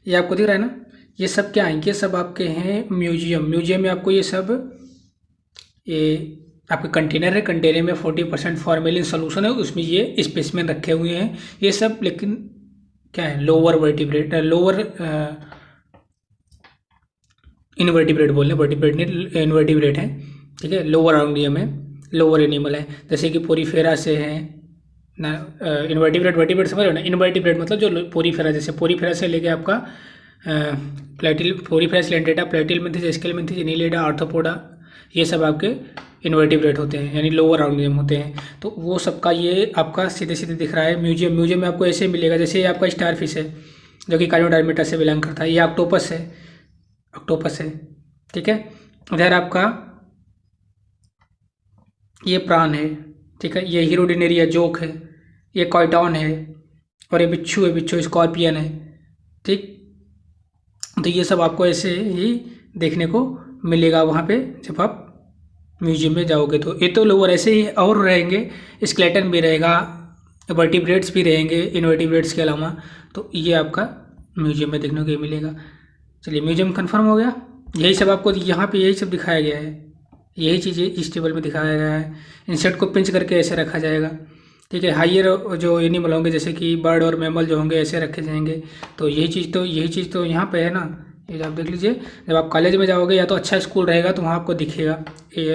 ये आपको दिख रहा है ना, ये सब क्या है? ये सब आपके हैं म्यूजियम। म्यूजियम में आपको ये सब, ये आपके कंटेनर है, कंटेनर में 40% फॉर्मेलिन सोल्यूशन है, उसमें ये स्पेसिमेन रखे हुए हैं ये सब। लेकिन क्या है? लोअर वर्टिब्रेट, लोअर इनवर्टिब्रेट बोल रहे, वर्टिब्रेट नहीं इनवर्टिब्रेट है। ठीक है, लोअर ऑर्गेनियम है, लोअर एनिमल है, जैसे कि पोरीफेरा से है ना। इनवर्टिब्रेट वर्टिब्रेट समझ रहे हो ना, इनवर्टिब्रेट मतलब जो पोरीफेरा, जैसे पोरीफेरा से लेके आपका प्लेटिल, पोरीफेरा सिलेंट्रेटा, प्लेटिलमिंथेज, स्केलमिंथेज, एनिलिडा, आर्थ्रोपोडा, ये सब आपके इनवर्टिब्रेट होते हैं, यानी लोअर ऑर्गेनिज्म होते हैं। तो वो सबका ये आपका सीधे सीधे दिख रहा है म्यूजियम। म्यूजियम में आपको ऐसे मिलेगा, जैसे ये आपका स्टार फिश है जो कि काइनोडर्मेटा से बिलोंग करता है, ये ऑक्टोपस है, ऑक्टोपस है। ठीक है, इधर आपका ये प्राण है। ठीक है, ये हीरोडिनेरिया जोक है, ये कॉयटॉन है, और ये बिच्छू है, बिच्छू स्कॉर्पियन है। ठीक, तो ये सब आपको ऐसे ही देखने को मिलेगा वहाँ पे जब आप म्यूजियम में जाओगे। तो ये तो लोअर ऐसे ही और रहेंगे, स्केलेटन भी रहेगा, वर्टिब्रेट्स भी रहेंगे इनवर्टिब्रेट्स के अलावा। तो ये आपका म्यूजियम में देखने को मिलेगा। चलिए, म्यूजियम कंफर्म हो गया। यही सब आपको यहाँ पे यही सब दिखाया गया है, यही चीज़ें इस टेबल में दिखाया गया है। इंसेक्ट को पिंच करके ऐसे रखा जाएगा। ठीक है, हाइयर जो एनिमल होंगे जैसे कि बर्ड और मैमल जो होंगे ऐसे रखे जाएंगे। तो यही चीज़ तो यहाँ पे है ना, ये आप देख लीजिए। जब आप कॉलेज में जाओगे या तो अच्छा स्कूल रहेगा तो वहाँ आपको दिखेगा ये।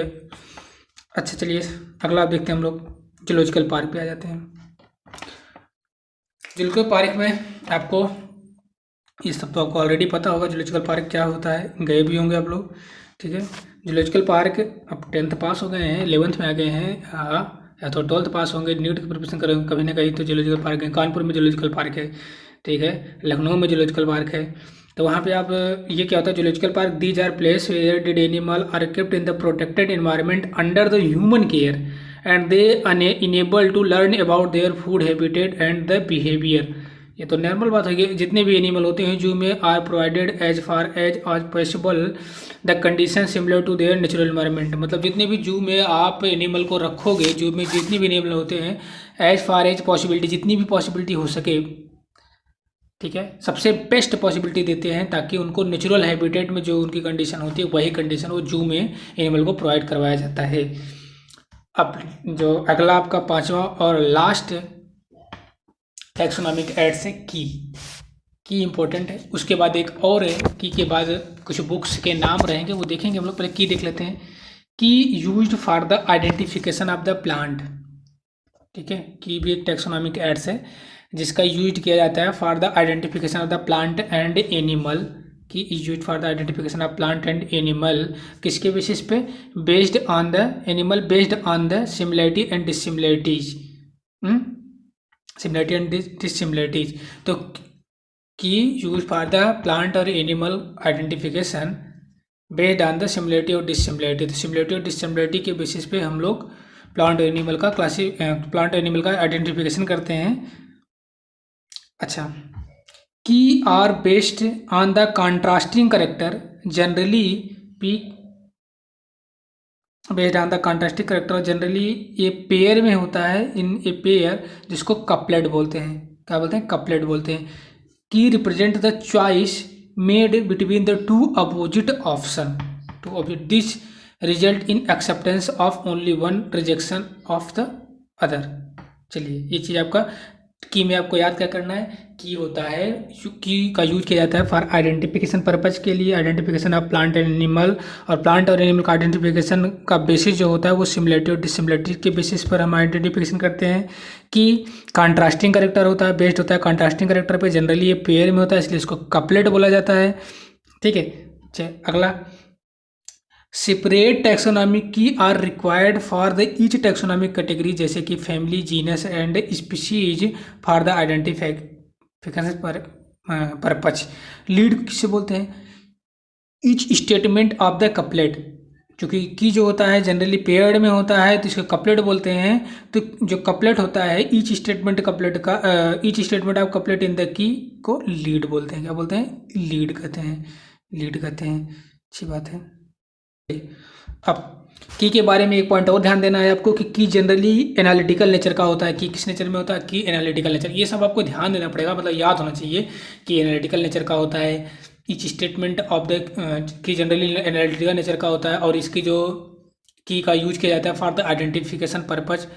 अच्छा, चलिए अगला आप देखते हैं, हम लोग जूलॉजिकल पार्क पे आ जाते हैं। जूलॉजिकल पार्क में आपको ये सब तो आपको ऑलरेडी पता होगा, जूलॉजिकल पार्क क्या होता है, गए भी होंगे आप लोग। ठीक है, जूलॉजिकल पार्क अब 10th पास हो गए हैं, 11th में आ गए हैं, या तो 12th पास होंगे, नीट की प्रिपरेशन करेंगे कभी ना कहीं तो जूलॉजिकल पार्क है। कानपुर में जूलॉजिकल पार्क है। ठीक है, लखनऊ में जूलॉजिकल पार्क है। तो वहाँ पे आप, ये क्या होता है zoological park? These are place where did animal are kept in the protected environment under the human care and they enable to learn about their food habitat and the behaviour. ये तो नॉर्मल बात होगी, जितने भी एनिमल होते हैं जू में are provided as far as possible the condition similar to their natural environment. मतलब जितने भी जू में आप एनिमल को रखोगे, जू में जितने भी एनिमल होते हैं, एज फार एज पॉसिबिलिटी, जितनी भी पॉसिबिलिटी हो सके, ठीक है, सबसे बेस्ट पॉसिबिलिटी देते हैं ताकि उनको नेचुरल हैबिटेट में जो उनकी कंडीशन होती है वही कंडीशन वो जू में एनिमल को प्रोवाइड करवाया जाता है। अब जो अगला आपका पांचवा और लास्ट टैक्सोनॉमिक एड्स है की इंपॉर्टेंट है। उसके बाद एक और है, की के बाद कुछ बुक्स के नाम रहेंगे वो देखेंगे हम लोग। पहले की देख लेते हैं। की used for the identification of the plant. ठीक है, की भी एक टैक्सोनॉमिक एड्स है जिसका यूज किया जाता है for the identification of the plant and animal. Key is use for the identification of plant and animal, किसके बेसिस पे? Based on the animal, based on the similarity and dissimilarities, similarity and dissimilarities. तो key use for the plant और animal identification based on the similarity और डिसिमिलरिटी। तो सिमिलरिटी और डिसिमिलरिटी के बेसिस पे हम लोग प्लांट एनिमल का प्लांट एनिमल का आइडेंटिफिकेशन करते हैं। अच्छा, key are based on the contrasting character generally based on the contrasting character, generally ये पेयर में होता है, इन ए पेयर, जिसको कपलेट बोलते हैं। क्या बोलते हैं? कपलेट बोलते हैं। Key represent the choice made between the two opposite option, two opposite, this result in acceptance of only one, rejection of the other. चलिए, ये चीज़ आपका की में आपको याद क्या करना है। की होता है, की का यूज किया जाता है फॉर आइडेंटिफिकेशन पर्पज के लिए, identification of plant and animal. और प्लांट और एनिमल का आइडेंटिफिकेशन का बेसिस जो होता है वो सिमिलरिटी और डिसिमिलरिटी के बेसिस पर हम आइडेंटिफिकेशन करते हैं। कि कॉन्ट्रास्टिंग करेक्टर होता है, बेस्ड होता है कॉन्ट्रास्टिंग करेक्टर पे, जनरली ये पेयर में होता है, इसलिए इसको कपलेट बोला जाता है। ठीक है, चलिए अगला, separate taxonomy key are required for the each taxonomic category, जैसे कि family, genus and species for the identification purpose. Lead किसे बोलते हैं? Each statement of the couplet, क्योंकि की जो होता है जनरली पेयर्ड में होता है तो इसको कपलेट बोलते हैं। तो जो कपलेट होता है ईच स्टेटमेंट कपलेट का, each statement of couplet in the key को लीड बोलते हैं। क्या बोलते हैं? लीड कहते हैं, लीड कहते हैं। अच्छी बात है। अब की के बारे में एक पॉइंट और ध्यान देना है आपको कि की जनरली एनालिटिकल नेचर का होता है। की किस नेचर में होता है? की एनालिटिकल नेचर। ये सब आपको ध्यान देना पड़ेगा, मतलब याद होना चाहिए कि एनालिटिकल नेचर का होता है। Each statement of the key generally analytical nature का होता है, और इसकी जो की का यूज किया जाता है for the identification purpose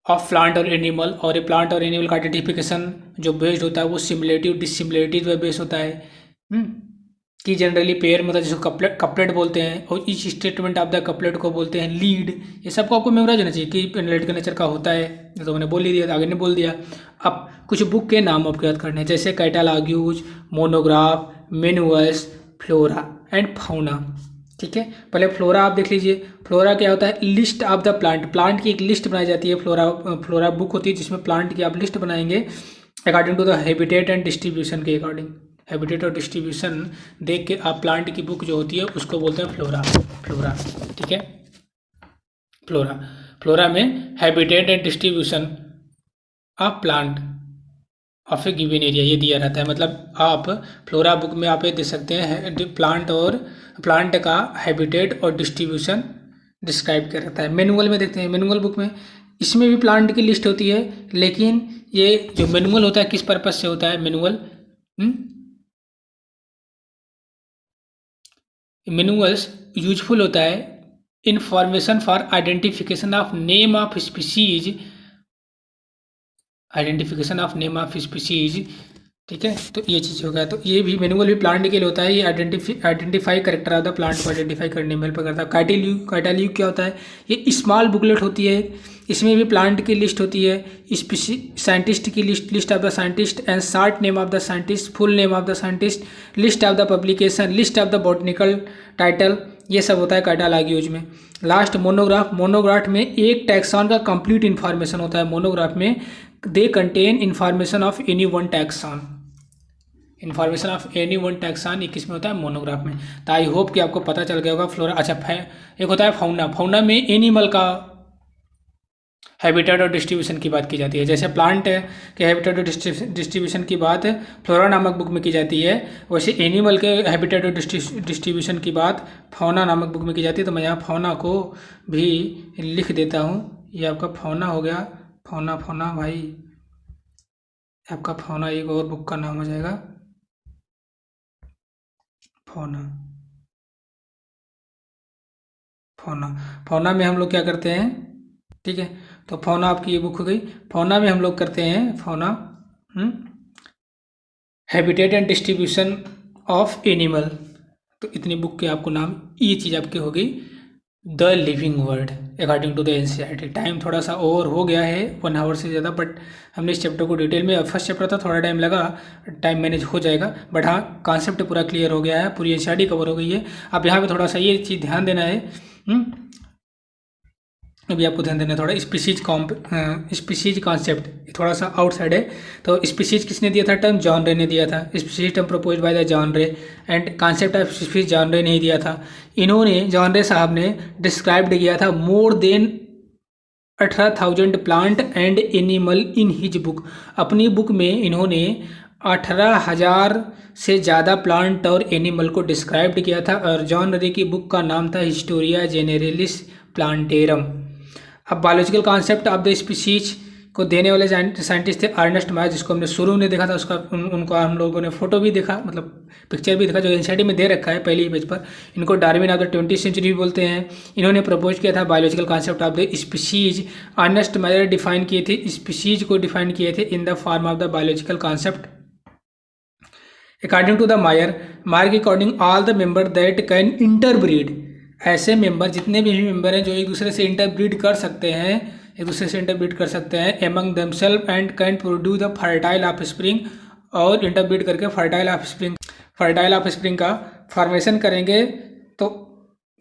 of plant और एनिमल। और ये प्लांट और एनिमल का आइडेंटिफिकेशन जो बेस्ड होता है वो सिमिलरिटी और डिसिमिलरिटी पे बेस्ड होता है। कि जनरली पेयर मतलब जिसको कपलेट बोलते हैं, और each statement of the couplet को बोलते हैं लीड। ये सबको आपको मेमोराइज होना चाहिए कि एनालिटिकल नेचर का होता है। तो मैंने बोल ही दिया, आगे ने बोल दिया। अब कुछ बुक के नाम आपको याद करने हैं, जैसे catalogues, monograph, manuals, flora and fauna. ठीक है, पहले फ्लोरा आप देख लीजिए। फ्लोरा क्या होता है? List of the plant, plant की एक लिस्ट बनाई जाती है। फ्लोरा बुक होती है जिसमें प्लांट की आप लिस्ट बनाएंगे according to the habitat and distribution के अकॉर्डिंग। हैबिटेट और डिस्ट्रीब्यूशन देख के आप प्लांट की बुक जो होती है उसको बोलते हैं फ्लोरा। फ्लोरा, ठीक है, फ्लोरा। फ्लोरा में habitat and distribution of plant of A given area ये दिया रहता है। मतलब आप फ्लोरा बुक में आप ये देख सकते हैं प्लांट और प्लांट का हैबिटेट और डिस्ट्रीब्यूशन डिस्क्राइब किया रहता है। मैनुअल में देखते हैं, मैनुअल बुक में इसमें भी प्लांट की लिस्ट होती है, लेकिन ये जो मैनुअल होता है किस पर्पज से होता है? मैनुअल मैनुअल्स यूजफुल होता है information for identification of name of species, identification of name of species. ठीक है, तो ये चीज़ हो गया। तो ये भी मैनुअल भी प्लांट के लिए होता है। ये identify character of the plant को आइडेंटिफाई करने में हेल्प करता है। कैटालॉग क्या होता है? ये स्मॉल बुकलेट होती है, इसमें भी प्लांट की लिस्ट होती है, साइंटिस्ट की list of the scientist and short name of the scientist, full name of the scientist, list of the publication, list of the botanical title, ये सब होता है कैटालॉग्यूज में। लास्ट मोनोग्राफ, मोनोग्राफ में एक टैक्सॉन का कंप्लीट इन्फॉर्मेशन होता है। मोनोग्राफ में they contain information of any one taxon, information of any one taxon ये किस में होता है? मोनोग्राफ में। तो आई होप कि आपको पता चल गया होगा फ्लोरा। अच्छा, एक होता है फाउना। फाउना में एनिमल का हैबिटेट और डिस्ट्रीब्यूशन की बात की जाती है। जैसे प्लांट के हैबिटेट और डिस्ट्रीब्यूशन की बात फ्लोरा नामक बुक में की जाती है, वैसे एनिमल के हैबिटेट और डिस्ट्रीब्यूशन की बात फौना नामक बुक में की जाती है। तो मैं यहाँ फौना को भी लिख देता हूँ। ये आपका फौना हो गया। फौना, फौना भाई आपका फौना एक और बुक का नाम हो जाएगा, फौना। फौना, फौना में हम लोग क्या करते हैं? ठीक है, तो फौना आपकी ये बुक हो गई। फौना में हम लोग करते हैं fauna habitat and distribution of animal. तो इतनी बुक के आपको नाम, ये चीज़ आपकी हो गई the living world according to the NCERT. Time थोड़ा सा ओवर हो गया है 1 आवर से ज़्यादा, बट हमने इस चैप्टर को डिटेल में, फर्स्ट चैप्टर था थोड़ा टाइम लगा, टाइम मैनेज हो जाएगा, बट हाँ कॉन्सेप्ट पूरा क्लियर हो गया है, पूरी एनसीईआरटी कवर हो गई है। अब यहाँ पे थोड़ा सा ये चीज़ ध्यान देना है, अभी आपको ध्यान देना थोड़ा स्पीसीज कॉन्सेप्ट थोड़ा सा आउटसाइड है। तो स्पीसीज किसने दिया था टर्म? जॉन रे ने दिया था। Species term propose by the John रे and concept of species John रे ने दिया था। इन्होंने, जॉन रे साहब ने डिस्क्राइब्ड किया था more than 18,000 plant and animal in his book. अपनी बुक में इन्होंने 18,000 से ज़्यादा प्लांट और एनिमल को डिस्क्राइब्ड किया था। और जॉन रे की बुक का नाम था हिस्टोरिया जेनेरलिस प्लांटेरम। अब biological concept of the species को देने वाले साइंटिस्ट थे अर्नेस्ट मायर, जिसको हमने शुरू में देखा था, उसका उनका हम लोगों ने फोटो भी देखा, मतलब पिक्चर भी देखा, जो एनसीईआरटी में दे रखा है पहली पेज पर। इनको Darwin of the 20th century भी बोलते हैं। इन्होंने प्रपोज किया था biological concept of the species. Ernest Mayr define किए थे स्पीशीज को, डिफाइन किए थे in the form of the biological concept. According to the Mayr के according all the member that can interbreed, ऐसे मेंबर जितने भी मेंबर हैं जो एक दूसरे से इंटरब्रीड कर सकते हैं, एक दूसरे से इंटरब्रीड कर सकते हैं among themselves and can produce the fertile offspring, और इंटरब्रीड करके फर्टाइल ऑफस्प्रिंग का फॉर्मेशन करेंगे। तो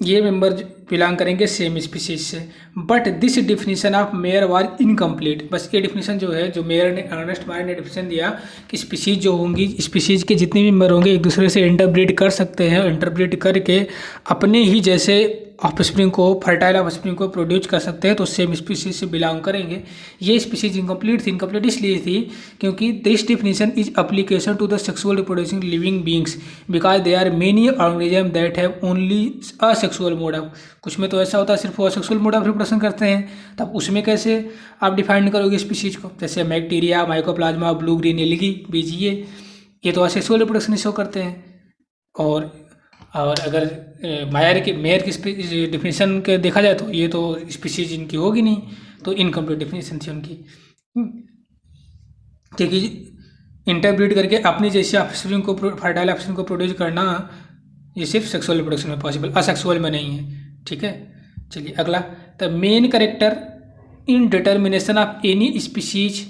ये मेंबर बिलोंग करेंगे सेम स्पीशीज से। But this definition of Mayr was incomplete, बस ये डिफिनीशन जो है, जो मेयर ने अर्नेस्ट मायर ने डिफिनीशन दिया कि स्पीशीज जो होंगी, स्पीशीज के जितने भी मेंबर होंगे एक दूसरे से इंटरब्रीड कर सकते हैं, इंटरब्रीड करके अपने ही जैसे ऑफस्प्रिंग को, फर्टाइल ऑफस्प्रिंग को प्रोड्यूस कर सकते हैं, तो सेम स्पीशीज से बिलोंग करेंगे। ये स्पीशीज इनकम्प्लीट थी। इनकम्प्लीट इसलिए थी क्योंकि this definition is application to the sexual reproducing living beings because they are many organism that have only asexual mode of, कुछ में तो ऐसा होता है सिर्फ वो सेक्सुअल मोड ऑफ रिप्रोडक्शन करते हैं, तब उसमें कैसे आप डिफाइन करोगे स्पीशीज को? जैसे bacteria, mycoplasma, blue green algae, BGA, ये तो असेक्सुअल रिप्रोडक्शन शो करते हैं। और अगर मेयर की डिफिनीशन के देखा जाए तो ये तो स्पीशीज इनकी होगी नहीं, तो इनकम्प्लीट डिफिनीशन थी उनकी। क्योंकि इंटरब्रीड करके अपनी जैसे ऑफस्प्रिंग को, फर्टाइल ऑफस्प्रिंग को प्रोड्यूस करना, ये सिर्फ सेक्सुअल रिप्रोडक्शन में पॉसिबल, असेक्सुअल में नहीं है। ठीक है, चलिए अगला। The main character in determination of any species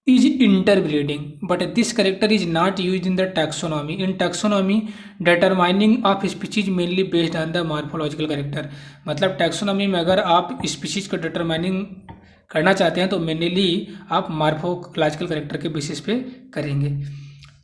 is interbreeding, but this character is not used in the taxonomy. In taxonomy, determining of species mainly based on the morphological character. मतलब टैक्सोनॉमी में अगर आप स्पीशीज को डिटरमाइनिंग करना चाहते हैं तो मेनली आप मार्फोलॉजिकल कैरेक्टर के बेसिस पे करेंगे।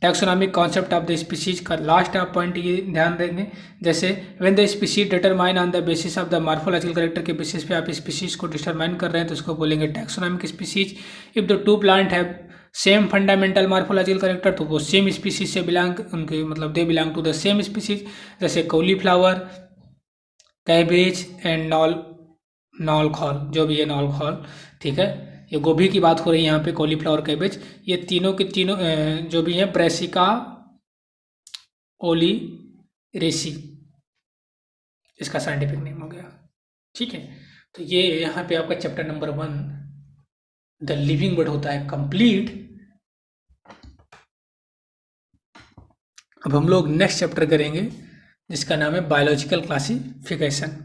Taxonomic concept of the species का लास्ट आप पॉइंट ये ध्यान देंगे, जैसे when the species determine on the basis of the morphological character के बेसिस पे आप स्पीशीज को डिटरमाइन कर रहे हैं तो उसको बोलेंगे taxonomic species. If the two plant have same fundamental morphological character तो वो सेम स्पीशीज से बिलोंग, उनके मतलब they belong to the same species. जैसे cauliflower, cabbage and knol khol, जो भी है नॉल खॉल, ठीक है, ये गोभी की बात हो रही है यहाँ पे, कॉलीफ्लावर, कैबेज, ये तीनों के तीनों जो भी हैं ब्रेसिका ओलिरेसी, इसका साइंटिफिक नेम हो गया। ठीक है, तो ये यहाँ पे आपका chapter number 1 the living word होता है कंप्लीट। अब हम लोग नेक्स्ट चैप्टर करेंगे जिसका नाम है बायोलॉजिकल क्लासिफिकेशन।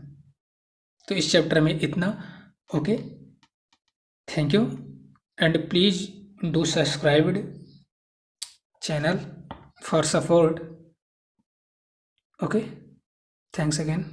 तो इस चैप्टर में इतना। Okay, thank you and please do subscribe channel for support. Okay, thanks again.